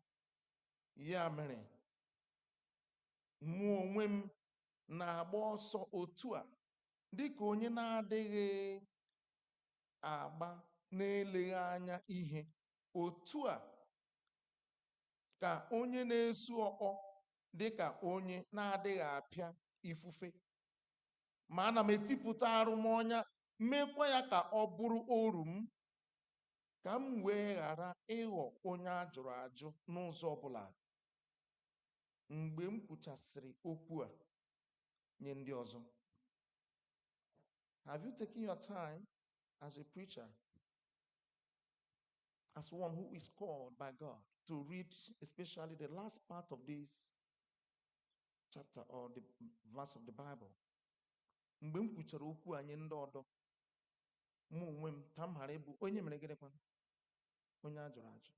Ya mere, mụ onwe m na-agba ọsọ otu a dịka onye na-adịghị agba na-eleghị anya ihe, otu a ka onye na-esu ọkpọ dịka onye na-adịghị apịa ifufe. Ma ana m etipụta arụmọnya, mekwa ya ka ọ bụrụ oru m, ka m wee ghara ịghọ onye a jụrụ ajụ n'ụzọ ọbụla. Mgbe m kwuchasịrị okwu a nye ndị ọzọ. Have you taken your time as a preacher, as one who is called by God, to read especially the last part of this chapter or the verse of the Bible? Mgbe m kwuchara okwu a nye ndị ọdọ, mụ onwe m ka m ghara ịbụ onye mere gịnịkwa? Onye a jụrụ ajụ.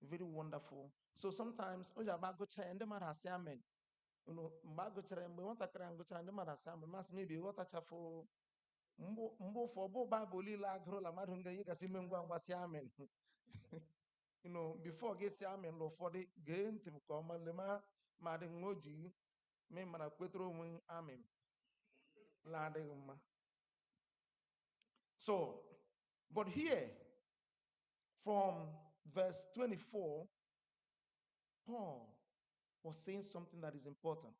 Very wonderful. So sometimes o ji agba agụcha ya ndị mmadụ asị amen. Mgbe agụchara, mgbe nwatakịrị ahụ gụchara, ndị mmadụ asị amen. Masị mebi ghọtachafụ mgbe ụfọdụ Baịbụl niile agụrụla mmadụ nga ihe gasị ime ngwa ngwa si amen. Before gị si amen na ụfọdụ gee ntị m ka ọma lema ma dị nwa o ji mee mana kwetara onwe amen la adịghị mma. So, but here from verse 24, Paul was saying something that is important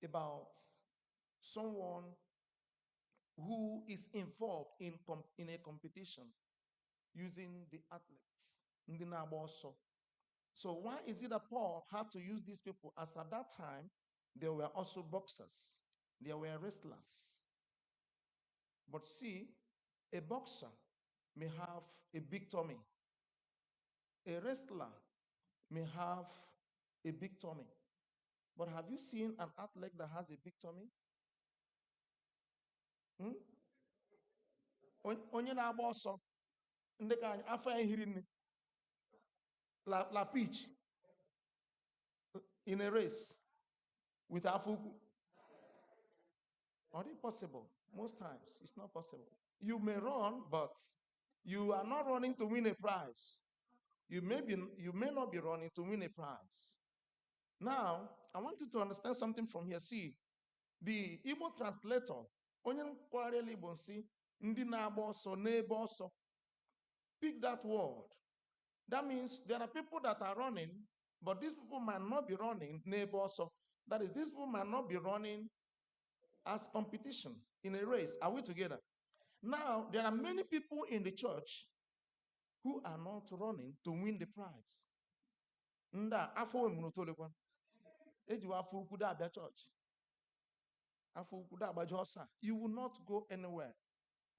about someone who is involved in a competition using the athletes, ndị na-agba ọsọ. So why is it that Paul had to use these people, as at that time there were also boxers, there were wrestlers? But see, a boxer may have a big tummy. A wrestler may have a big tummy. But have you seen an athlete that has a big tummy? Onye na-agba ọsọ ndị ka anyị afọ ya hiri nne la pitch in a race with afọ ukwu. Are they possible? Most times it's not possible. You may run, but you are not running to win a prize. You may not be running to win a prize. Now, I want you to understand something from here. See, the Igbo translator, onye nkwagharị Igbo nsị ndị na-agba ọsọ n'ebe ọsọ, pick that word. That means there are people that are running, but these people might not be running n'ebe ọsọ. That is, these people might not be running as competition in a race. Are we together? Now, there are many people in the church who are not running to win the prize. Nda afọ emunu tolekwan. Ejiwa afọ ukwu da abịa church. Afọ ukwu da agbaji ọsọ. You will not go anywhere.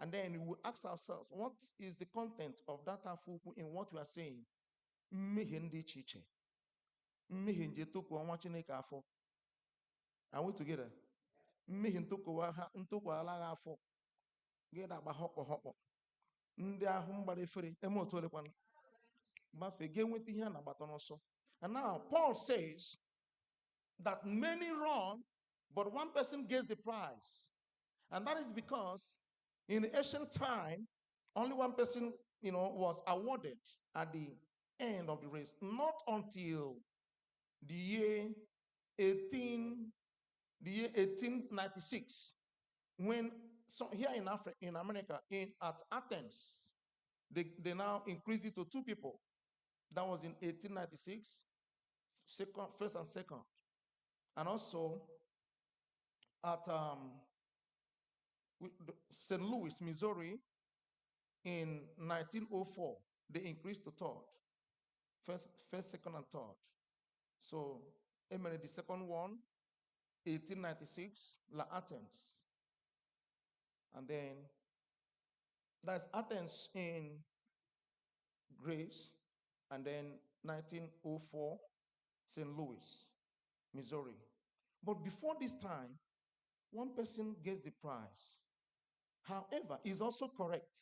And then we will ask ourselves, what is the content of that afọ ukwu in what we are saying? Mmehie ndị iche iche. Mmehie nje tokwa nwa Chineke afọ. Are we together? Mmehie ntụkwala ha afọ. Gị na-agba họkpọ họkpọ. Ndị ahụ mgbara efere eme otu olekwana. Gbafe gị enweta ihe a na-agbata n'ọsọ. And now Paul says that many run, but one person gets the prize. And that is because in the ancient time, only one person, was awarded at the end of the race. Not until the year 1896, when here in Africa, in America, at Athens, they now increased it to 2 people. That was in 1896, first and second. And also at St. Louis, Missouri, in 1904, they increased to 3rd. First, second, and 3rd. So, the second one, 1896, La Athens. And then that's Athens in Greece. And then 1904, St. Louis, Missouri. But before this time, one person gets the prize. However, it's also correct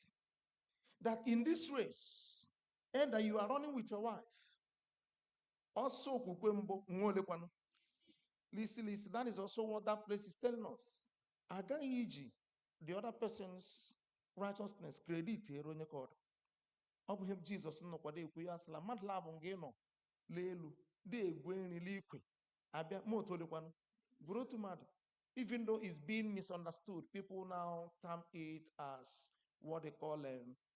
that in this race, and that you are running with your wife, also listen, that is also what that place is telling us. Agaghị the other person's righteousness credit onye ka ọ dị. Ọ bụ ihe Jizọs nọkwado ekwu ya sịla mmadụ labụ nga ị nọ n'elu dị egwe nri n'ikwe abịa ma otu olekwanụ bụrụ otu mmadụ. Even though it's being misunderstood, people now term it as what they call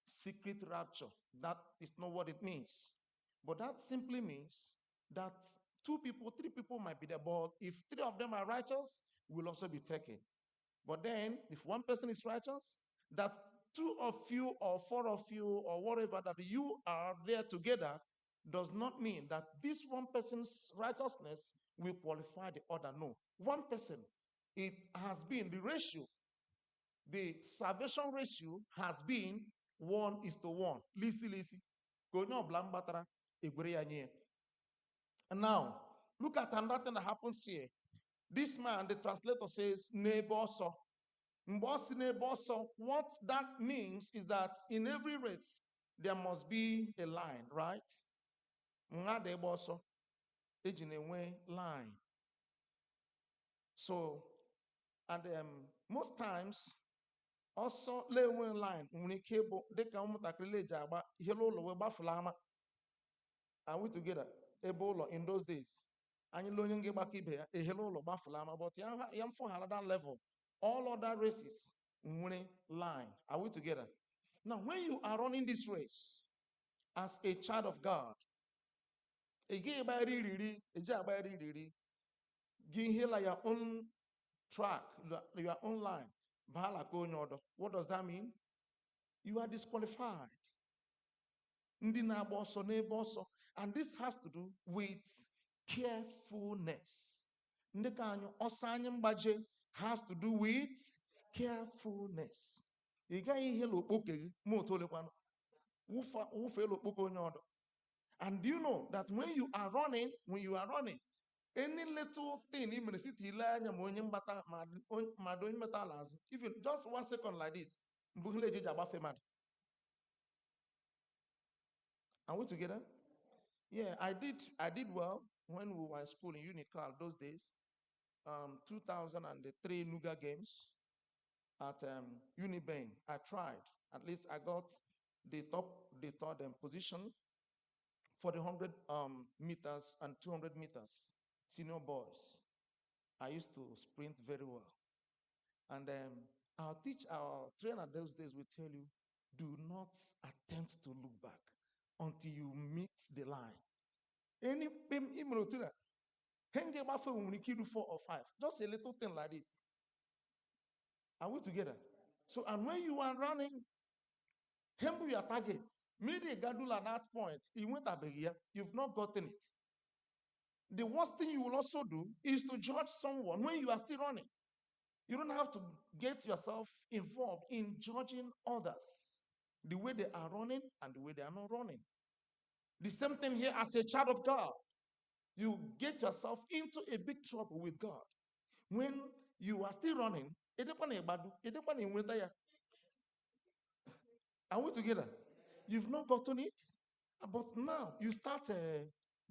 secret rapture. That is not what it means. But that simply means that 2 people, 3 people might be there, but if 3 of them are righteous, will also be taken. But then, if one person is righteous, that 2 of you or 4 of you or whatever that you are there together does not mean that this one person's righteousness will qualify the other. No. One person, it has been the ratio, the salvation ratio has been 1:1. Lisi. And now, look at another thing that happens here. This man, the translator says, neighbor so. What that means is that in every race, there must be a line, right? Line. So, and most times, also lay one line when it cable they come are we together? Ebola in those days. And you learn back a hello bafulama, but yam for another level. All other races winning line. Are we together? Now, when you are running this race as a child of God, give your own track, your own line. What does that mean? You are disqualified. And this has to do with carefulness. Has to do with carefulness. And do you know that when you are running, any little thing, even just 1 second like this, are we together? Yeah, I did well when we were in school in Unical those days. 2003 Nuga Games at Unibank. I tried. At least I got the third position for the 100 meters and 200 meters senior boys. I used to sprint very well. And our trainer those days will tell you, do not attempt to look back until you meet the line. Any hang about for when you do 4 or 5. Just a little thing like this. Are we together? So, and when you are running, humble your target. Maybe Gadul at that point, he went up here, you've not gotten it. The worst thing you will also do is to judge someone when you are still running. You don't have to get yourself involved in judging others, the way they are running and the way they are not running. The same thing here as a child of God. You get yourself into a big trouble with God. When you are still running, are we together? You've not gotten it, but now you start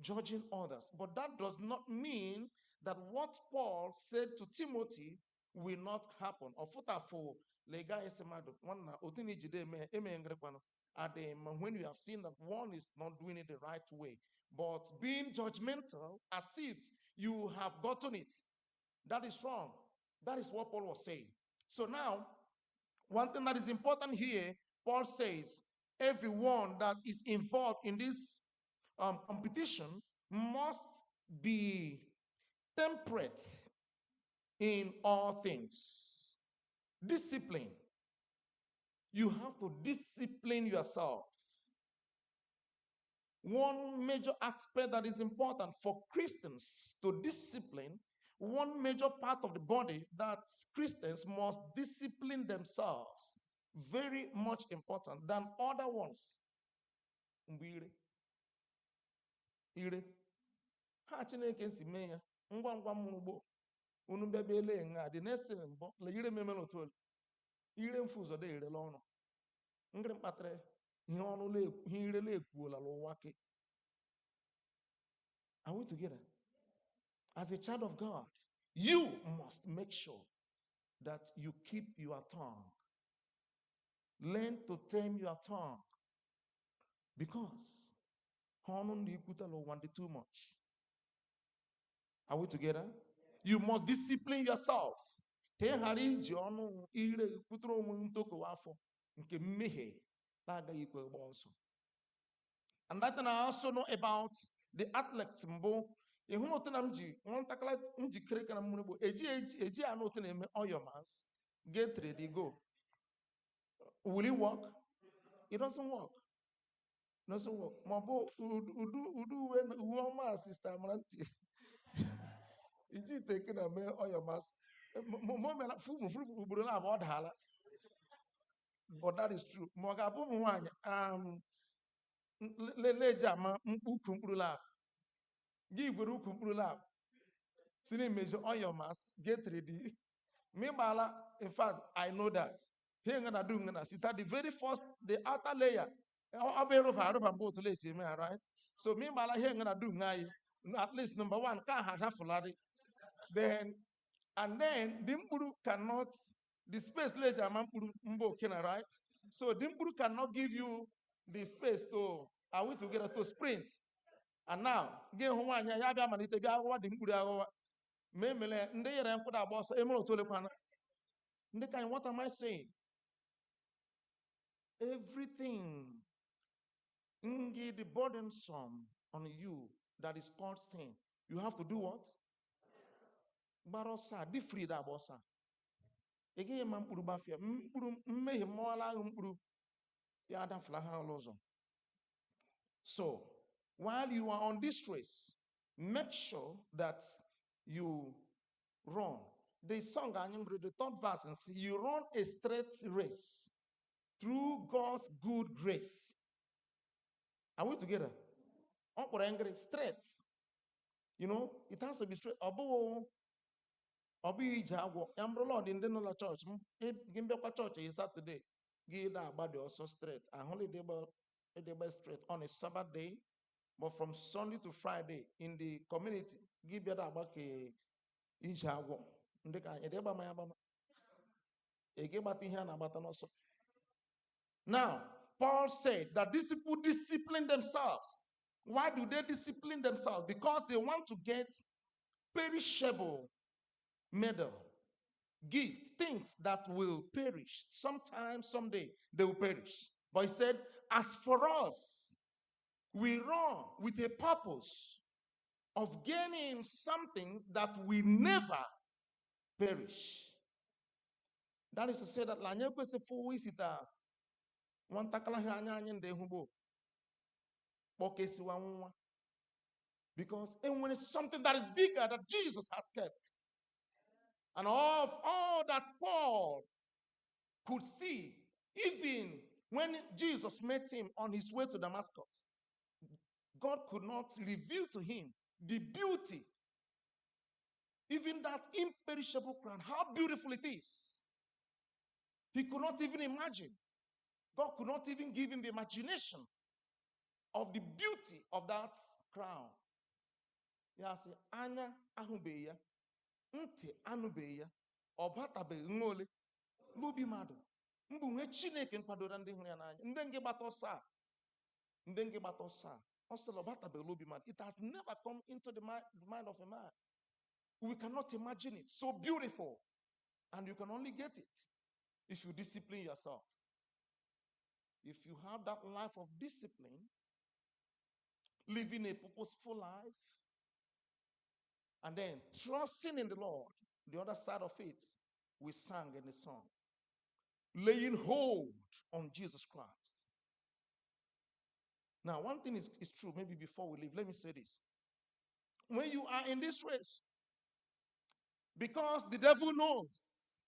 judging others. But that does not mean that what Paul said to Timothy will not happen. When you have seen that one is not doing it the right way, but being judgmental as if you have gotten it, that is wrong. That is what Paul was saying. So now, one thing that is important here, Paul says, everyone that is involved in this competition must be temperate in all things. Discipline. You have to discipline yourself. One major aspect that is important for Christians to discipline, one major part of the body that Christians must discipline themselves, very much important than other ones. Ire. Ha Chineke si mee ya, ngwa ngwa mmụrụ gbo, unu bịa ele nga, the next thing mbọ, la ire meme n'otu olu, ire mfu ụzọ dị ire l'ọnụ, ngịrị mkpatara ihe ọnụ ihe ire la l'ụwa ke. Are we together? As a child of God, you must make sure that you keep your tongue. Learn to tame your tongue. Because too much. Are we together? You must discipline yourself. And that thing I also know about the athletes. Ịhụ otu na m ji nwatakịrị njikere ka na mmiri bụ eji anụ otu na-eme oil mass get ready go. Will it work? It doesn't work. It doesn't work. Ma bụ udu uwe ọma sister Amanti iji teke na mee oil mass mo me na fu ugboro na abụọ daala. But that is true. Ma ọ ga-abụ ụmụ nwaanyị leje ama ukwu mkpụrụ lab gị gwere ukwu mkpụrụ lab si na measure on your mass, get ready. Meanwhile, in fact, I know that. Here ngana do ngana sita the very first, the outer layer. Right? So meanwhile, here ngana do ngai. At least number one, can have fulari. Then and then Dimburu cannot the space later mbo right? So Dimburu cannot give you the space to are we together to sprint. And now, get home and Yaga Manita Gawa, Dimburu. Memele, and they are put our boss, Emil Tolepana. What am I saying? Everything the burdensome on you that is called sin, you have to do what? Barossa, be free that bossa. Again, Mampuru Bafia, May Mola Umpuru, Yada Flaha Lozo. So, while you are on this race, make sure that you run. The song, I remember the third verse, and see, you run a straight race through God's good grace. Are we together? Straight. You know, it has to be straight. Obi Jagwo, Lord in the church. Gimbekwa church is Saturday. Give that body also straight. I only deba straight on a Sabbath day, but from Sunday to Friday in the community, give that about a Jagwo. Now, Paul said that these people discipline themselves. Why do they discipline themselves? Because they want to get perishable medal, gift, things that will perish. Sometime, someday, they will perish. But he said, as for us, we run with a purpose of gaining something that will never perish. That is to say that lanye kwese fu isita wantakala ha anya anyị ndị hụbo kpọkesiwa nwa. Because when it's something that is bigger that Jesus has kept. And of all that Paul could see, even when Jesus met him on his way to Damascus, God could not reveal to him the beauty, even that imperishable crown, how beautiful it is. He could not even imagine. God could not even give him the imagination of the beauty of that crown. Yes, anya ahụbeghị ya, ntị anụbeghị ya, ọ batabeghị n'ole n'obi mmadụ. Mbụ nwe Chineke nkwadoro ndị hụrụ ya n'anya. Ndị nke gbata ọsọ a, ndị nke gbata ọsọ a, ọ sịrị ọ batabeghị n'obi mmadụ. It has never come into the mind of a man. We cannot imagine it. So beautiful. And you can only get it if you discipline yourself. If you have that life of discipline, living a purposeful life, and then trusting in the Lord, the other side of it, we sang in the song, laying hold on Jesus Christ. Now, one thing is true, maybe before we leave, let me say this. When you are in this race, because the devil knows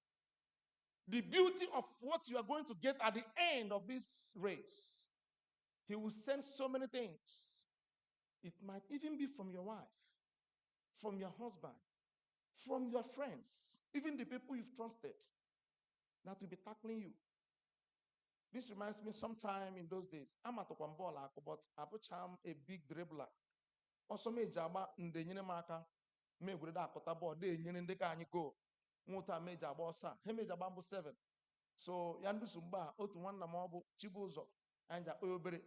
the beauty of what you are going to get at the end of this race, he will send so many things. It might even be from your wife, from your husband, from your friends, even the people you've trusted, that will be tackling you. This reminds me sometime in those days, I'm at Okwambola, but Abucham, a big dribbler. Also, me jaba ndenyene maka, me gurida akota ball, de nyene ndeka anyi go. Muta me jaba osa, he me jaba mbu 7. So yandu sumba, otu wana mabu chibuzo, anja oyobere.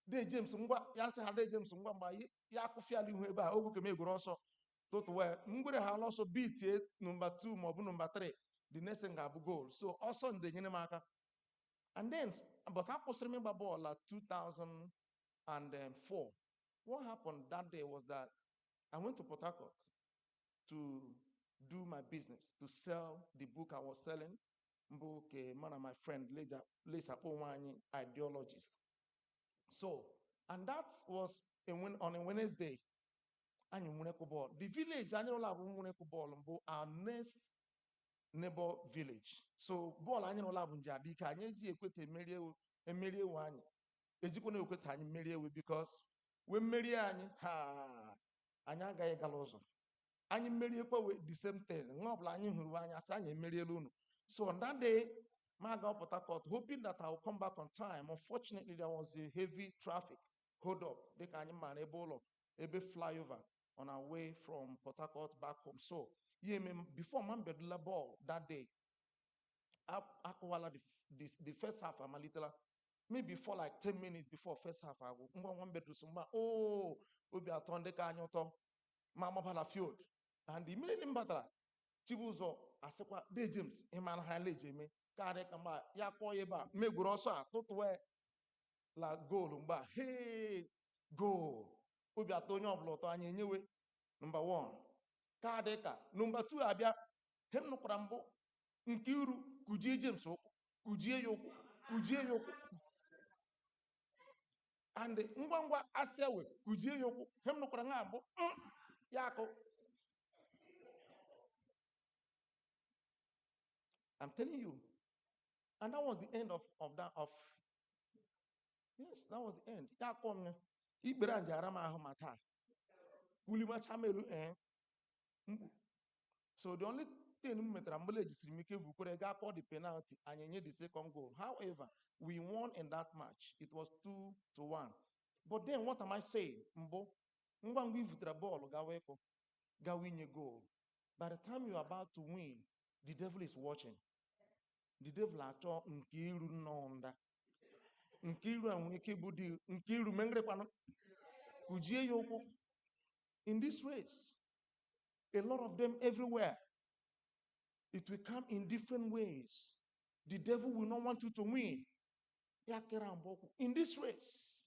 De James ngwa, yase ha de James ngwa mba, ya kufia li hueba, ogu ke me guroso. Toto we, mgure ha also beat it, number 2, mobu number 3. The next thing abu goal. So also ndenyene maka. And then, but I was remember ball like 2004. What happened that day was that I went to Port Harcourt to do my business, to sell the book I was selling. Book, man of my friend, Lisa Owani, ideologist. So, and that was on a Wednesday. The village, our next neighbor village. So, ball annual lab jadi kanyeji ekwete emerie wani. Ejikone ekwete anyị merie because we merie anyị ha anya agaghị gala ụzọ. Anyị merie kwa the same thing. Ngobla anyị hụrụ anyị asị anyị emeriela unu. So on that day, I got Port Harcourt, hoping that I will come back on time. Unfortunately, there was a heavy traffic hold up. They can't man able flyover on our way from Port Harcourt back home. So yeah, before man bedula ball that day, the first half I'm a little maybe for like 10 minutes before first half I will one bedroom oh obi aton de ka anyoto mama bala field and immediately mbatra chibuzo asekwa de James iman ha leje me ka de kama ya ko ye ba meguru oso atụtụ la goal mgba hey goal obi aton onye oblo to anya enyewe number 1 ka de ka number 2 abịa hem nukwara mbụ nke iru kujie James okwu kujie ya okwu kujie ya okwu and ngwa asewe kujie ya okwu hem nukwara nga mbụ ya akụ. I'm telling you. And that was the end of that. Yes, that was the end. So the only thing we got the penalty and the second goal. However, we won in that match. It was 2-1. But then what am I saying? Mbo, we the ball, go win your goal. By the time you're about to win, the devil is watching. The devil achọ Nkiru nonda. Nkiru anweke budi Nkiru mengre kwano. Kujie yoko. In this race, a lot of them everywhere. It will come in different ways. The devil will not want you to win. In this race,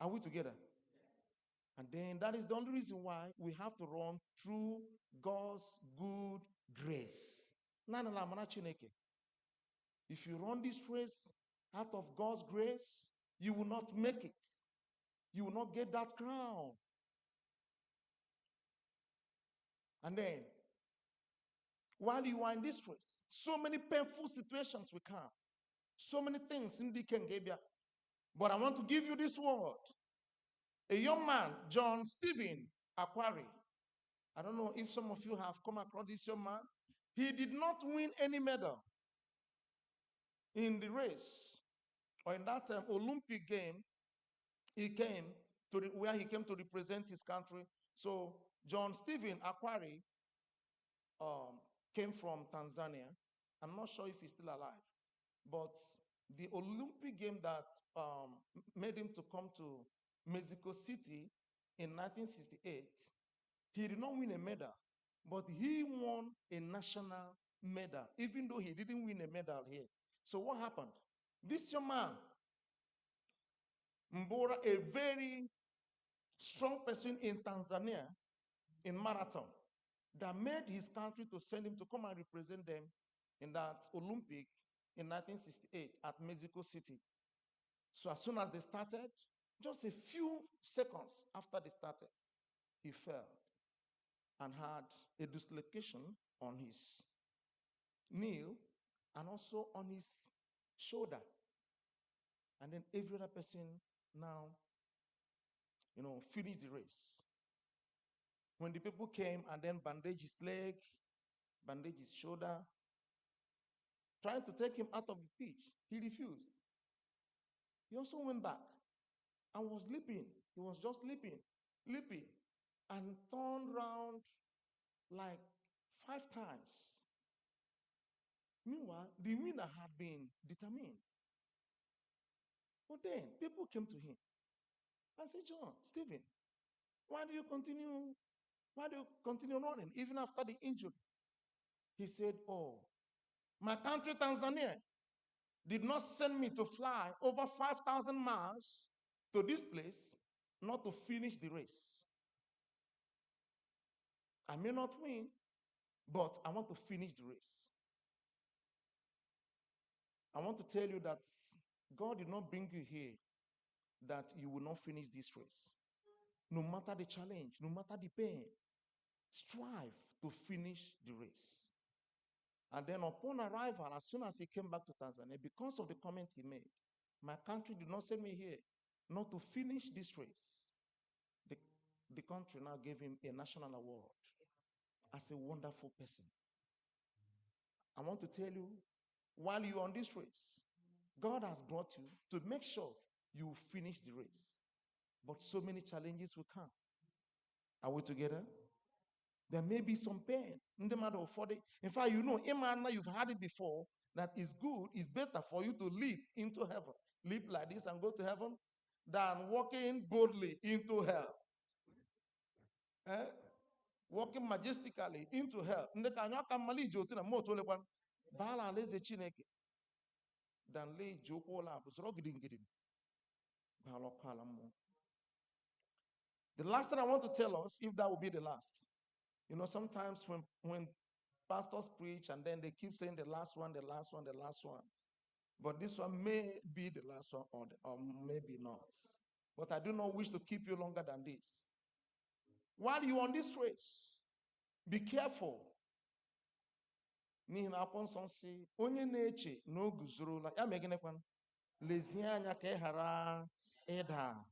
are we together? And then that is the only reason why we have to run through God's good grace. Nana la mana chineke. If you run this race out of God's grace, you will not make it. You will not get that crown. And then, while you are in this race, so many painful situations will come. So many things in the Kengabia. But I want to give you this word. A young man, John Stephen Aquari. I don't know if some of you have come across this young man. He did not win any medal in the race or in that Olympic game. He came to where he came to represent his country. So John Stephen Aquari came from Tanzania. I'm not sure if he's still alive, but the Olympic game that made him to come to Mexico City in 1968, he did not win a medal, but he won a national medal, even though he didn't win a medal here. So what happened? This young man, Mbora, a very strong person in Tanzania in marathon, that made his country to send him to come and represent them in that Olympic in 1968 at Mexico City. So as soon as they started, just a few seconds after they started, he fell and had a dislocation on his knee and also on his shoulder. And then every other person now, finished the race. When the people came and then bandaged his leg, bandaged his shoulder, trying to take him out of the pitch, he refused. He also went back and was leaping. He was just leaping, and turned round like 5 times. Meanwhile, the winner had been determined. But then people came to him and said, John, Stephen, why do you continue running even after the injury? He said, oh, my country, Tanzania, did not send me to fly over 5,000 miles to this place not to finish the race. I may not win, but I want to finish the race. I want to tell you that God did not bring you here that you will not finish this race. No matter the challenge, no matter the pain, strive to finish the race. And then upon arrival, as soon as he came back to Tanzania, because of the comment he made, my country did not send me here not to finish this race. The country now gave him a national award as a wonderful person. I want to tell you, while you're on this race, God has brought you to make sure you finish the race. But so many challenges will come. Are we together? There may be some pain. In the matter of 40. In fact, Imana, you've had it before, that is good, it's better for you to leap into heaven. Leap like this and go to heaven than walking boldly into hell. Walking majestically into hell. The last thing I want to tell us, if that will be the last, sometimes when pastors preach and then they keep saying the last one, the last one, the last one. But this one may be the last one or maybe not. But I do not wish to keep you longer than this. While you're on this race, be careful. N'ihi na akwụkwọ nsọ si onye na-eche na o guzorola ya meginekwan lezie anya ka ị ghara ịda.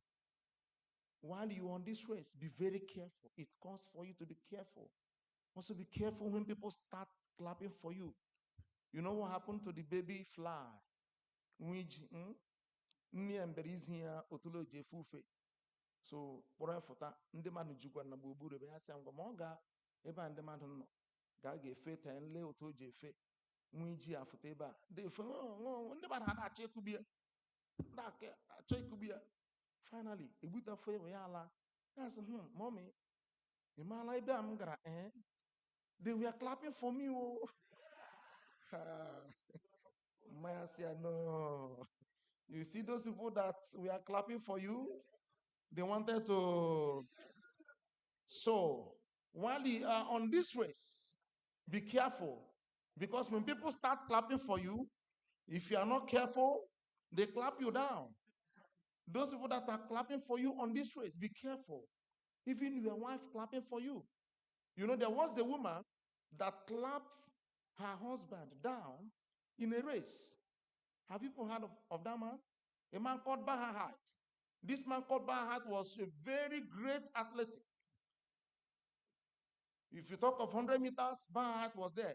While you're on this race, be very careful. It calls for you to be careful. Also be careful when people start clapping for you. You know what happened to the baby fly? So, ndị mmadụ jikwa na gburugburu ebe ya sị ngwa ma ọ ga ebe a ndị mmadụ nọ ga-efe ta nle otu o ji efe nwa iji afụta ebe a ndị mmadụ ha na-achọ ekubi ya achọ ekubi ya finally egbutafọ ewe ya ala ya sị mommy ị maala ebe a m gara they were clapping for me oh. Maya said no. You see those people that were clapping for you, they wanted to. So while you are on this race, be careful, because when people start clapping for you, If you are not careful, they clap you down. Those people that are clapping for you on this race, be careful. Even your wife clapping for you. You know, there was a woman that clapped her husband down in a race. Have people heard of that man? A man called Bahahat. This man called Bahahat was a very great athlete. If you talk of 100 meters, Bahahat was there.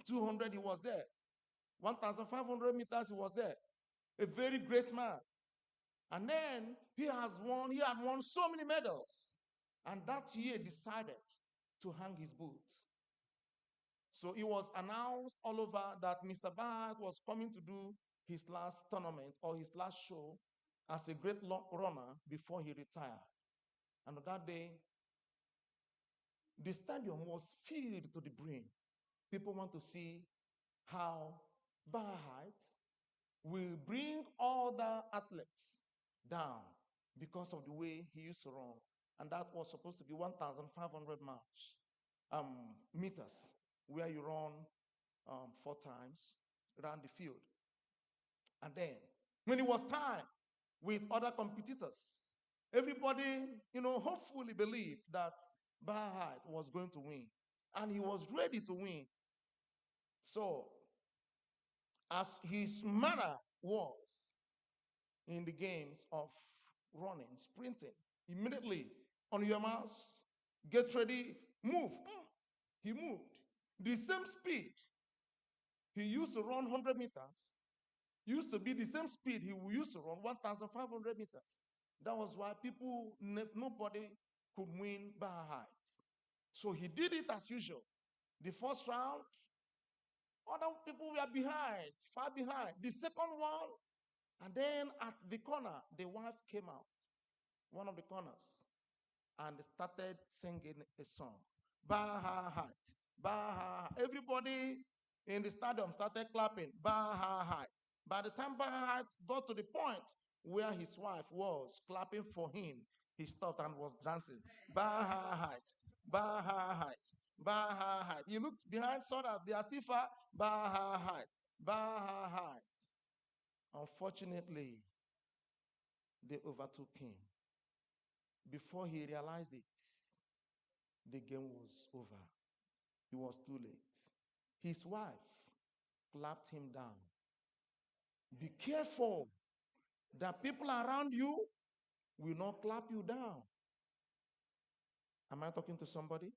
200, he was there. 1,500 meters, he was there. A very great man. And then he had won so many medals. And that year decided to hang his boots. So it was announced all over that Mr. Bahahat was coming to do his last tournament or his last show as a great runner before he retired. And on that day, the stadium was filled to the brim. People want to see how Bahahat will bring all the athletes down because of the way he used to run. And that was supposed to be 1,500 meters, where you run 4 times around the field. And then, when it was time with other competitors, everybody, hopefully believed that Bahahat was going to win. And he was ready to win. So, as his manner was in the games of running, sprinting, immediately on your marks, get ready, move. He moved. The same speed he used to run 100 meters used to be the same speed he used to run 1,500 meters. That was why nobody could win Bahahat. So he did it as usual. The first round, other people were behind, far behind. The second one, and then at the corner, the wife came out, one of the corners, and started singing a song. Bahahat, Bahahat. Everybody in the stadium started clapping. Bahahat. By the time Bahahat got to the point where his wife was clapping for him, he stopped and was dancing. Bahahat, Bahahat, Bahahat. He looked behind, saw that they are still far. Bahahat, Bahahat. Unfortunately, they overtook him. Before he realized it, the game was over. It was too late. His wife clapped him down. Be careful that people around you will not clap you down. Am I talking to somebody?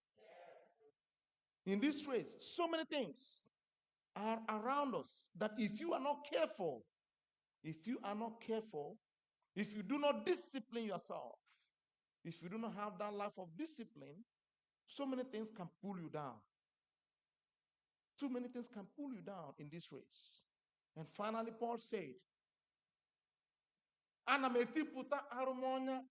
In this race, so many things are around us that if you are not careful, if you do not discipline yourself, if you do not have that life of discipline, so many things can pull you down. Too many things can pull you down in this race. And finally, Paul said, ana m etipụta arụmọnya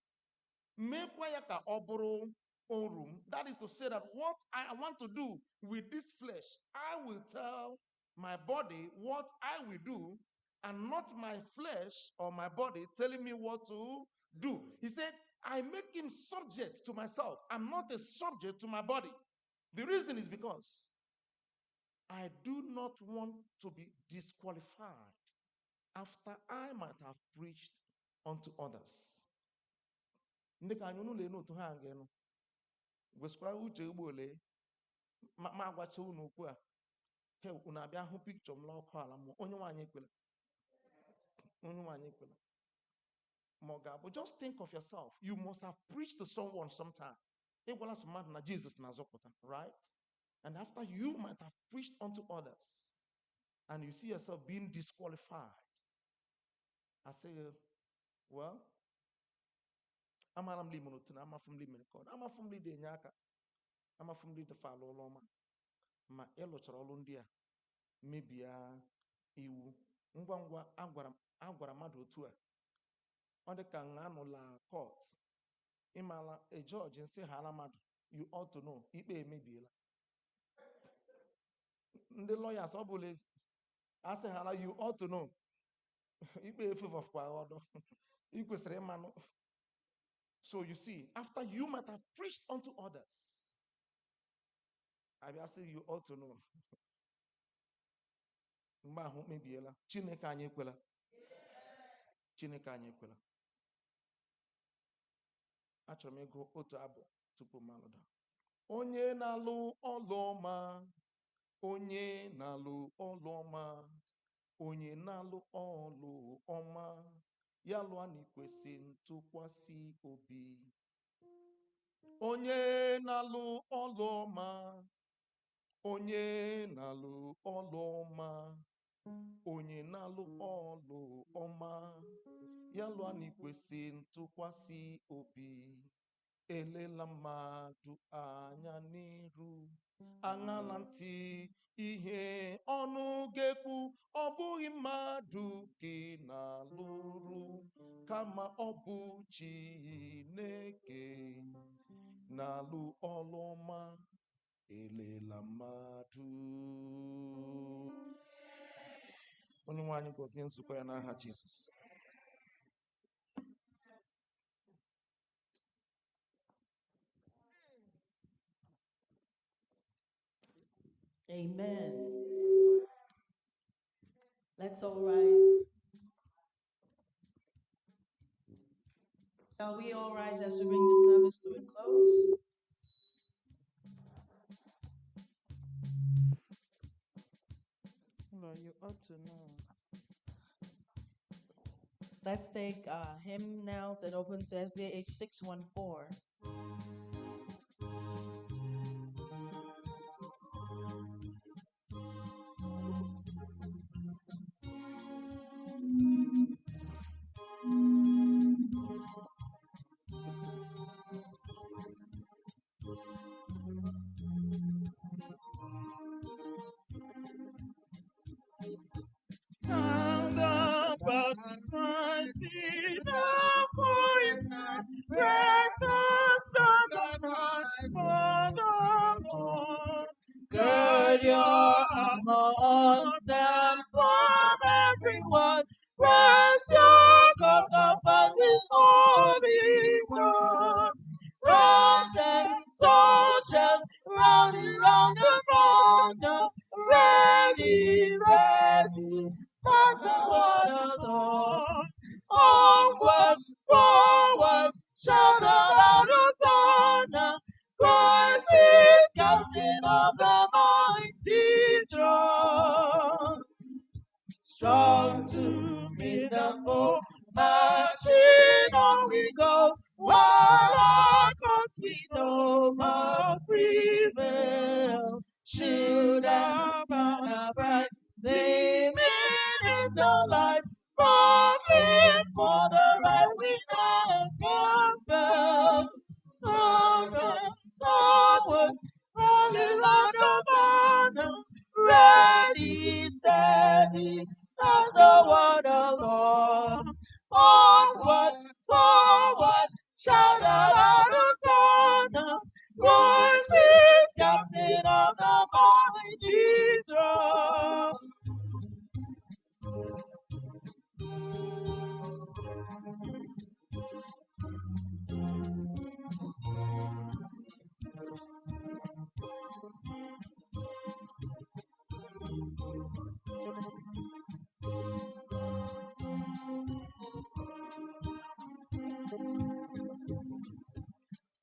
mekwa ya ka ọ bụrụ oru m. That is to say that what I want to do with this flesh, I will tell my body what I will do, and not my flesh or my body telling me what to do. He said, I make him subject to myself. I'm not a subject to my body. The reason is because I do not want to be disqualified after I might have preached unto others. Ndị ka anyị unu lee n'otu ha ga-enu gwesịkwara uche ugbo ole ma agwacha unu okwu a he unu abịa hụ pikchọ m n'ọkụ ala mmụọ onye nwaanyị ekwela ma ọ ga-abụ just think of yourself. You must have preached to someone sometime. Ịgwala sọ mmadụ na Jesus na-azọpụta, right? And after you might have preached unto others and you see yourself being disqualified, I say, well, amara m limon otu na amafụ m limon kọd amafụ m lide enye aka amafụ m lide falụ ụlọ ọma ma ịlụchara ọrụ ndị a mebie iwu ngwa ngwa agwara mmadụ otu a ọ dị ka nga anụla court ịmala a judge nsị ha ala mmadụ, you ought to know ikpe emebiela. Ndị lawyers ọ bụla asị ha ala, you ought to know ikpe efevọ kwa ọdọ ị kwesịrị ịmanụ. So you see, after you might have preached unto others, I will say you ought to know. mgbe ahụ kpebiela Chineke anyị ekwela. Chineke anyị ekwela. Achọrọ m ịgụ otu abụ tupu m alụda. Onye na-alụ ọlụ ọma, onye na-alụ ọlụ ọma, onye na-alụ ọlụ ọma, ya lụọ n'ikwesị ntụkwasị obi. Onye na-alụ ọlụ ọma, onye na-alụ ọlụ ọma, onye na-alụ ọlụ ọma, ya lụọ n'ikwesị ntụkwasị obi. Elela mmadụ anya n'iru, aṅala ntị ihe ọnụ ga-ekwu. Ọ bụghị mmadụ ka ị na-alụrụ, kama ọ bụ Chineke na-alụ ọlụ ọma. Elela mmadụ. Onye nwe anyị gọzie nzukọ ya n'aha Jizọs. Amen. Let's all rise. Shall we all rise as we bring the service to a close? Lord, you ought to know. Let's take hymnals and open to SDH 614. Sound the butterflies in the forest night, rest the stubborn heart for the Lord. Gird your armor on, stand from everyone, rest your cause upon this holy one. Rose soldiers running round the corner, ready, steady, that's the word of the Lord. Onward, forward, shout out Hosanna, Christ is captain of the mighty throne. Strong to meet the foe, marching on we go, while our cause we know must prevail. Shield and banner bright, gleaming in the light, fighting for the right we never fail. Onward, running like a banner, ready, steady, that's the word of Lord. Onward, forward, shout out Hosanna, Christ is captain of the mighty throne.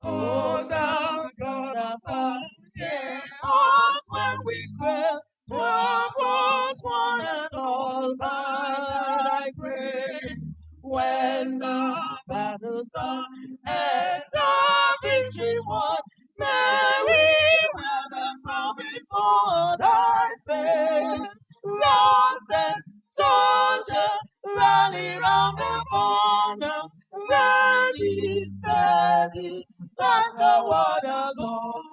Oh, thou God of God, hear us when we pray. Love us one and all by thy grace. When the battle's done and the victory's won, may we wear the crown before thy face. Lost and soldiers rally round the banner, ready, steady, that's the word of Lord.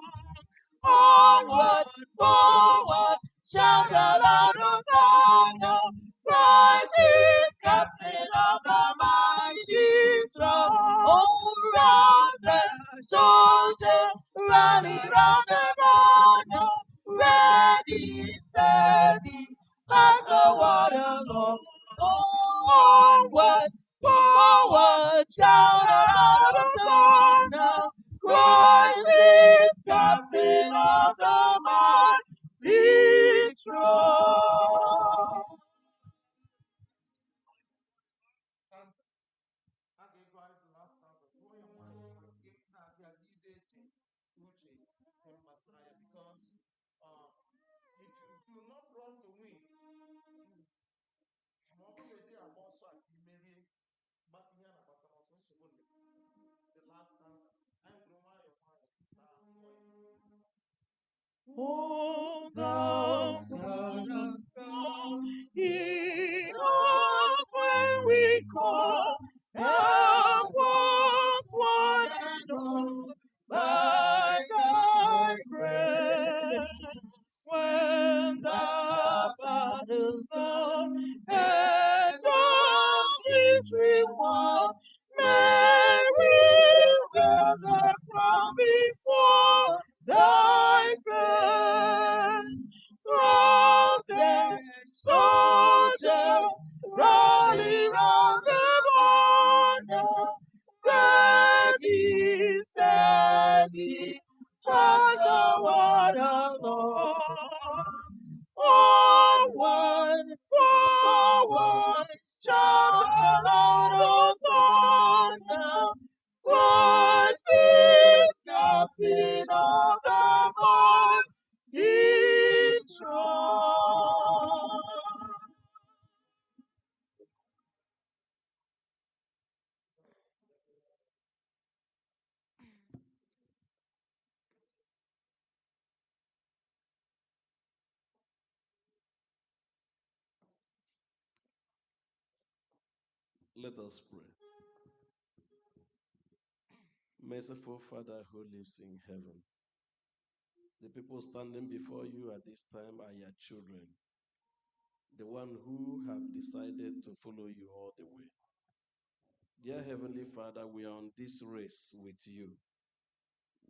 Onward, forward, shout aloud Hosanna, Christ is captain of the mighty throne. Oh, rouse them, soldiers, rally round the banner, ready, steady, that's the word of Lord. Onward, forward, shout aloud Hosanna, Christ is captain of the mighty throne. Oh, thou God of God, hear us when we call. Help us one and all by thy grace. When the battle's done and the victory won, may we wear the crown before thy face. Crossed soldiers rally round the banner, ready, steady, as the word of the Lord. Onward, forward, shout aloud, Hosanna! Christ is captain of the mighty throne. Let us pray. Merciful Father who lives in heaven, the people standing before you at this time are your children, the one who have decided to follow you all the way. Dear Heavenly Father, we are on this race with you.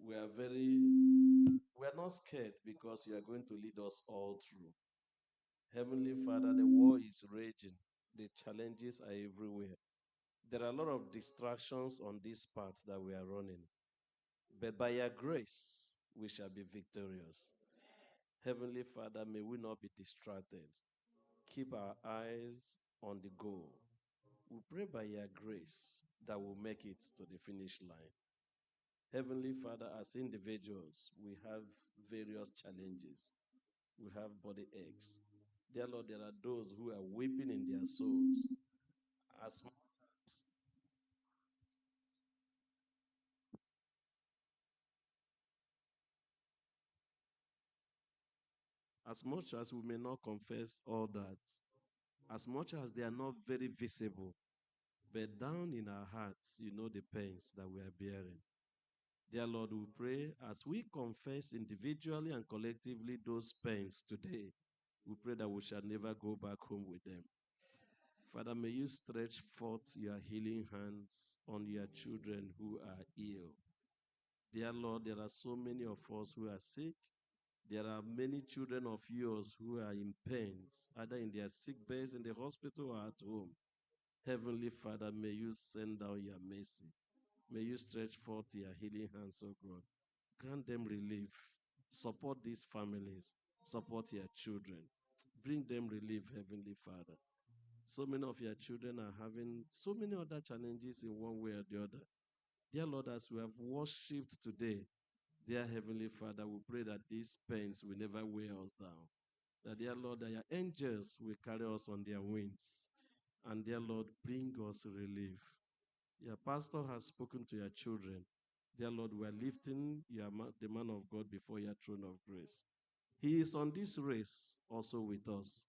We are not scared because you are going to lead us all through. Heavenly Father, the war is raging. The challenges are everywhere. There are a lot of distractions on this path that we are running. But by your grace, we shall be victorious. Heavenly Father, may we not be distracted. Keep our eyes on the goal. We pray by your grace that we'll make it to the finish line. Heavenly Father, as individuals, we have various challenges. We have body aches. Dear Lord, there are those who are weeping in their souls. As much as we may not confess all that, as much as they are not very visible, but down in our hearts, you know the pains that we are bearing. Dear Lord, we pray as we confess individually and collectively those pains today, we pray that we shall never go back home with them. Father, may you stretch forth your healing hands on your children who are ill. Dear Lord, there are so many of us who are sick. There are many children of yours who are in pains, either in their sick beds in the hospital or at home. Heavenly Father, may you send down your mercy. May you stretch forth your healing hands, O God. Grant them relief. Support these families. Support your children. Bring them relief, Heavenly Father. So many of your children are having so many other challenges in one way or the other. Dear Lord, as we have worshipped today, dear Heavenly Father, we pray that these pains will never weigh us down. That, dear Lord, that your angels will carry us on their wings. And, dear Lord, bring us relief. Your pastor has spoken to your children. Dear Lord, we are lifting the man of God before your throne of grace. He is on this race also with us.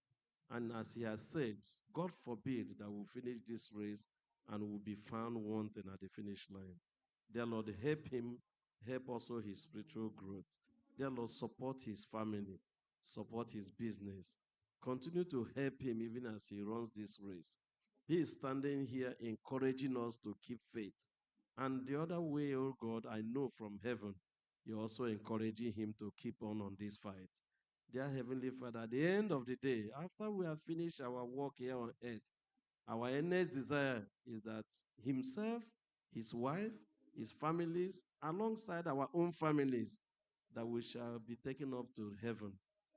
And as he has said, God forbid that we'll finish this race and we'll be found wanting at the finish line. Dear Lord, help him, help also his spiritual growth. Dear Lord, support his family, support his business. Continue to help him even as he runs this race. He is standing here encouraging us to keep faith. And the other way, oh God, I know from heaven, you're also encouraging him to keep on this fight. Dear Heavenly Father, at the end of the day, after we have finished our work here on earth, our earnest desire is that himself, his wife, his families, alongside our own families, that we shall be taken up to heaven,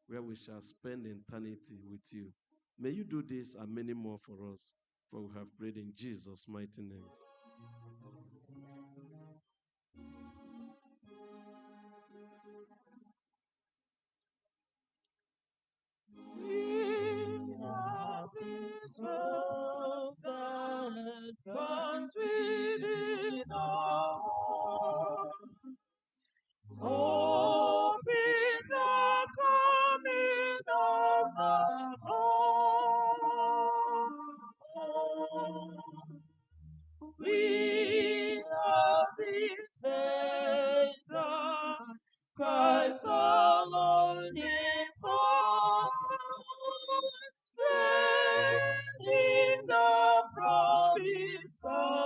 where we shall spend eternity with you. May you do this and many more for us, for we have prayed in Jesus' mighty name. We have this hope that comes within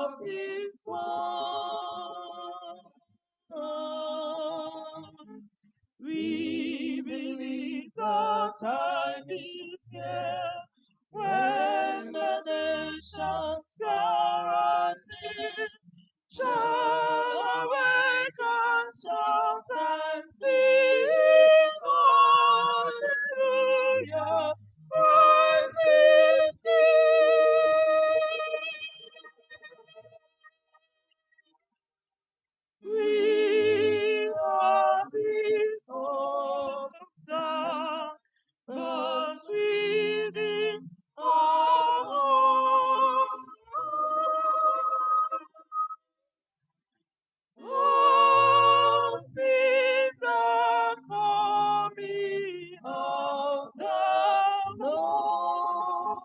of His word. We believe the time is here when the nations guarantee shall awake and shout and sing hallelujah, Christ is King. We are His own God, but within our hope in the coming of the Lord.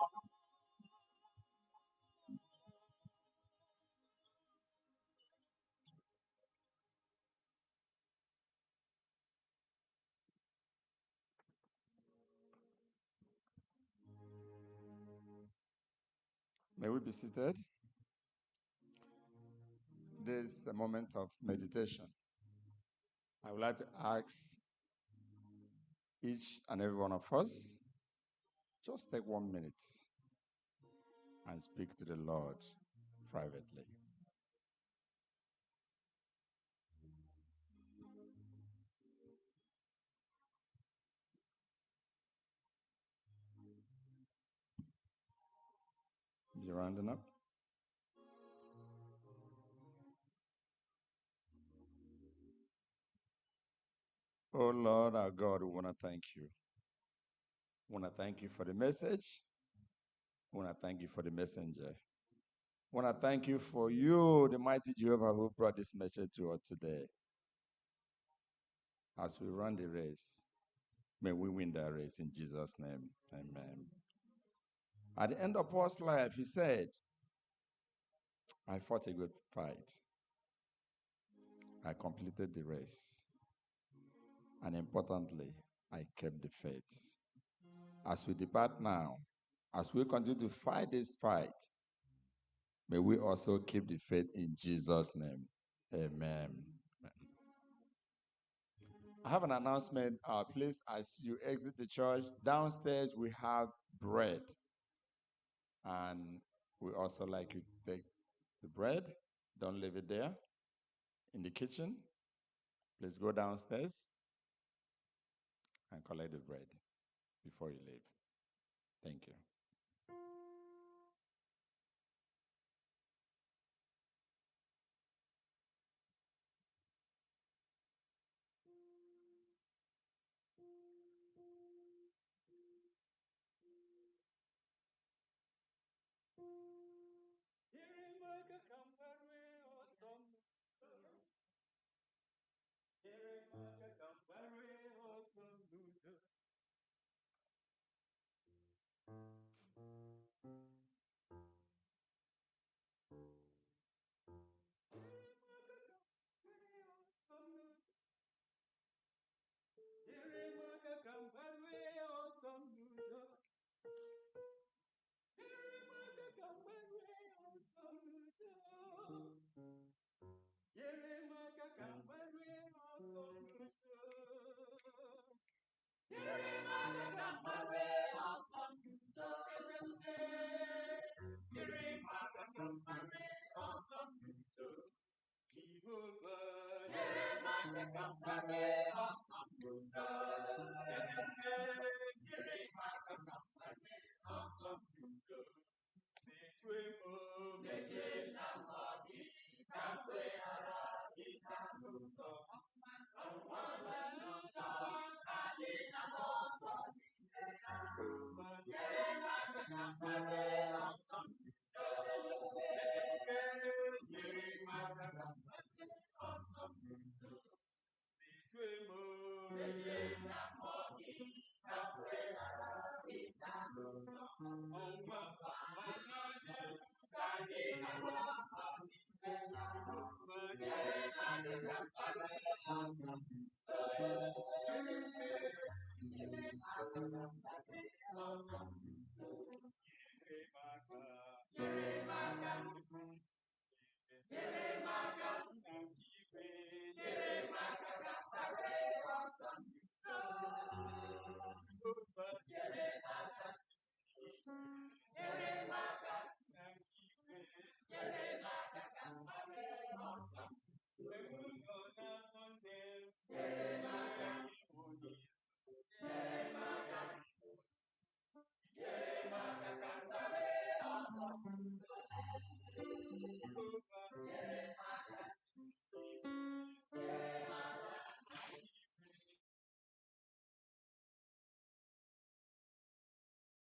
May we be seated? This is a moment of meditation. I would like to ask each and every one of us, just take 1 minute and speak to the Lord privately. You rounding up? Oh Lord, our God, we want to thank you. We want to thank you for the message. We want to thank you for the messenger. We want to thank you for you, the mighty Jehovah, who brought this message to us today. As we run the race, may we win that race in Jesus' name. Amen. At the end of Paul's life, he said, I fought a good fight. I completed the race. And importantly, I kept the faith. As we depart now, as we continue to fight this fight, may we also keep the faith in Jesus' name. Amen. I have an announcement. Please, as you exit the church, downstairs we have bread. And we also like you to take the bread. Don't leave it there in the kitchen. Please go downstairs and collect the bread before you leave. Thank you.